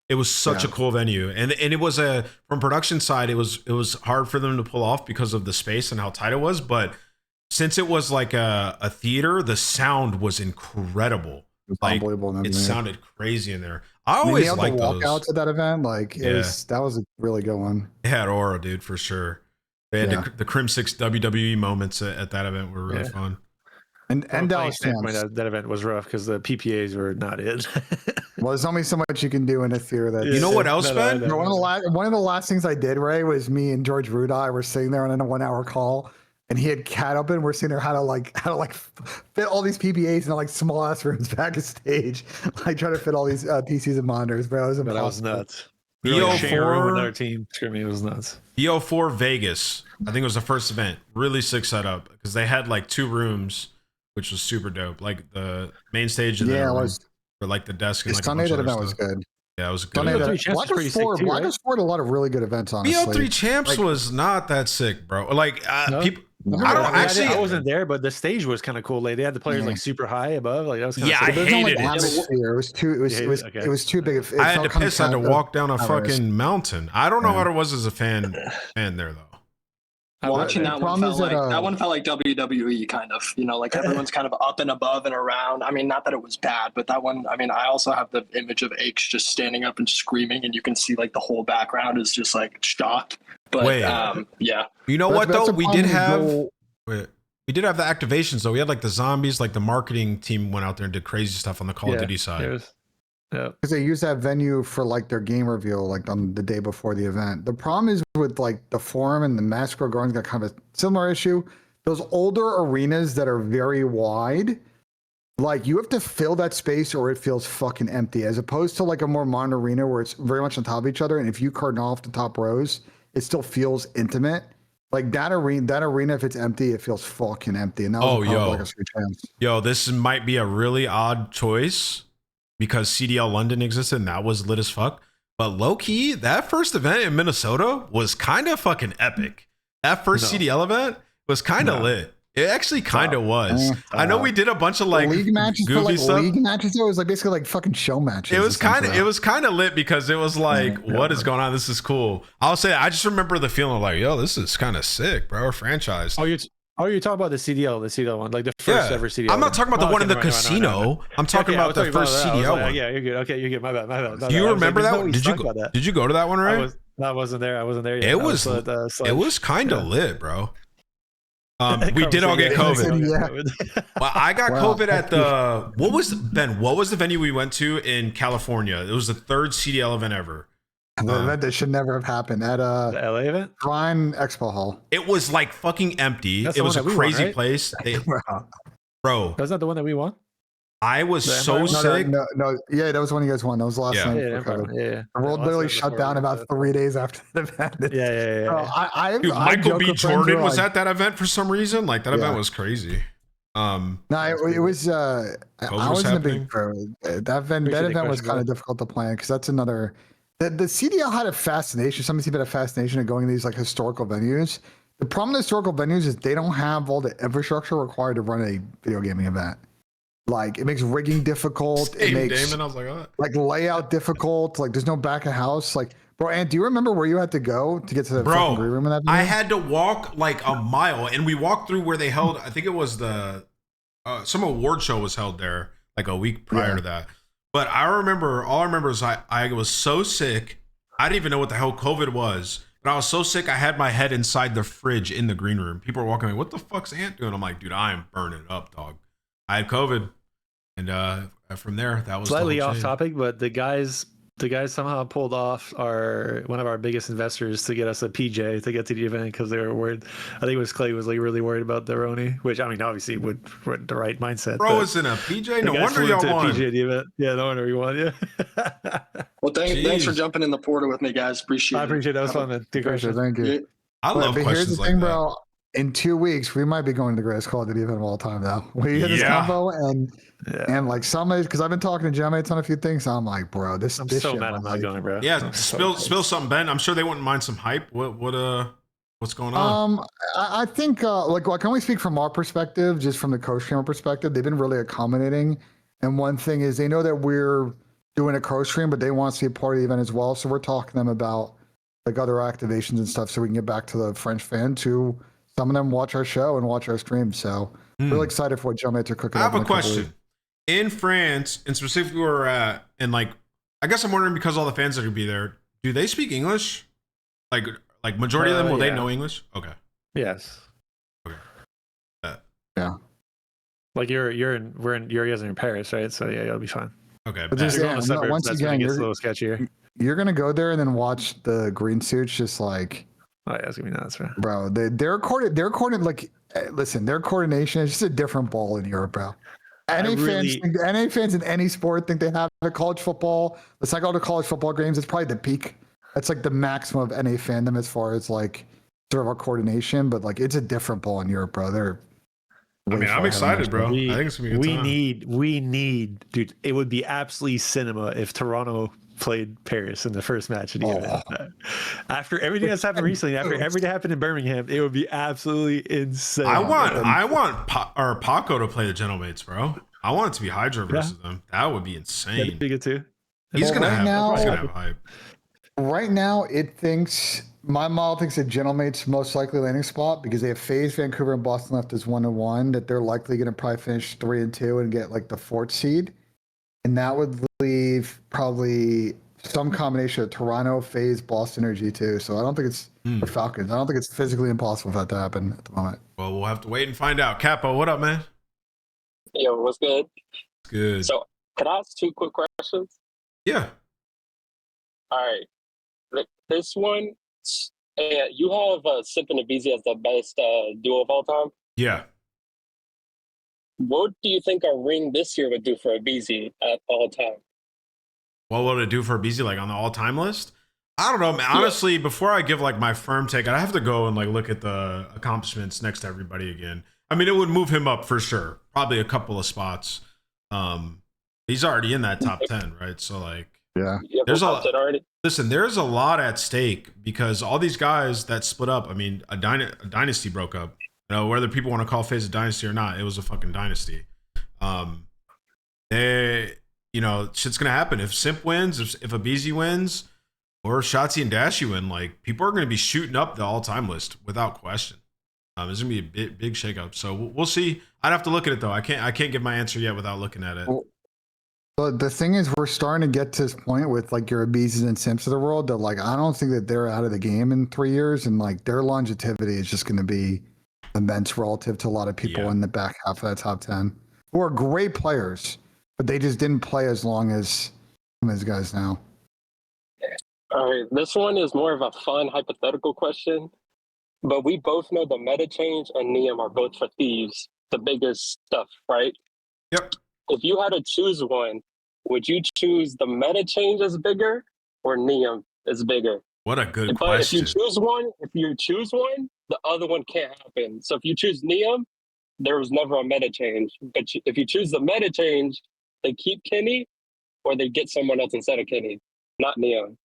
It was such a cool venue, and it was from production side. It was hard for them to pull off because of the space and how tight it was. But since it was like a theater, the sound was incredible. It was unbelievable. It sounded crazy in there. I always liked those walkouts at that event. Like that was a really good one. It had aura, dude, for sure. They had the Crim 6 WWE moments at that event were really fun. And Dallas that event was rough because the PPAs were not it. Well, there's only so much you can do in a theater. That you know what else, Ben? One of the last things I did, Ray, was me and George Rudai were sitting there on a 1 hour call, and he had Cat open. We're sitting there how to fit all these PPAs in like small ass rooms backstage, like trying to fit all these PCs and monitors. Bro, it was impossible. That was nuts. BO4 with our team. Screaming, it was nuts. BO4 Vegas. I think it was the first event. Really sick setup because they had like 2 rooms, which was super dope. Like the main stage and it was. For like the desk and like Sunday that event was good. Yeah, it was good. Black Ops 4 had a lot of really good events, honestly. BO3 Champs was not that sick, bro. Like people. I wasn't there, but the stage was kind of cool. Like they had the players like super high above. Like that was kind of I hated it. It was too big. I had to piss. I had to walk down a fucking mountain. I don't know what it was as a fan there though. Watching that one felt like WWE kind of, like everyone's kind of up and above and around. I mean, not that it was bad, but that one, I mean, I also have the image of H just standing up and screaming, and you can see like the whole background is just like shocked. But you know what though? We did have the activations though. We had like the zombies, like the marketing team went out there and did crazy stuff on the Call of Duty side. Yeah, because they use that venue for like their game reveal, like on the day before the event. The problem is with like the Forum and the Massacre Gardens got kind of a similar issue. Those older arenas that are very wide, like you have to fill that space or it feels fucking empty, as opposed to like a more modern arena where it's very much on top of each other. And if you curtain off the top rows, it still feels intimate. Like that arena, if it's empty, it feels fucking empty. And that was yo, this might be a really odd choice, because CDL London existed and that was lit as fuck. But low key, that first event in Minnesota was kind of fucking epic. That first CDL event was kind of lit. It actually kind of was. I know we did a bunch of like league matches, goofy stuff. League matches, it was like basically like fucking show matches. It was kind of lit because it was like, what is going on? This is cool. I'll say, I just remember the feeling of like, yo, this is kind of sick, bro. Franchise. You're talking about the CDL one, like the first ever CDL. I'm not talking about the one in the casino. I'm talking about the first CDL one. Yeah, you're good. Okay, you're good. My bad. Do you remember that one? Did you go to that one, right? I wasn't there. Yet. It was kind of lit, bro. We did all get COVID. Well, I got COVID at the what was the venue we went to in California? It was the 3rd CDL event ever. The event that should never have happened at the LA event, Prime Expo Hall. It was like fucking empty. It was a crazy place. Bro, was that the one that we won? I was so sick. No, yeah, that was when you guys won. That was the last night. The world literally shut down about 3 days after the event. Yeah. Dude, Michael B. Jordan was at that event for some reason. Like that event was crazy. It was. I wasn't a big pro. That event was kind of difficult to plan because that's another The CDL had a fascination. Some people had a fascination of going to these like historical venues. The problem with historical venues is they don't have all the infrastructure required to run a video gaming event. Like it makes rigging difficult. Same, it makes Damon. I was like, what? like layout difficult. Like there's no back of house. Like, bro, and do you remember where you had to go to get to the fucking green room in that venue? I had to walk like a mile, and we walked through where they held. I think it was the some award show was held there like a week prior to that. But all I remember is I was so sick. I didn't even know what the hell COVID was. But I was so sick, I had my head inside the fridge in the green room. People were walking away, what the fuck's Ant doing? I'm like, dude, I am burning up, dog. I had COVID. And from there, that was slightly off topic, but the guys somehow pulled off one of our biggest investors to get us a PJ to get to the event because they were worried. I think it was Clay was like really worried about the Roni, which I mean obviously would the right mindset. Bro was in a PJ. No wonder y'all won. PJ the event. Yeah, no wonder we won. Yeah. Well, thanks for jumping in the portal with me, guys. Appreciate it. I appreciate it. That was fun, man. Good question. Thank you. I love questions here's the like thing, that. bro. In 2 weeks, we might be going to the greatest Call of Duty event of all time, though. We get this combo and like somebody, because I've been talking to Gem mates on a few things. So I'm like, bro, I'm so mad I'm not going, bro. Yeah, spill something, Ben. I'm sure they wouldn't mind some hype. What's going on? I think like I can only speak from our perspective, just from the coach streamer perspective. They've been really accommodating, and one thing is they know that we're doing a coach stream, but they want to see a part of the event as well. So we're talking to them about like other activations and stuff, so we can get back to the French fans who. Some of them watch our show and watch our stream, so really excited for what Gem mates are cooking. I have a question. In France, and specifically where we're at, and like, I guess I'm wondering because all the fans that are gonna be there, do they speak English? Like majority of them, will they know English? Okay. Yes. Okay. Yeah. Like you guys are in Paris, right? So yeah, you'll be fine. Okay. But just, once again, it gets a little sketchier. You're gonna go there and then watch the green suits, just like. Oh yeah, it's gonna be nuts, right? Bro, their coordination is just a different ball in Europe, bro. NA fans in any sport think they have a college football. Let's not go to college football games. It's probably the peak. That's like the maximum of NA fandom as far as like sort of our coordination, but like it's a different ball in Europe, bro. I'm excited, bro. I think it's gonna be a good time. We need, dude. It would be absolutely cinema if Toronto played Paris in the first match of the event. After everything that's happened recently, after everything happened in Birmingham, it would be absolutely insane. I want Paco to play the Gentlemates, bro. I want it to be Hydra versus them. That would be insane. That'd be good too. He's gonna have hype. Right now, my model thinks that Gentlemates most likely landing spot because they have FaZe, Vancouver, and Boston left as 1-1. That they're likely going to probably finish 3-2 and get like the 4th seed. And that would leave probably some combination of Toronto, FaZe, Boston, or G2. So I don't think it's for Falcons. I don't think it's physically impossible for that to happen at the moment. Well, we'll have to wait and find out. Capo, what up, man? Yo, what's good? Good. So, could I ask 2 quick questions? Yeah. All right. This one, you have Sip and Abizi as the best duo of all time. Yeah. What do you think our ring this year would do for Abizi at all time? What would it do for Abizi, like on the all-time list? I don't know, man. Honestly, before I give like my firm take, I have to go and like look at the accomplishments next to everybody again. I mean, it would move him up for sure, probably a couple of spots. He's already in that top 10, right? So like, there's there's a lot at stake because all these guys that split up. I mean, a dynasty broke up. You know, whether people want to call FaZe a dynasty or not, it was a fucking dynasty. Shit's gonna happen if Simp wins, if Abizi wins, or Shotzi and Dashy win. Like, people are gonna be shooting up the all-time list without question. It's gonna be a big shakeup. So we'll see. I'd have to look at it though. I can't give my answer yet without looking at it. But the thing is, we're starting to get to this point with like your Abizis and Simps of the world that like I don't think that they're out of the game in 3 years, and like their longevity is just gonna be immense relative to a lot of people in the back half of that top 10 who are great players, but they just didn't play as long as some of these guys now. All right, this one is more of a fun hypothetical question, but we both know the meta change and Neum are both for Thieves, the biggest stuff, right? Yep. If you had to choose one, would you choose the meta change as bigger or Neum is bigger? What a good question. If you choose one, the other one can't happen. So if you choose Neum, there was never a meta change. But if you choose the meta change, they keep Kenny or they get someone else instead of Kenny, not Neum.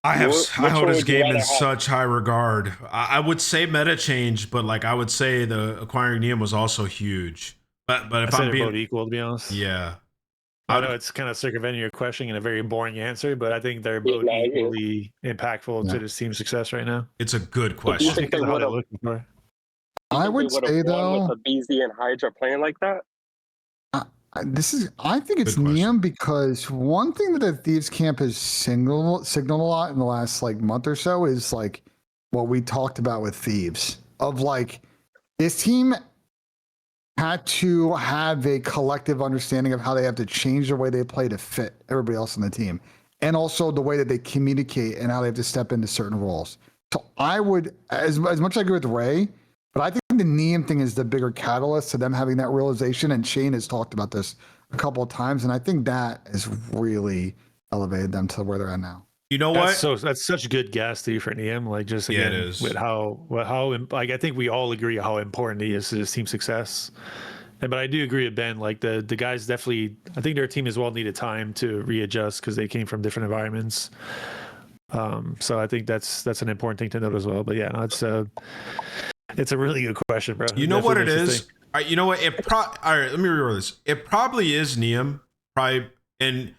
I hold his game in such high regard. I would say meta change, but like I would say the acquiring Neum was also huge. But if I'm being both equal, to be honest. Yeah. I know it's kind of circumventing your question in a very boring answer, but I think they're both equally impactful to this team's success right now. It's a good question. Do you think they would have? I would say though, with the BZ and Hydra playing like that. I think it's Neum because one thing that the Thieves camp has signaled a lot in the last like month or so is like what we talked about with Thieves of like this team had to have a collective understanding of how they have to change the way they play to fit everybody else on the team, and also the way that they communicate and how they have to step into certain roles. So I would, as much as I agree with Ray, but I think the Neum thing is the bigger catalyst to them having that realization. And Shane has talked about this a couple of times, and I think that has really elevated them to where they're at now. You know what? That's such good gas too for Neum. Like just again, it is. With how like I think we all agree how important he is to his team success. But I do agree with Ben. Like the guys definitely, I think their team as well needed time to readjust because they came from different environments. So I think that's an important thing to note as well. But yeah, no, it's a really good question, bro. You know what it is? All right, you know what? All right, let me reword this. It probably is Neum, probably, and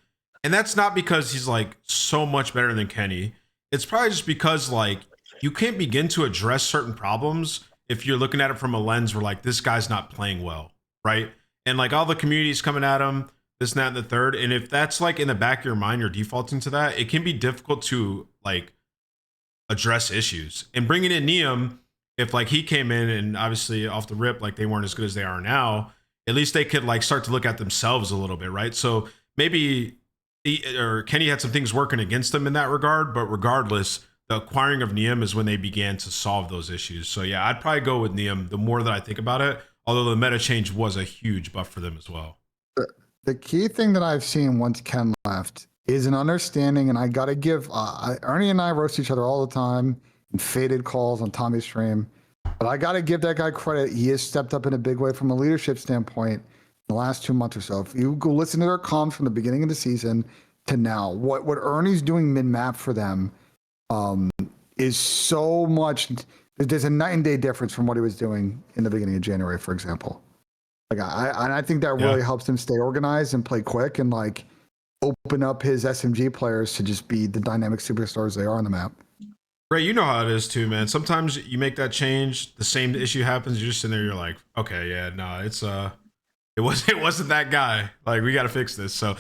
that's not because he's like so much better than Kenny. It's probably just because like you can't begin to address certain problems if you're looking at it from a lens where like this guy's not playing well, right? And like all the community's coming at him, this, and that, and the third. And if that's like in the back of your mind, you're defaulting to that, it can be difficult to like address issues. And bringing in Neum, if like he came in and obviously off the rip, like they weren't as good as they are now, at least they could like start to look at themselves a little bit, right? So maybe Kenny had some things working against them in that regard, but regardless, the acquiring of Neum is when they began to solve those issues. So yeah, I'd probably go with Neum the more that I think about it, although the meta change was a huge buff for them as well. The key thing that I've seen once Ken left is an understanding, and I got to give Ernie and I roast each other all the time in faded calls on Tommy's stream, but I got to give that guy credit. He has stepped up in a big way from a leadership standpoint in the last 2 months or so. If you go listen to their comms from the beginning of the season to now, what Ernie's doing mid-map for them is so much. There's a night and day difference from what he was doing in the beginning of January, for example. Like I think that really helps him stay organized and play quick and like open up his SMG players to just be the dynamic superstars they are on the map. Ray, you know how it is too, man. Sometimes you make that change, the same issue happens. You're just sitting there, you're like, okay, yeah, no, it wasn't that guy. Like we got to fix this. So,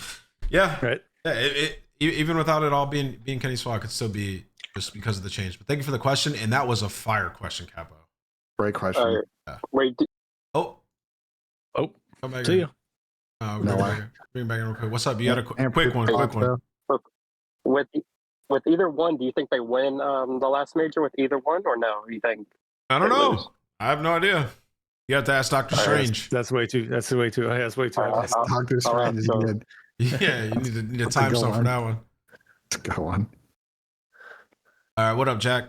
yeah, right. Yeah, even without it all being Kenny Swat, it could still be just because of the change. But thank you for the question, and that was a fire question, Capo. Great question. Yeah. Wait. Come back see you. Bring back in real quick. What's up? You got a quick one. With either one, do you think they win the last major with either one, or no? You think? I don't know. Lose? I have no idea. You have to ask Dr. Strange. That's way too. That's way too. That's way too. Dr. Strange is good. Yeah, you need a time zone for that one. Let's go on. All right, what up, Jack?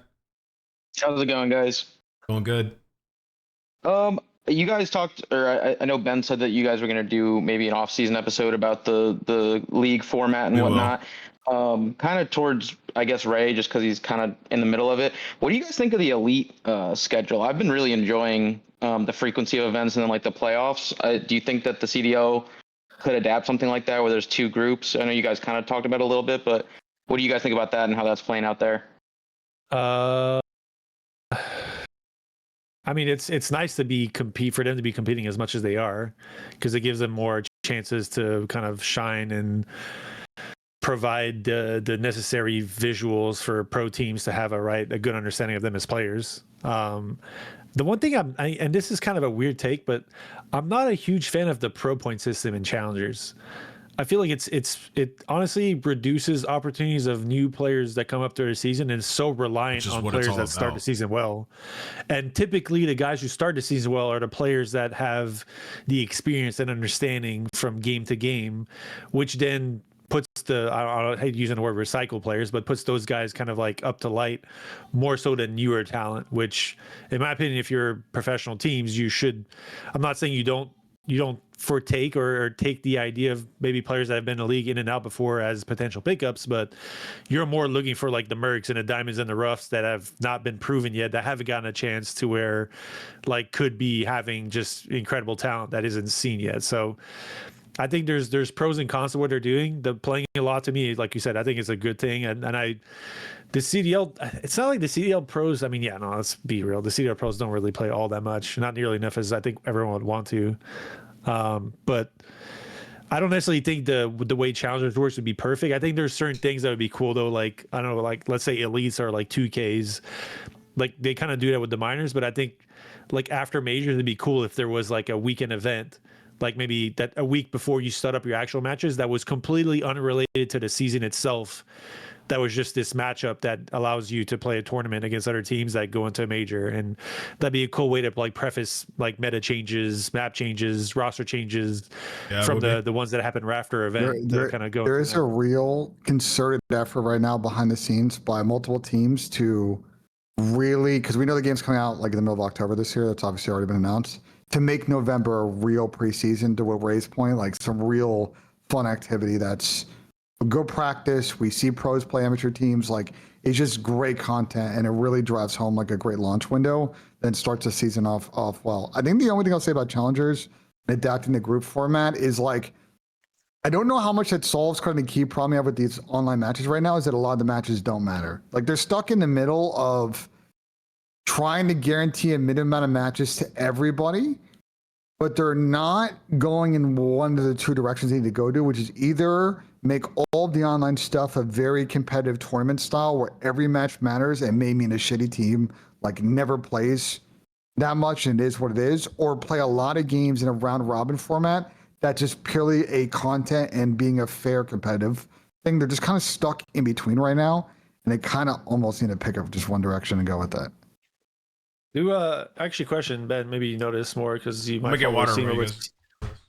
How's it going, guys? Going good. You guys talked, or I know Ben said that you guys were going to do maybe an off-season episode about the league format and whatnot. Kind of towards, I guess, Ray, just because he's kind of in the middle of it. What do you guys think of the elite schedule? I've been really enjoying the frequency of events and then like the playoffs. Do you think that the CDO could adapt something like that where there's two groups? I know you guys kind of talked about it a little bit, but what do you guys think about that and how that's playing out there? I mean, it's nice to for them to be competing as much as they are, because it gives them more chances to kind of shine and provide the necessary visuals for pro teams to have a good understanding of them as players. The one thing and this is kind of a weird take, but I'm not a huge fan of the pro point system in challengers. I feel like it honestly reduces opportunities of new players that come up through the season and is so reliant on players that start the season well. And typically the guys who start the season well are the players that have the experience and understanding from game to game, which then puts I hate using the word recycle players, but puts those guys kind of like up to light more so than newer talent, which in my opinion, if you're professional teams, you should, I'm not saying you don't foretake or take the idea of maybe players that have been in the league in and out before as potential pickups, but you're more looking for like the Mercs and the Diamonds and the Roughs that have not been proven yet, that haven't gotten a chance to where like could be having just incredible talent that isn't seen yet. So I think there's pros and cons to what they're doing. The playing a lot to me, like you said, I think it's a good thing. And the CDL, it's not like the CDL pros. I mean, yeah, no, let's be real. The CDL pros don't really play all that much, not nearly enough as I think everyone would want to. But I don't necessarily think the way Challengers works would be perfect. I think there's certain things that would be cool though. Like, I don't know, like let's say elites are like 2Ks, like they kind of do that with the minors. But I think like after majors, it'd be cool if there was like a weekend event, like maybe that a week before you start up your actual matches that was completely unrelated to the season itself. That was just this matchup that allows you to play a tournament against other teams that go into a major. And that'd be a cool way to like preface like meta changes, map changes, roster changes from the ones that happen after event. There is a real concerted effort right now behind the scenes by multiple teams to really, because we know the game's coming out like in the middle of October this year. That's obviously already been announced. To make November a real preseason, to what Ray's point, like some real fun activity that's a good practice. We see pros play amateur teams. Like it's just great content, and it really drives home like a great launch window. Then starts the season off well. I think the only thing I'll say about challengers and adapting the group format is like, I don't know how much that solves kind of the key problem you have with these online matches right now is that a lot of the matches don't matter. Like they're stuck in the middle of trying to guarantee a minimum amount of matches to everybody, but they're not going in one of the two directions they need to go to, which is either make all of the online stuff a very competitive tournament style where every match matters and may mean a shitty team like never plays that much and it is what it is, or play a lot of games in a round robin format that's just purely a content and being a fair competitive thing. They're just kind of stuck in between right now, and they kind of almost need to pick up just one direction and go with that. Actually, question, Ben, maybe you notice more because you might get water.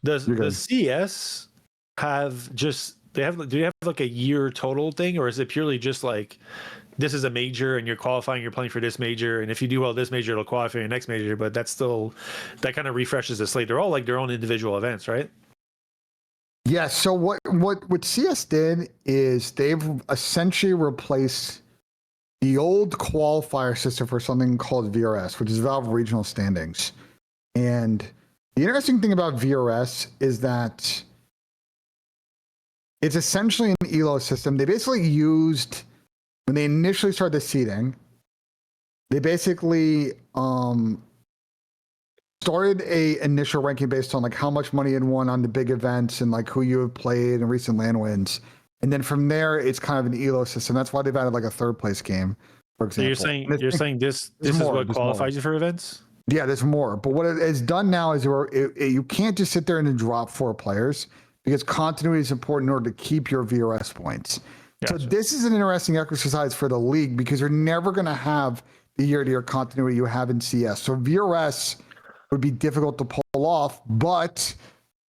Does the CS have just do you have like a year total thing, or is it purely just like this is a major and you're qualifying, you're playing for this major, and if you do well this major, it'll qualify for your next major, but that's still that kind of refreshes the slate. They're all like their own individual events, right? Yeah. So what CS did is they've essentially replaced the old qualifier system for something called VRS, which is Valve Regional Standings. And the interesting thing about VRS is that it's essentially an ELO system. They basically used, when they initially started the seeding, they basically started a initial ranking based on like how much money you had won on the big events and like who you have played and recent LAN wins. And then from there, it's kind of an ELO system. That's why they've added like a third place game, for example. So you're saying this is what qualifies you for events? Yeah, there's more. But what it has done now is you can't just sit there and drop 4 players because continuity is important in order to keep your VRS points. Gotcha. So this is an interesting exercise for the league because you're never going to have the year-to-year continuity you have in CS. So VRS would be difficult to pull off, but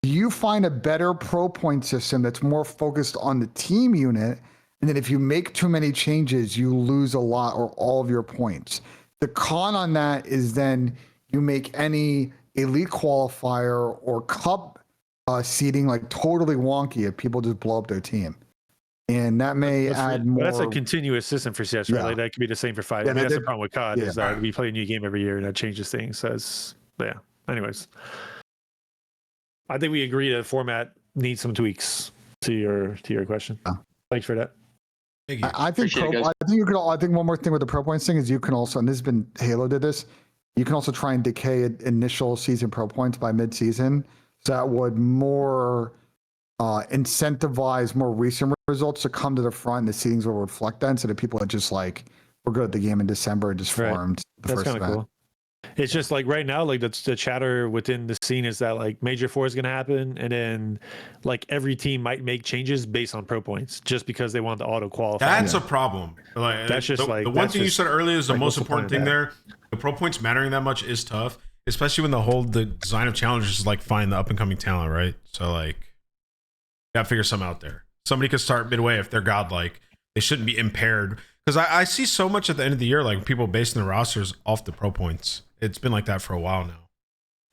you find a better pro point system that's more focused on the team unit, and then if you make too many changes, you lose a lot or all of your points. The con on that is then you make any elite qualifier or cup seeding like totally wonky if people just blow up their team. And that may add more. That's a continuous system for CS, right? Yeah. Like that could be the same for 5. Yeah, I mean, that's the problem with COD is that we play a new game every year and that changes things. So anyways. I think we agree that format needs some tweaks to your question. Thanks for that. Thank you. I think one more thing with the pro points thing is you can also, and this has been Halo did this, you can also try and decay initial season pro points by mid-season. So that would more incentivize more recent results to come to the front, and the seedings will reflect that instead of people that just like were good at the game in December and just formed the first event. Cool. It's just like right now, like the chatter within the scene is that like Major 4 is going to happen, and then like every team might make changes based on pro points just because they want to auto qualify. That's a problem. Like, that's just the one thing you said earlier is the most important thing there. The pro points mattering that much is tough, especially when the design of challenges is like find the up and coming talent, right? So like, you got to figure something out there. Somebody could start midway if they're godlike. They shouldn't be impaired because I see so much at the end of the year like people basing the rosters off the pro points. It's been like that for a while now.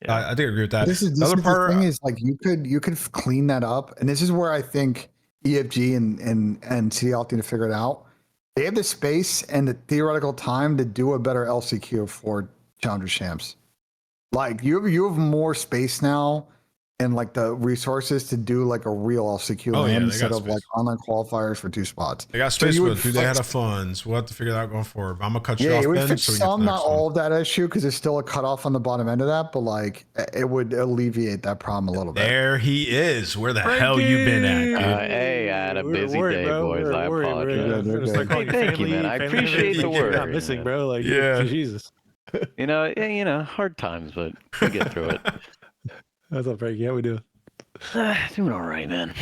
I think I agree with that. This is the thing is like you could clean that up, and this is where I think EFG and CDL need to figure it out. They have the space and the theoretical time to do a better LCQ for Challenger Champs. Like you have more space now and like the resources to do like a real LCQ instead of like online qualifiers for 2 spots. They got space, but do they have the funds? We'll have to figure that out going forward. But I'm gonna cut you off. It would Ben, fix so some, not all of that issue, because there's still a cutoff on the bottom end of that. But like, it would alleviate that problem a little bit. There he is. Where the hell you been at, dude? Hey, I had a busy day, boys. I apologize. Hey, thank you, man. I appreciate the word. Not missing, bro. Like, Jesus. Hard times, but we get through it. That's all, Frankie. How we doing? Doing all right, man.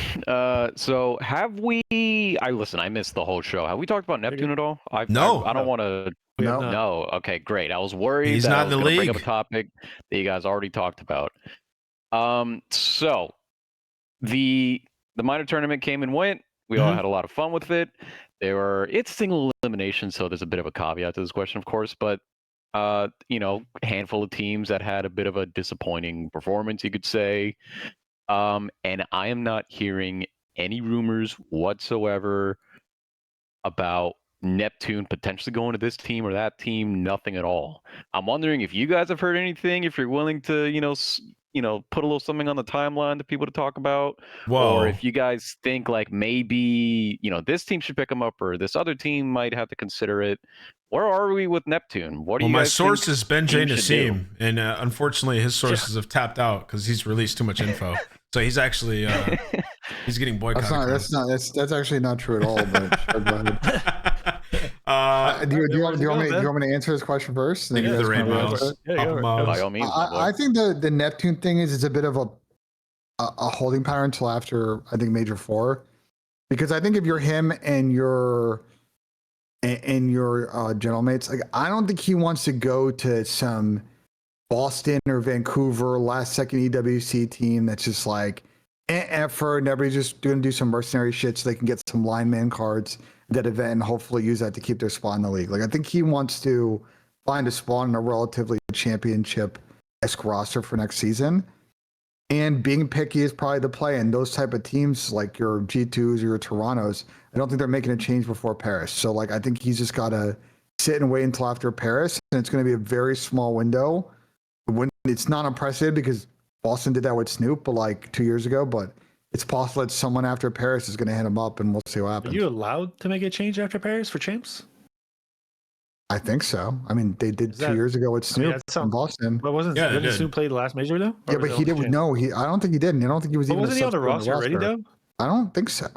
So have we? I missed the whole show. Have we talked about Neptune at all? No. I don't want to. No. Okay, great. I was worried he's that not I was in the gonna league. bring up a topic that you guys already talked about. So the minor tournament came and went. We all had a lot of fun with it. It's single elimination, so there's a bit of a caveat to this question, of course, but handful of teams that had a bit of a disappointing performance, you could say. And I am not hearing any rumors whatsoever about Neptune potentially going to this team or that team. Nothing at all. I'm wondering if you guys have heard anything. If you're willing to, put a little something on the timeline to people to talk about, or if you guys think like maybe this team should pick them up or this other team might have to consider it. Where are we with Neptune? What do you guys my source think is Ben J. Nassim, and unfortunately his sources have tapped out because he's released too much info. So he's actually he's getting boycotted. That's actually not true at all. But sure, go ahead. Do you want me to answer this question first? By all means. I think the Neptune thing is a bit of a holding pattern until after I think Major 4, because I think if you're him and your general mates, like I don't think he wants to go to some Boston or Vancouver last second EWC team that's just like effort and everybody's just going to do some mercenary shit so they can get some lineman cards at that event and hopefully use that to keep their spot in the league. Like I think he wants to find a spot in a relatively championship-esque roster for next season. And being picky is probably the play. And those type of teams like your G2s or your Torontos, I don't think they're making a change before Paris. So like I think he's just got to sit and wait until after Paris, and it's going to be a very small window. When it's not unprecedented because Boston did that with Snoop, but like 2 years ago. But it's possible that someone after Paris is going to hit him up, and we'll see what happens. Are you allowed to make a change after Paris for champs? I think so. I mean, they did 2 years ago with Snoop in Boston. But didn't Snoop play the last major though? Yeah, but he didn't. No, I don't think he did. I don't think he was. Wasn't he on the roster already though? I don't think so.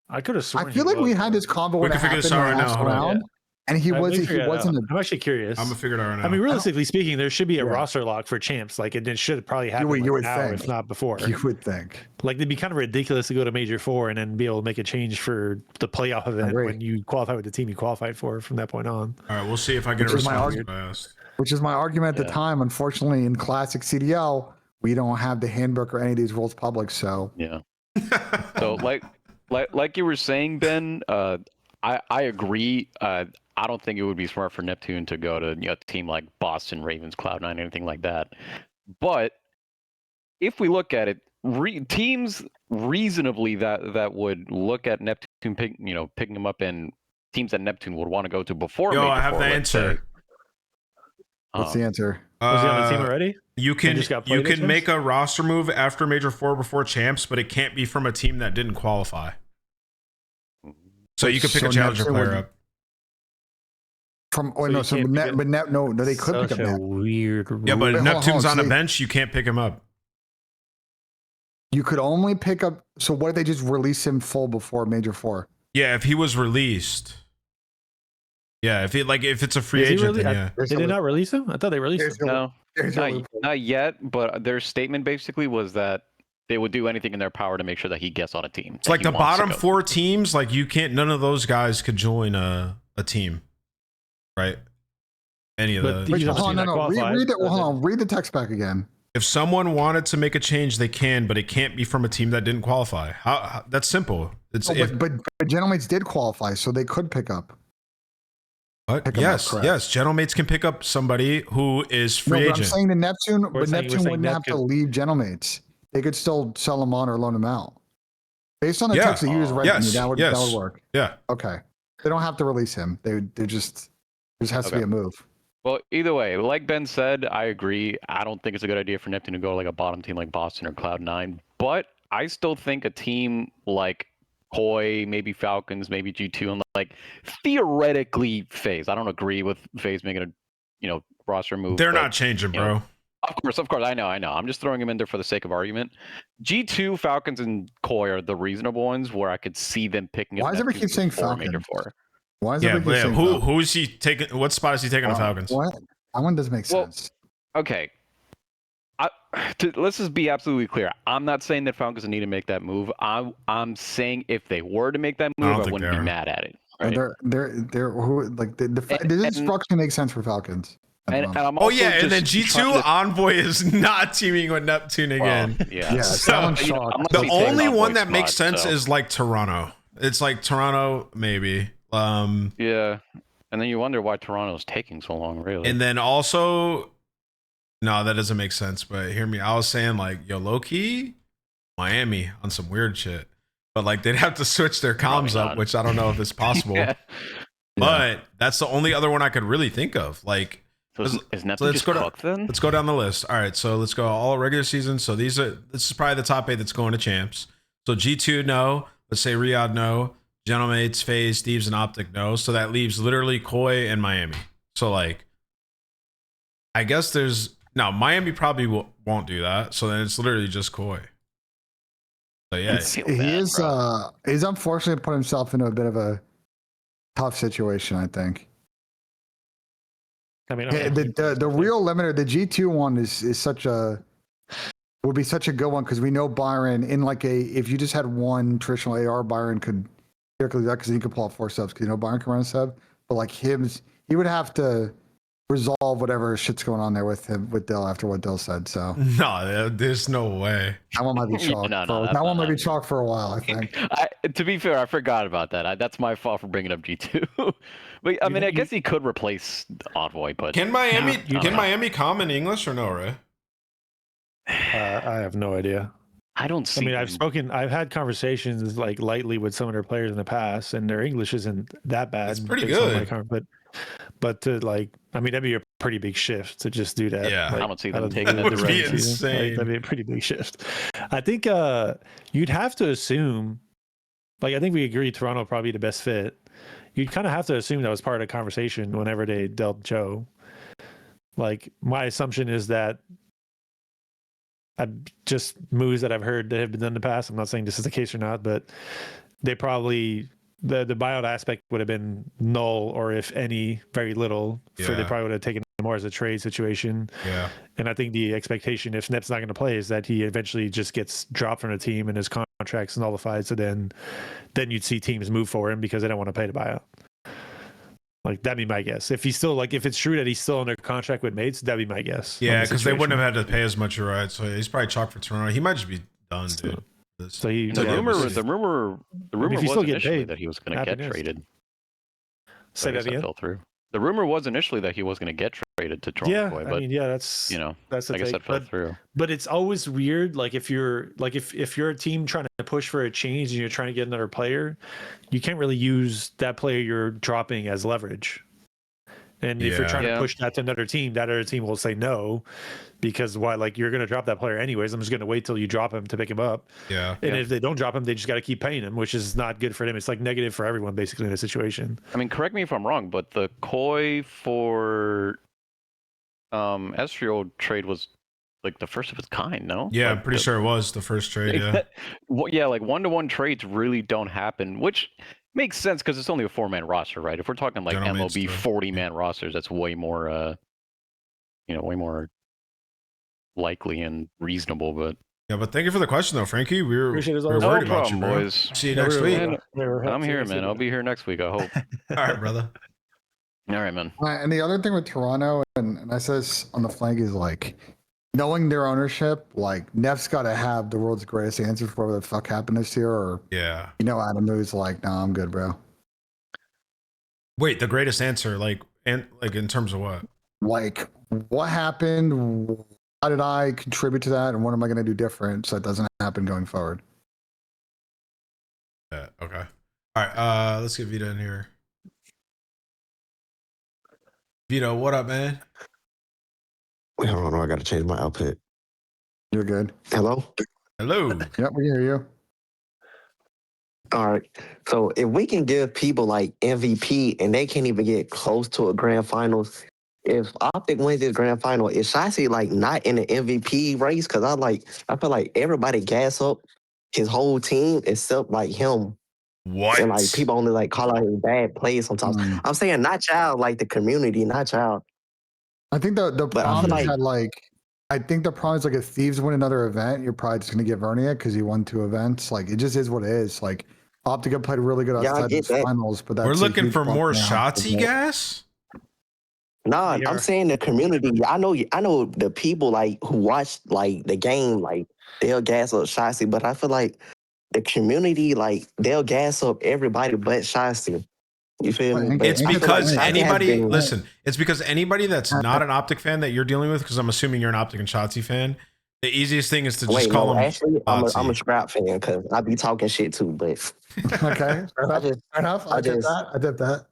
I could have sworn. I feel like we had this convo when it happened last round. And he wasn't. I'm actually curious. I'm gonna figure it out right now. I mean, realistically speaking, there should be a roster lock for champs. Like it should probably happen now, if not before. You would think. Like it'd be kind of ridiculous to go to Major 4 and then be able to make a change for the playoff event when you qualify with the team you qualified for from that point on. All right, we'll see if I get a response. Which is my argument at the time. Unfortunately, in classic CDL, we don't have the handbook or any of these rules public. So yeah. So like you were saying, Ben, I agree. I don't think it would be smart for Neptune to go to a team like Boston, Ravens, Cloud9, anything like that. But if we look at it, teams reasonably that would look at Neptune picking them up, and teams that Neptune would want to go to before. I have the answer. What's the answer? Was he on the team already? You can make a roster move after Major 4 before champs, but it can't be from a team that didn't qualify. So you could pick a challenger player up. They could pick up weird rule. Yeah, but Neptune's on a bench, you can't pick him up. You could only pick up. So what if they just release him full before Major 4? Yeah, if he was released. Yeah, if it's a free agent, then yeah. Did they not release him? I thought they released him. No, not yet. But their statement basically was that they would do anything in their power to make sure that he gets on a team. It's like the bottom 4 teams, like you can't. None of those guys could join a team. Right. Any of the. Hold on. Read the text back again. If someone wanted to make a change, they can, but it can't be from a team that didn't qualify. How that's simple. But Gentlemates did qualify, so they could pick up. What? Yes. Gentlemates can pick up somebody who is free agent. I'm saying the Neptune, but Neptune wouldn't have to leave Gentlemates. They could still sell them on or loan them out. Based on the text that you just read to me, that would work. Yeah. Okay. They don't have to release him. They just has to be a move. Well, either way, like Ben said, I agree. I don't think it's a good idea for Neptune to go like a bottom team like Boston or Cloud9, but I still think a team like Koi, maybe Falcons, maybe G2, and like theoretically FaZe. I don't agree with FaZe making a roster move. They're not changing, bro. Of course, I know. I'm just throwing him in there for the sake of argument. G2, Falcons, and Koi are the reasonable ones where I could see them picking up. Why does everybody keep saying Falcon? Why is everybody saying who is he taking? What spot is he taking on Falcons? What? That one doesn't make sense. Okay. Let's just be absolutely clear. I'm not saying that Falcons need to make that move. I'm saying if they were to make that move, I wouldn't be mad at it. Right? The instruction makes sense for Falcons. And I'm also and then G2 Envoy is not teaming with Neptune again. The only one that makes sense is like Toronto. It's like Toronto, maybe. Yeah. And then you wonder why Toronto's taking so long, really. And then also, no, that doesn't make sense. But hear me. I was saying like, low key, Miami on some weird shit. But like they'd have to switch their comms up, which I don't know if it's possible. But that's the only other one I could really think of. Like, so is Neptune just cooked then? Let's go down the list. All right, so let's go all regular season. So this is probably the top 8 that's going to champs. So G2 no. Let's say Riyadh no. Gentlemates, FaZe, Thieves, and Optic no. So that leaves literally Koi and Miami. So like, I guess Miami probably won't do that. So then it's literally just Koi. So yeah, he's unfortunately put himself into a bit of a tough situation, I think. I mean, the real limiter, the G2 one would be such a good one because we know Byron if you just had one traditional AR, Byron could particularly that because he could pull out 4 subs because Byron can run a sub, but like he would have to resolve whatever shit's going on there with Dill after what Dill said. So no, there's no way. That one might be chalk. That one might be chalk for a while, I think. To be fair, I forgot about that. That's my fault for bringing up G2. But I mean, I guess he could replace Envoy, but can Miami come in English or no, Ray? I have no idea. I don't see. I mean, I've had conversations like lightly with some of their players in the past, and their English isn't that bad. It's pretty good. But to that'd be a pretty big shift to just do that. Yeah, I don't see them taking that. Would be insane. That'd be a pretty big shift. I think you'd have to assume, I think we agree Toronto probably the best fit. You'd kind of have to assume that was part of the conversation whenever they dealt Joe. Like my assumption is that just moves that I've heard that have been done in the past. I'm not saying this is the case or not, but they probably the buyout aspect would have been null, or if any, very little. Yeah. So they probably would have taken it more as a trade situation. Yeah. And I think the expectation, if Nep's not going to play, is that he eventually just gets dropped from the team and his contract's nullified. So then you'd see teams move for him because they don't want to pay the buyout. Like that'd be my guess. If he's still if it's true that he's still under contract with Mates, that'd be my guess. Yeah, because they wouldn't have had to pay as much, right? So he's probably chalk for Toronto. He might just be done, dude. So the rumor was initially that he was going to get traded. Say that again. Fell through. The rumor was initially that he was going to get traded to Toronto. But that's I guess that fell through. But it's always weird. Like if you're a team trying to push for a change and you're trying to get another player, you can't really use that player you're dropping as leverage. And if you're trying to push that to another team, that other team will say no, because why? Like you're going to drop that player anyways. I'm just going to wait till you drop him to pick him up. Yeah. And if they don't drop him, they just got to keep paying him, which is not good for them. It's like negative for everyone basically in a situation. I mean, correct me if I'm wrong, but the Koi for Ezreal trade was like the first of its kind, no? Yeah, I'm pretty sure it was the first trade. Yeah. Yeah, like 1-to-1 trades really don't happen, which makes sense because it's only a 4-man roster, right? If we're talking like MLB 40-man rosters, that's way more, way more likely and reasonable. But yeah, but thank you for the question, though, Frankie. We're worried about you, bro. Boys. See you next week. I'm here, man. I'll be here next week, I hope. All right, brother. All right, man. And the other thing with Toronto, and I said this on the flank, is like knowing their ownership. Like Neff's got to have the world's greatest answer for whatever the fuck happened this year, or yeah, Adam Moo's like, nah, I'm good, bro. Wait, the greatest answer, like in terms of what? Like, what happened? How did I contribute to that? And what am I going to do different so it doesn't happen going forward? Yeah. Okay. All right. Let's get Vito in here. Vito, what up, man? Wait, hold on. I got to change my outfit. You're good. Hello? Hello. Yep, we hear you. All right. So if we can give people like MVP and they can't even get close to a grand finals, if Optic wins this grand final, is Shotzi like not in the MVP race? Because I feel like everybody gas up his whole team except like him. What? And like people only like call out his bad plays sometimes. I'm saying not y'all, like the community, not y'all. I think the problem like, is that I think the problem is like if Thieves win another event, you're probably just gonna give Vernia because he won 2 events. Like it just is what it is. Like Optica played really good outside the finals, but that's we're looking for more Shotzi gas. Nah, I'm saying the community. I know the people like who watch like the game, like they'll gas up Shotzi, but I feel like the community, like they'll gas up everybody but Shotzi. You feel me? It's because anybody it's because anybody that's not an Optic fan that you're dealing with, because I'm assuming you're an Optic and Shotzi fan. The easiest thing is to just call them. Actually, I'm a scrap fan because I be talking shit too. But okay, fair enough. I did that.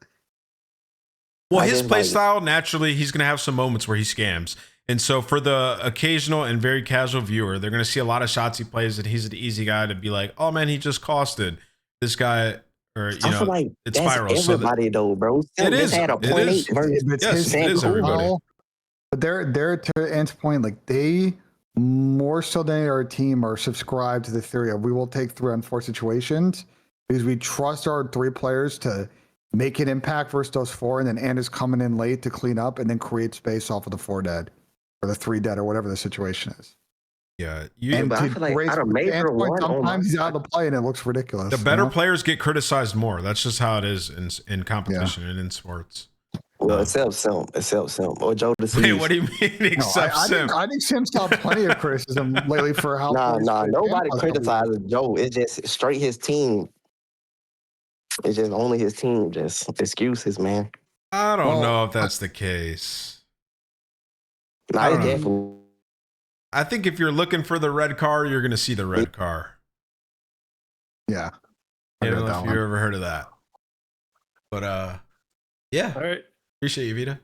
Well, his play style, naturally, he's going to have some moments where he scams. And so for the occasional and very casual viewer, they're going to see a lot of Shotzi plays that he's an easy guy to be like, oh, man, he just costed this guy. Or, I feel like it's spirals. Everybody, though, bro. It is. Had a it is. Yes, it is everybody. But they're to Ant's point, like they more so than our team are subscribed to the theory of we will take 3 on 4 situations because we trust our 3 players to make an impact versus those 4, and then Ant is coming in late to clean up and then create space off of the 4 dead or the 3 dead or whatever the situation is. Yeah, but I feel like out of major one, sometimes he's out of the play and it looks ridiculous. The better players get criticized more. That's just how it is in competition and in sports. Well, except Sim. Or Joe the Wait, what do you mean except Sim? I think Sim's got plenty of criticism lately for how. Nah, nobody criticizes Joe. It's just straight his team. It's just only his team. Just excuses, man. I don't know if that's the case. Nah, it's definitely. I think if you're looking for the red car, you're going to see the red car. Yeah. I don't know if you ever heard of that. But, yeah. All right. Appreciate you, Vita.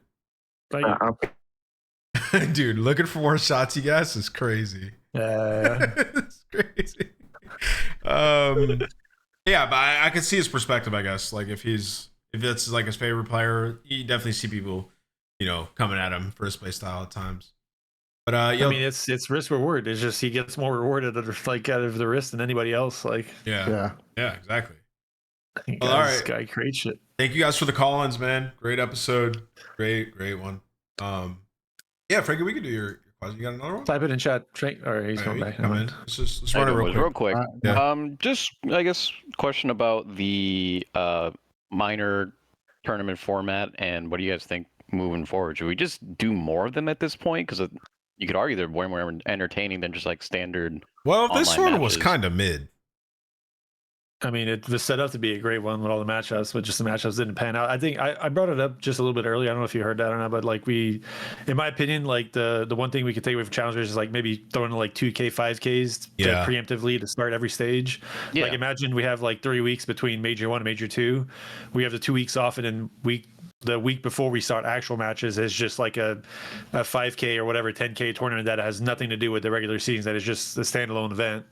Thank you. Dude, looking for more Shotzi gas is crazy. It's crazy. Yeah, but I can see his perspective, I guess. Like, if that's like his favorite player, you definitely see people, coming at him for his play style at times. But I mean, it's risk reward. It's just he gets more rewarded out of the risk than anybody else. Like, yeah, exactly. Well, all right, this guy creates shit. Thank you guys for the call-ins, man. Great episode, great one. Yeah, Frankie, we can do your question. You got another one? Type it in chat. Or he's going back. Come in. Let's run it real quick. Just I guess question about the minor tournament format and what do you guys think moving forward? Should we just do more of them at this point? Because you could argue they're way more entertaining than just like standard. Well, this one was kind of mid. I mean, it was set up to be a great one with all the matchups, but just the matchups didn't pan out. I think I brought it up just a little bit earlier. I don't know if you heard that or not, but like in my opinion, like the one thing we could take away from challengers is like maybe throwing like 2K, 5Ks preemptively to start every stage. Yeah. Like imagine we have like 3 weeks between Major 1 and Major 2. We have the 2 weeks off, and then the week before we start actual matches is just like a 5K or whatever 10K tournament that has nothing to do with the regular season. That is just a standalone event.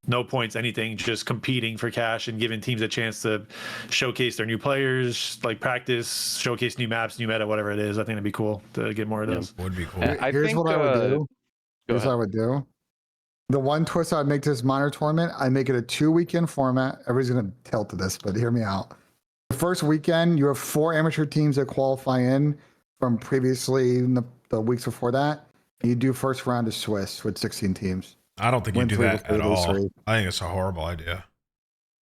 No points, anything, just competing for cash and giving teams a chance to showcase their new players, like practice, showcase new maps, new meta, whatever it is. I think it'd be cool to get more of those. Would be cool. Here's what I would do. The one twist I would make to this minor tournament, I make it a 2-weekend format. Everybody's going to tilt to this, but hear me out. The first weekend, you have 4 amateur teams that qualify in from previously in the weeks before that. And you do first round of Swiss with 16 teams. I don't think you do that at all. I think it's a horrible idea.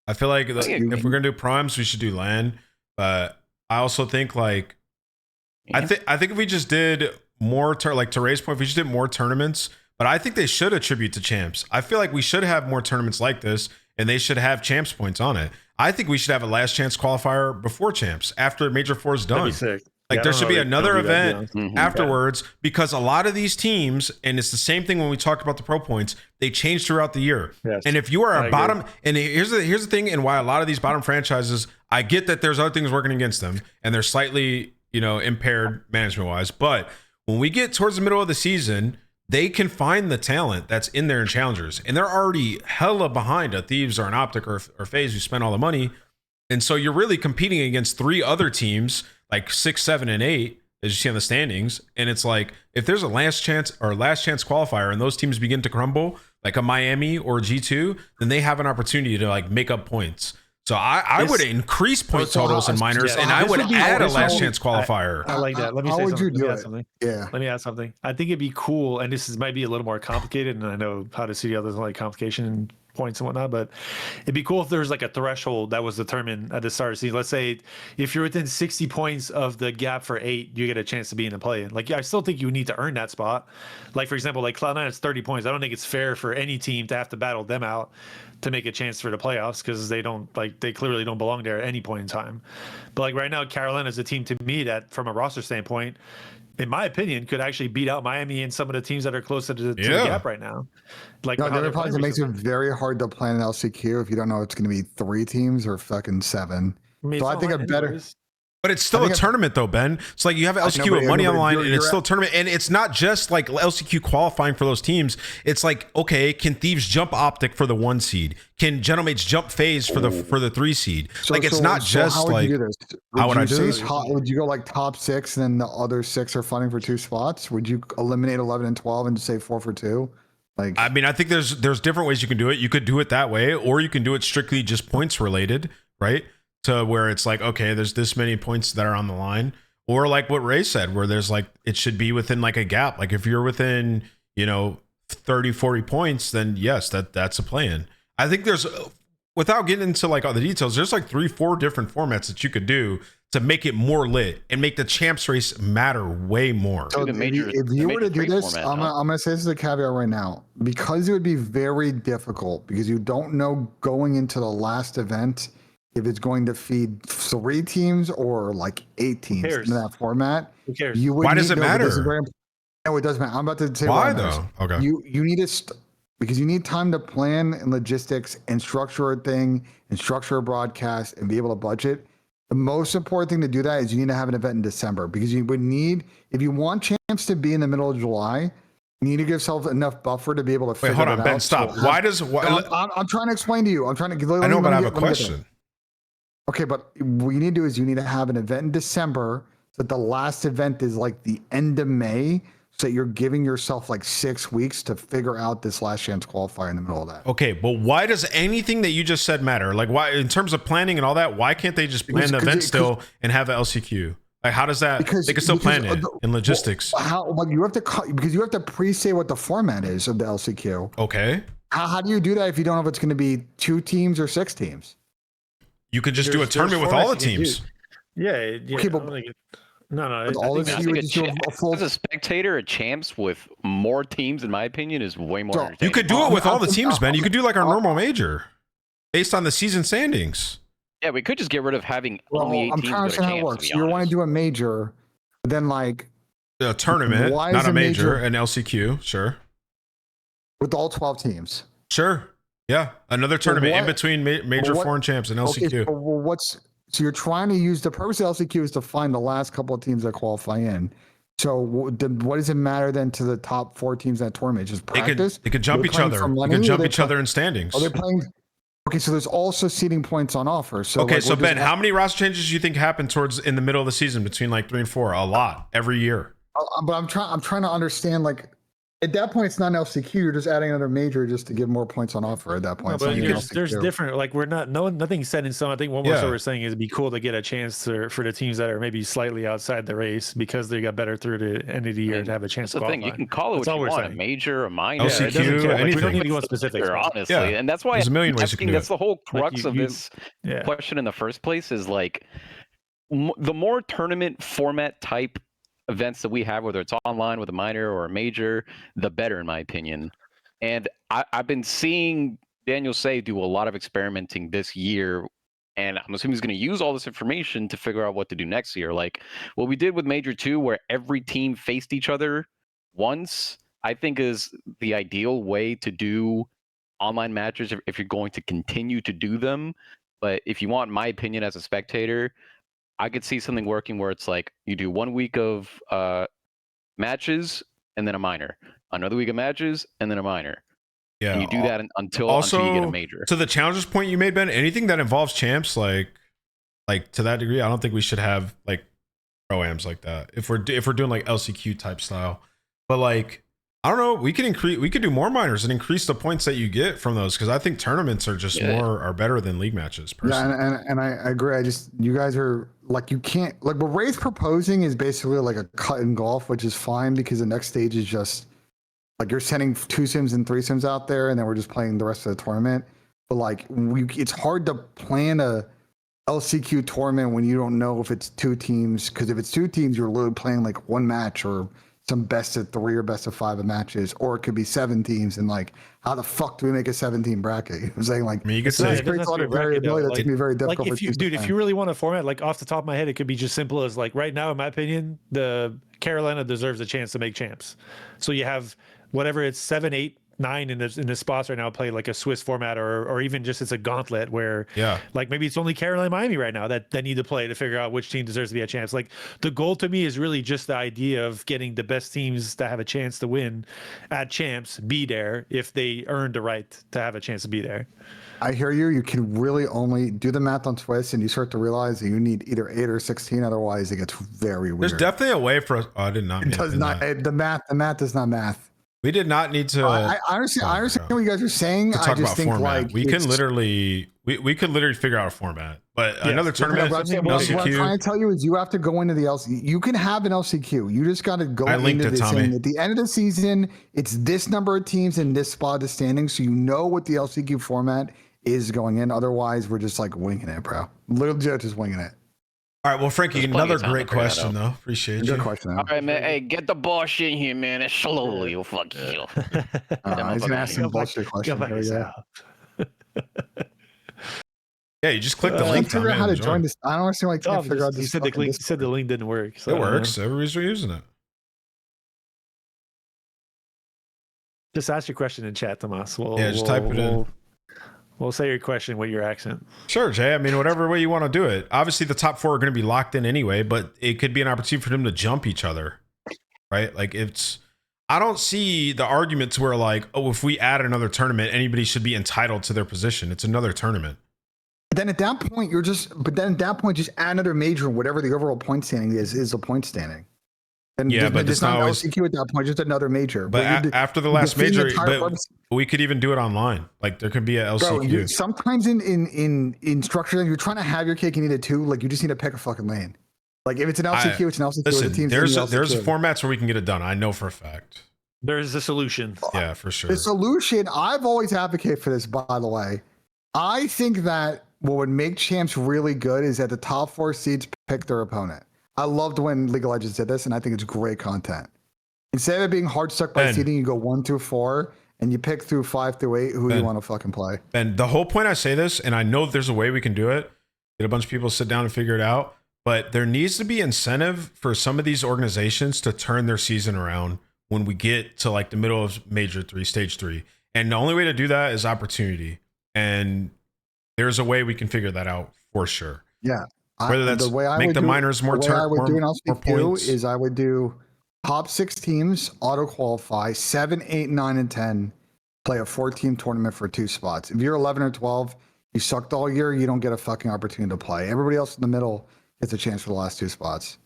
I feel like if we're gonna do primes, we should do LAN. But I also think like I think if we just did more like to Ray's point, if we just did more tournaments. But I think they should attribute to champs. I feel like we should have more tournaments like this, and they should have champs points on it. I think we should have a last chance qualifier before champs after Major Four is done. That'd be sick. Like Yeah, there should be another event Mhm. afterwards because a lot of these teams, and it's the same thing when we talked about the pro points, they change throughout the year. Yes. And if you are I a bottom, and here's the thing, and why a lot of these bottom franchises, I get that there's other things working against them, and they're slightly, impaired management wise. But when we get towards the middle of the season, they can find the talent that's in there in challengers, and they're already hella behind a Thieves or an Optic or FaZe who spent all the money. And so you're really competing against 3 other teams, like 6, 7, and 8, as you see on the standings. And it's like, if there's a last chance qualifier and those teams begin to crumble, like a Miami or G2, then they have an opportunity to like make up points. So I would increase point totals in minors, and I would add a last chance qualifier. I like that. Let me say How would something. you do Let me add it? something. Yeah. Let me add something. I think it'd be cool, and might be a little more complicated, and I know how to see others like complication points and whatnot, but it'd be cool if there was like a threshold that was determined at the start of the season. Let's say if you're within 60 points of the gap for 8, you get a chance to be in the play-in. Like, I still think you need to earn that spot. Like, for example, like Cloud9 is 30 points. I don't think it's fair for any team to have to battle them out to make a chance for the playoffs, because they clearly don't belong there at any point in time. But like right now, Carolina is a team to me that, from a roster standpoint, in my opinion, could actually beat out Miami and some of the teams that are closer to the gap right now. Like, No, the other problem is it makes it very hard to plan an LCQ if you don't know it's going to be 3 teams or fucking 7. I mean, So I think a better. But it's still a tournament, though, Ben. It's like you have LCQ with money on the line, and it's still a tournament. And it's not just like LCQ qualifying for those teams. It's like, okay, can Thieves jump Optic for the 1 seed? Can Gentlemates jump FaZe for the 3 seed? Like, it's not just how like. Would you do this? How would I do this? Would you go like top 6 and then the other 6 are fighting for 2 spots? Would you eliminate 11 and 12 and just say 4 for 2? Like, I mean, I think there's different ways you can do it. You could do it that way, or you can do it strictly just points related, right? To where it's like, okay, there's this many points that are on the line, or like what Ray said, where there's like, it should be within like a gap. Like if you're within, 30, 40 points, then yes, that's a play-in. I think there's, without getting into like all the details, there's like 3-4 different formats that you could do to make it more lit and make the champs race matter way more. So if you were to do this, I'm gonna say this is a caveat right now, because it would be very difficult because you don't know going into the last event if it's going to feed 3 teams or like 8 teams in that format. Who cares? Why does it matter? No, it doesn't matter. I'm about to say why though. Okay. You need to because you need time to plan and logistics and structure a thing and structure a broadcast and be able to budget. The most important thing to do that is you need to have an event in December, because you would need, if you want champs to be in the middle of July, you need to give yourself enough buffer to be able to figure it out. Wait, hold on, Ben, stop. I'm trying to explain to you. I'm trying to. I know, but I have a question. Okay, but what you need to do is you need to have an event in December, so that the last event is like the end of May, so that you're giving yourself like 6 weeks to figure out this last chance qualifier in the middle of that. Okay, but why does anything that you just said matter? Like, why, in terms of planning and all that, why can't they just plan the event still and have an LCQ? Like, how does that? Because they can still plan it in logistics. How? Like, you have to, because you have to pre-say what the format is of the LCQ. Okay. How do you do that if you don't know if it's going to be 2 teams or 6 teams? You could just do a tournament with all the teams. Yeah. Okay, but as a spectator at champs with more teams, in my opinion, is way more entertaining. You could do it with all the teams, Ben. You could do like our normal major based on the season standings. Yeah, we could just get rid of having only 8 I'm teams trying to understand how it works. You want to do a major, then like a tournament, not a major, an LCQ, sure. With all 12 teams. Sure. Yeah, another tournament in between major foreign champs and LCQ. Okay, so you're trying to use the purpose of LCQ is to find the last couple of teams that qualify in. So what does it matter then to the top 4 teams in that tournament? Just practice? They could jump each other. They could jump each other in standings. Are they playing? Okay, so there's also seeding points on offer. So okay, so Ben, how many roster changes do you think happen towards in the middle of the season between like 3 and 4? A lot every year. But I'm trying to understand, like, at that point, it's not an LCQ. You're just adding another major just to give more points on offer. At that point, no, but there's different. Like, we're not nothing's set in stone. I think one more we're saying is it'd be cool to get a chance for the teams that are maybe slightly outside the race because they got better through the end of the year to have a chance. That's the thing. You can call it what you want: a major, a minor, LCQ, anything. We don't need to go on specifics, honestly. And that's why there's a million ways you can do it. That's the whole crux of this question in the first place. Is like the more tournament format type events that we have, whether it's online with a minor or a major, the better, in my opinion. And I've been seeing Daniel Say do a lot of experimenting this year And I'm assuming he's going to use all this information to figure out what to do next year. Like what we did with Major 2, where every team faced each other once, I think is the ideal way to do online matches if you're going to continue to do them. But if you want my opinion as a spectator, I could see something working where it's like you do 1 week of matches and then a minor, another week of matches and then a minor. Yeah, and you do that until you get a major. To the challenges point you made, Ben, anything that involves champs, like to that degree, I don't think we should have like pro-ams like that. If we're doing like LCQ type style, but like I don't know, we could do more minors and increase the points that you get from those, because I think tournaments are just are better than league matches. Personally. Yeah, and I agree. You guys are like, you can't, like what Ray's proposing is basically like a cut in golf, which is fine because the next stage is just like you're sending 2 sims and 3 sims out there, and then we're just playing the rest of the tournament. But like it's hard to plan a LCQ tournament when you don't know if it's 2 teams, because if it's 2 teams, you're literally playing like 1 match or some best of 3 or best of 5 of matches, or it could be 7 teams, and like how the fuck do we make a 7-team bracket? You know what I'm saying? Like, I mean, you could say it creates a lot of variability that's gonna be very difficult. Like if you really want to format, like off the top of my head, it could be just simple as like right now, in my opinion, the Carolina deserves a chance to make champs. So you have whatever it's 7, 8, 9 in the spots right now play like a Swiss format, or even just it's a gauntlet where like maybe it's only Carolina, Miami right now that need to play to figure out which team deserves to be a chance. Like the goal to me is really just the idea of getting the best teams that have a chance to win at champs be there if they earned the right to have a chance to be there. I hear you. You can really only do the math on Swiss, and you start to realize that you need either 8 or 16. Otherwise, it gets very weird. There's definitely a way for us. Oh, I did not. It does not. The math does not math. We did not need to. I understand what you guys are saying. I just think format. like we could literally figure out a format. But another tournament, what I'm trying to tell you is you have to go into the LCQ. You can have an LCQ. You just got to go into this. At the end of the season, it's this number of teams in this spot of the standing, so you know what the LCQ format is going in. Otherwise, we're just like winging it, bro. Literally just winging it. All right, well, Frankie, another great question, though. Appreciate you. Good question. All right, man. Hey, get the boss in here, man. It's slowly. You fuck you. He's gonna ask some bullshit question. Yeah, you just click the link. Figure out how to join this. I don't understand why I can't figure out this. You said the link didn't work. So it works. Everybody's using it. Just ask your question in chat, Tomas. Just type it in. We'll say your question with your accent. Sure, Jay. I mean, whatever way you want to do it. Obviously, the top 4 are going to be locked in anyway, but it could be an opportunity for them to jump each other, right? Like, I don't see the argument to where, like, oh, if we add another tournament, anybody should be entitled to their position. It's another tournament. Then at that point, just add another major, whatever the overall point standing is the point standing. And but it's not always LCQ at that point, just another major. But after the last major, we could even do it online. Like there could be a LCQ. Bro, sometimes in structure, you're trying to have your cake and eat it too. Like you just need to pick a fucking lane. Like if it's an LCQ, it's an LCQ. Listen, there's formats where we can get it done. I know for a fact. There's a solution. Yeah, for sure. The solution. I've always advocated for this. By the way, I think that what would make champs really good is that the top 4 seeds pick their opponent. I loved when League of Legends did this, and I think it's great content. Instead of it being hard stuck by seeding, you go 1 through 4, and you pick through 5 through 8 who you want to fucking play. And the whole point I say this, and I know there's a way we can do it, get a bunch of people to sit down and figure it out, but there needs to be incentive for some of these organizations to turn their season around when we get to like the middle of Major 3, Stage 3. And the only way to do that is opportunity. And there's a way we can figure that out for sure. Yeah. Whether that's make the minors more turn. I would do an LCQ is I would do top 6 teams auto qualify 7, 8, 9, and 10. Play a 4-team tournament for 2 spots. If you're 11 or 12, you sucked all year. You don't get a fucking opportunity to play. Everybody else in the middle gets a chance for the last 2 spots.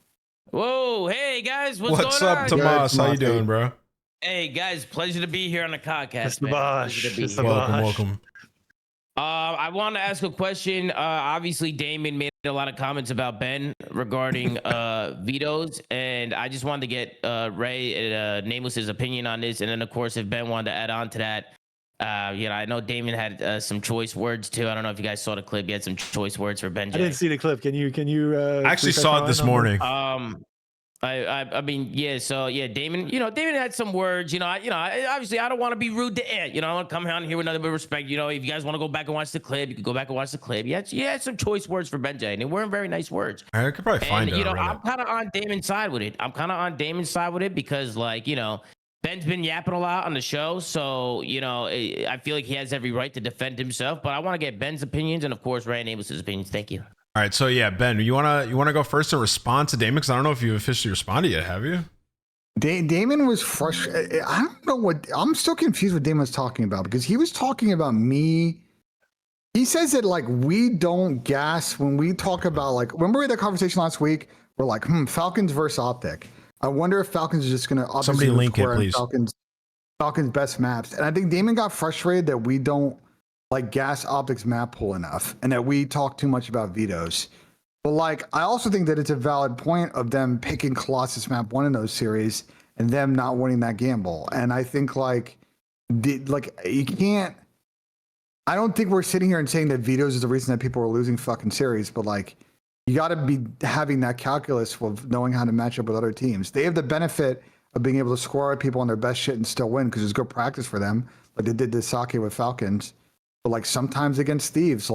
Whoa, hey guys, what's going up, Tomas? How you doing, bro? Hey guys, pleasure to be here on the Codcast. Welcome. I want to ask a question. Obviously, Damon made a lot of comments about Ben regarding vetoes, and I just wanted to get Ray Nameless's opinion on this. And then, of course, if Ben wanted to add on to that, I know Damon had some choice words too. I don't know if you guys saw the clip. He had some choice words for Ben. I didn't see the clip. Can you? I actually saw it this morning. I mean, yeah. So yeah, Damon. Damon had some words. Obviously, I don't want to be rude to Ant. I want to come down here with nothing but respect. If you guys want to go back and watch the clip, you can go back and watch the clip. You had some choice words for Benjay, and they weren't very nice words. I could probably find it. I'm kind of on Damon's side with it. Because, Ben's been yapping a lot on the show, so I feel like he has every right to defend himself. But I want to get Ben's opinions and, of course, Ryan Nameless's opinions. Thank you. All right, so yeah, Ben, you wanna go first and respond to Damon, because I don't know if you officially responded yet, have you? Damon was frustrated. I don't know what. I'm still confused what Damon was talking about, because he was talking about me. He says that we don't gas when we talk about remember we had that conversation last week? We're like, Falcons versus Optic. I wonder if Falcons is just gonna somebody link it, please. Falcons best maps, and I think Damon got frustrated that we don't gas Optic's map pool enough, and that we talk too much about vetoes. But I also think that it's a valid point of them picking Colossus map 1 in those series and them not winning that gamble. And I think you can't. I don't think we're sitting here and saying that vetoes is the reason that people are losing fucking series, but you got to be having that calculus of knowing how to match up with other teams. They have the benefit of being able to score at people on their best shit and still win, because it's good practice for them, like they did this Sake with Falcons. But sometimes against Thieves,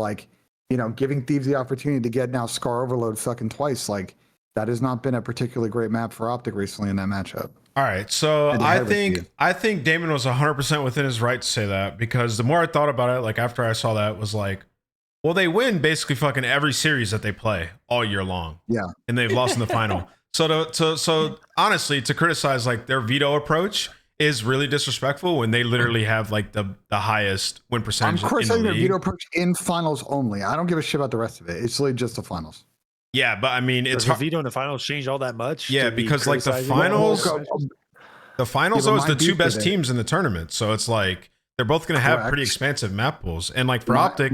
giving Thieves the opportunity to get now Scar Overload fucking twice, that has not been a particularly great map for Optic recently in that matchup. All right, so I think Damon was 100% within his right to say that, because the more I thought about it, after I saw that, was well, they win basically fucking every series that they play all year long. Yeah, and they've lost in the final. So honestly, to criticize their veto approach is really disrespectful when they literally have the highest win percentage. I'm criticizing their veto approach in finals only. I don't give a shit about the rest of it. It's really just the finals. Yeah, but I mean, it's hard. Veto in the finals changed all that much. Yeah, because the finals though is the two best teams in the tournament, so it's they're both going to have pretty expansive map pools, and for Optic,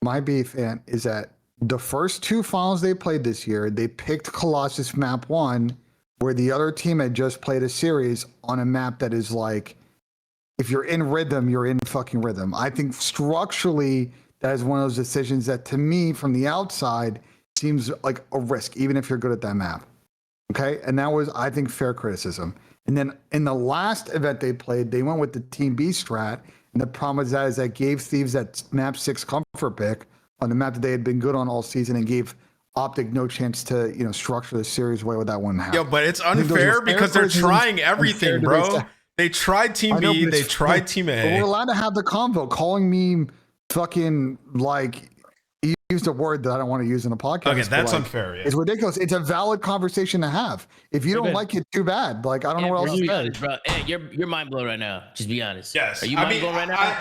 my beef is that the first two finals they played this year, they picked Colossus map 1, where the other team had just played a series on a map that is if you're in rhythm, you're in fucking rhythm. I think structurally, that is one of those decisions that, to me, from the outside, seems like a risk, even if you're good at that map. Okay? And that was, I think, fair criticism. And then in the last event they played, they went with the Team B strat. And the problem with that is that gave Thieves that map 6 comfort pick on the map that they had been good on all season, and gave Optic no chance to, structure the series way without one half. Yo, but it's unfair because they're trying everything, bro. They tried Team B, they tried Team A. But we're allowed to have the convo. Calling me fucking you used a word that I don't want to use in a podcast. Okay, that's unfair. Yeah. It's ridiculous. It's a valid conversation to have. If you don't like it, too bad. I don't know what else to say. Bro, hey, you're mind blown right now. Just be honest. Yes. Are you mind blown right now?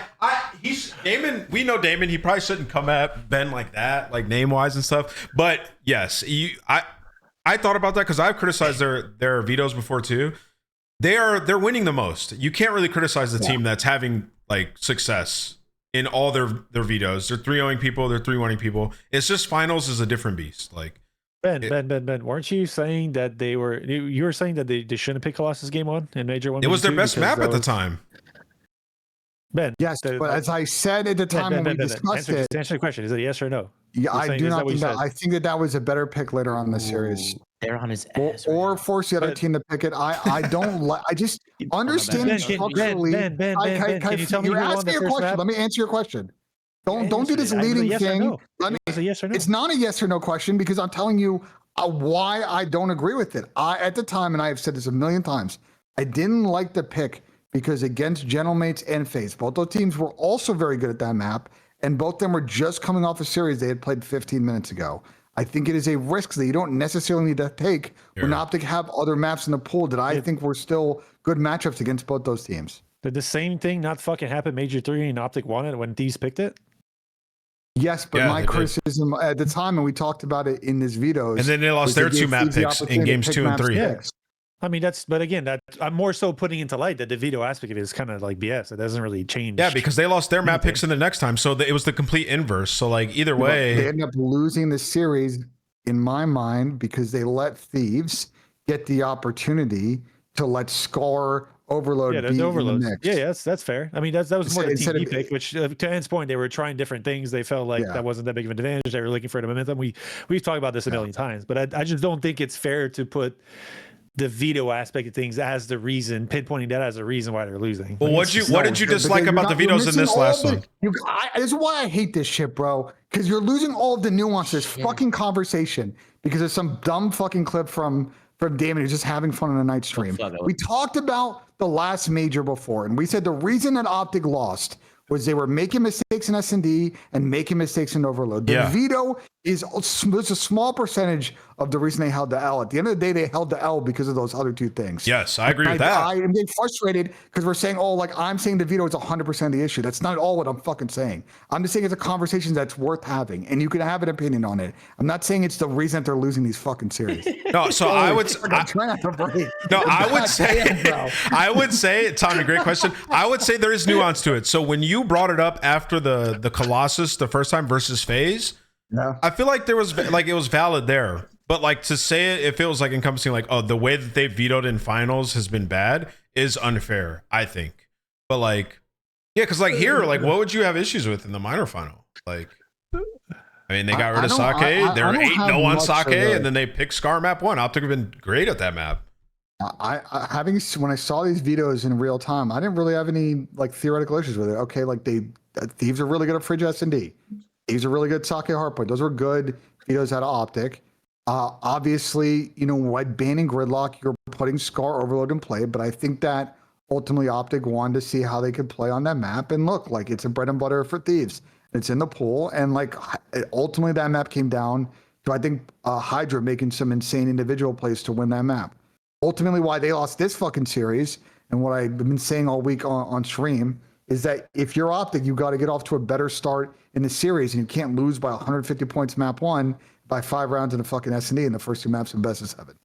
Damon. We know Damon. He probably shouldn't come at Ben like that, name wise and stuff. But yes, I thought about that because I've criticized their vetoes before too. They're winning the most. You can't really criticize the team that's having success in all their vetoes. They're 3-0ing people, they're 3-1ing people. It's just finals is a different beast. Ben, weren't you saying that you were saying that they shouldn't pick Colossus game 1 in Major 1? It was their best map at the time. Ben. Yes, but as I said at the time when we discussed it. Answer the question. Is it yes or no? Yeah, I do not think that. I think that was a better pick later on in the series. They're on his ass. Or force the other team to pick it. I don't like. I just understand structurally. Ben, can you tell me you're asking your question? Let me answer your question. Don't do this leading thing. It's a yes or no. It's not a yes or no question, because I'm telling you why I don't agree with it. At the time, and I have said this a million times, I didn't like the pick because against Gentlemates and FaZe, both those teams were also very good at that map, and both of them were just coming off a series they had played 15 minutes ago. I think it is a risk that you don't necessarily need to take when Optic have other maps in the pool that I think were still good matchups against both those teams. Did the same thing not fucking happen Major 3 and Optic won it when Thieves picked it? Yes, but my criticism at the time, and we talked about it in this vetoes, and then they lost their 2 map picks in games 2 and 3. Yeah. I mean, but again, I'm more so putting into light that the veto aspect of it is kind of BS. It doesn't really change. Yeah, because they lost their map picks in the next time, so it was the complete inverse. So either way, they ended up losing the series in my mind because they let Thieves get the opportunity to let Scar Overload. Yeah, there's be overloads. in the mix. Yeah, that's fair. I mean, that was more the Instead TV of- pick, which to Ann's point, they were trying different things. They felt like that wasn't that big of an advantage. They were looking for the momentum. We've talked about this a million times, but I just don't think it's fair to put the veto aspect of things as the reason, pinpointing that as a reason why they're losing. Well, what did you dislike about the vetoes in this last one? This is why I hate this shit, bro. Because you're losing all of the nuance of this fucking conversation because there's some dumb fucking clip from Damon who's just having fun on a night stream. We talked about the last major before, and we said the reason that Optic lost was they were making mistakes in S&D and making mistakes in Overload. The veto is a small percentage of the reason they held the L. At the end of the day, they held the L because of those other two things. Yes, I agree with that. I am getting frustrated because we're saying, I'm saying the veto is 100% of the issue. That's not all what I'm fucking saying. I'm just saying it's a conversation that's worth having, and you can have an opinion on it. I'm not saying it's the reason that they're losing these fucking series. No, so I would say, Tommy, great question. I would say there is nuance to it. So when you brought it up after the Colossus the first time versus FaZe, I feel like it was valid there. But like to say it, if it was like encompassing like, the way that they vetoed in finals has been bad is unfair, I think. But like, yeah, because like here, like what would you have issues with in the minor final? Like, I mean, they got rid of Sake. They were 8-0 on Sake, and then they picked Scar map 1. Optic have been great at that map. When I saw these vetoes in real time, I didn't really have any like theoretical issues with it. Okay, like Thieves are really good at Fridge S&D. Thieves are really good at Sake Hardpoint. Those were good vetoes out of Optic. Obviously, white banning Gridlock, you're putting Scar Overload in play, but I think that ultimately Optic wanted to see how they could play on that map. And look, like it's a bread and butter for Thieves. It's in the pool, and like ultimately that map came down to I think Hydra making some insane individual plays to win that map. Ultimately, why they lost this fucking series, and what I've been saying all week on stream is that if you're Optic, you got to get off to a better start in the series, and you can't lose by 150 points map 1 by 5 rounds in the fucking S&D in the first 2 maps in best of 7,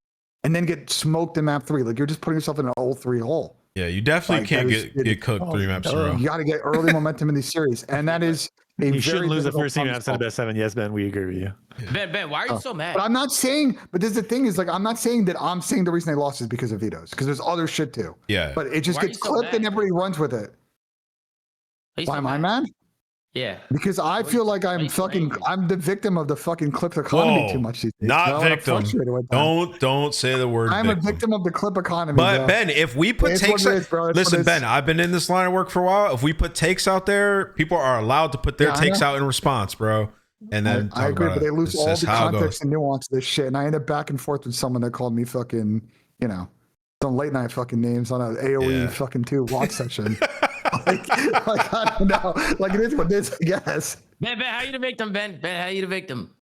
and then get smoked in map 3. Like you're just putting yourself in an 0-3 hole. Yeah, you definitely can't get cooked 3 maps in a row. You got to get early momentum in these series, and that is. You shouldn't lose the first 2 maps in the best 7. Yes, Ben, we agree with you. Ben, why are you so mad? But I'm not saying. But this is the thing is like I'm not saying that I'm saying the reason they lost is because of vetoes, because there's other shit too. Yeah. But it just gets clipped and everybody runs with it. Why am I mad? Yeah. Because I feel like I'm the victim of the fucking clip economy too much these days. Not victim. Don't say the word I'm a victim of the clip economy. But bro. Ben, if we put takes listen, Ben, I've been in this line of work for a while. If we put takes out there, people are allowed to put their takes out in response, bro. And then I agree, but they lose all the context and nuance of this shit. And I end up back and forth with someone that called me fucking, some late night fucking names on an AOE fucking 2 watch session. like I don't know. Like it is what it is, I guess. Ben, how you the victim, Ben? Ben, how you the victim?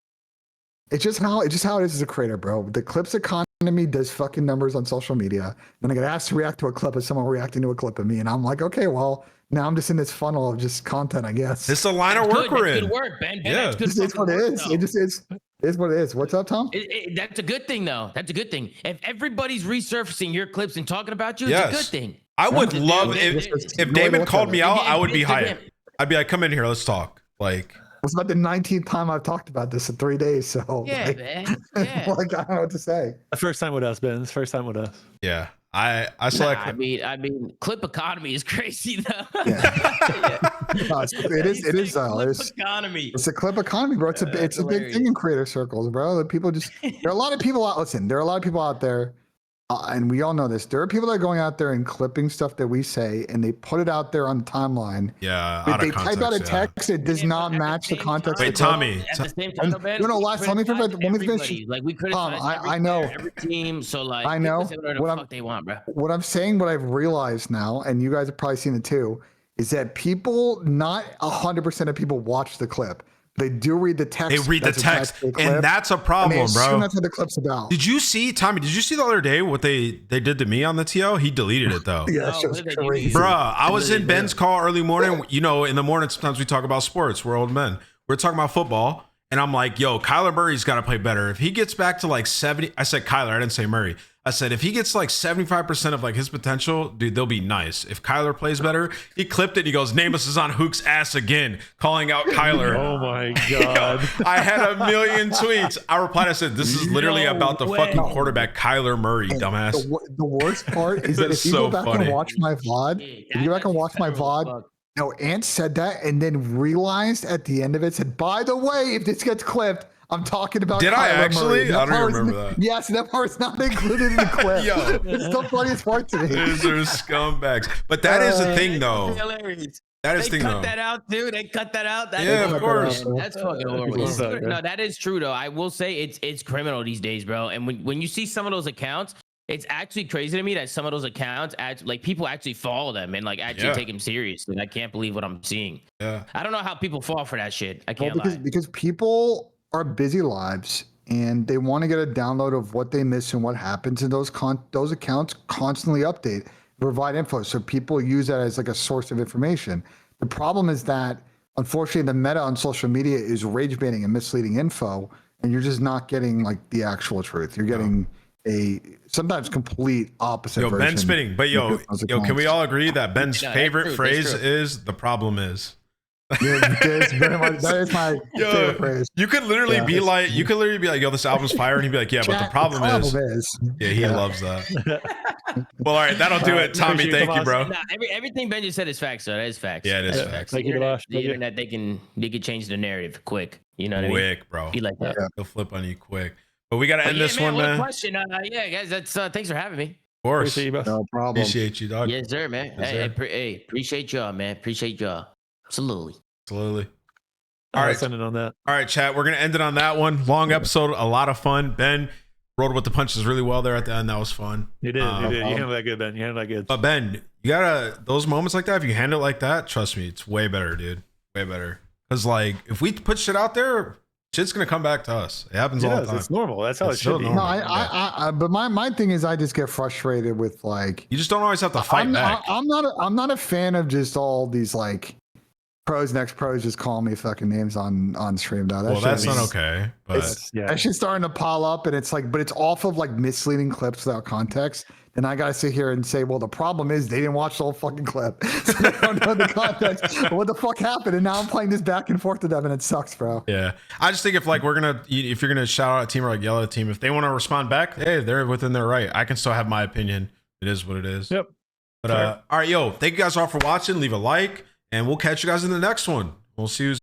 It's just how it is as a creator, bro. The clips economy does fucking numbers on social media. Then I get asked to react to a clip of someone reacting to a clip of me, and I'm like, okay, well, now I'm just in this funnel of just content, I guess. It's the line of work we're in. Good work, Ben. Yeah, it's what it is. It just is. It's what it is. What's up, Tom? That's a good thing, though. That's a good thing. If everybody's resurfacing your clips and talking about you, it's a good thing. I would love if Damon called me out. I would be hyped. I'd be like, "Come in here, let's talk." Like, it's about the 19th time I've talked about this in 3 days. So man. Yeah. Like I don't know what to say. The first time with us, Ben. It's the first time with us. Yeah. I saw I mean, clip economy is crazy though. No, it is though. It's a clip economy, bro. It's a big thing in creator circles, bro. That people just there are a lot of people out. Listen, there are a lot of people out there, and we all know this. There are people that are going out there and clipping stuff that we say, and they put it out there on the timeline. Yeah, but they type out a text that does not match the context. Wait, Tommy. At the same time, Ben, let me finish. Like we criticize I know every team, so like I know what the fuck they want, bro. What I'm saying, what I've realized now, and you guys have probably seen it too, is that people, not 100% of people watch the clip. They do read the text. They read the text, and that's a problem, bro. That's what the clip's about. Did you see, Tommy? Did you see the other day what they did to me on the TL? He deleted it though. Yeah, that was crazy. Bruh, I was in Ben's call early morning. In the morning sometimes we talk about sports. We're old men. We're talking about football, and I'm like, yo, Kyler Murray's got to play better. If he gets back to like 70, I said Kyler, I didn't say Murray. I said, if he gets like 75% of like his potential, dude, they'll be nice. If Kyler plays better, he clipped it. And he goes, Nameless is on Hook's ass again, calling out Kyler. Oh my God. I had a million tweets. I replied, I said, this is literally about the fucking quarterback, Kyler Murray, dumbass. The worst part is that if you so go back funny. and watch my VOD, if you go back and watch my VOD, no, Ant said that and then realized at the end of it, said, by the way, if this gets clipped, I'm talking about Did Kyler I actually? Murray. I don't remember that. Yes, that part's not included in the clip. Yo. It's the funniest part to me. These are scumbags. But that is the thing, though. Hilarious. That is They the thing, cut though. that out, dude. They cut that out. That Yeah, is of course. fucking- That's fucking horrible. Suck, No, that is true though. I will say it's criminal these days, bro. And when you see some of those accounts, it's actually crazy to me that some of those accounts, like people actually follow them and like actually take them seriously. And I can't believe what I'm seeing. Yeah. I don't know how people fall for that shit. I can't lie. Because people are busy lives and they want to get a download of what they miss and what happens, and those accounts constantly update, provide info, so people use that as like a source of information. The problem is that unfortunately the meta on social media is rage baiting and misleading info, and you're just not getting like the actual truth. You're getting a sometimes complete opposite Yo, version. Ben's spitting. But yo, can we all agree that Ben's favorite phrase is "the problem is"? Yeah, that is my favorite phrase. You could literally be like, yo, this album's fire, and he'd be like, yeah, but the problem is, yeah, he loves that. Well, all right, that'll do it, Tommy. Thank you, bro. Nah, everything Ben just said is facts, though. That is facts. Yeah, it is facts. Thank you, Bosh. The internet, they can change the narrative quick. You know what I mean? Quick, bro. Be like that. He'll flip on you quick. But we gotta end this man, one, what a man. Of question. Yeah, guys, that's thanks for having me. course. No problem. Appreciate you, dog. Yes, sir, man. Yes, sir. Hey, appreciate y'all, man. Appreciate y'all. Absolutely. Absolutely. All All right, right. send it on that. All right, chat. We're gonna end it on that one. Long episode, a lot of fun. Ben rolled with the punches really well there at the end. That was fun. You did. You handled that good, Ben. You handled that good. But Ben, you gotta those moments like that. If you handle it like that, trust me, it's way better, dude. Way better. Because like, if we put shit out there, shit's gonna come back to us. It happens all the time. It's normal. That's how It's it should so be. normal. No, I but my thing is I just get frustrated with like You just don't always have to fight back. I'm not a fan of just all these like pros and ex-pros just calling me fucking names on stream now. Well, that's not okay. But That shit's starting to pile up, and it's like, but it's off of like misleading clips without context. And I gotta sit here and say, well, the problem is they didn't watch the whole fucking clip, so they don't know the context of what the fuck happened. And now I'm playing this back and forth to them, and it sucks, bro. yeah, I just think if like if you're gonna shout out a team or like yell at a team, if they want to respond back, hey, they're within their right. I can still have my opinion. It is what it is. Yep. But all right, yo, thank you guys all for watching. Leave a like, and we'll catch you guys in the next one. We'll see you.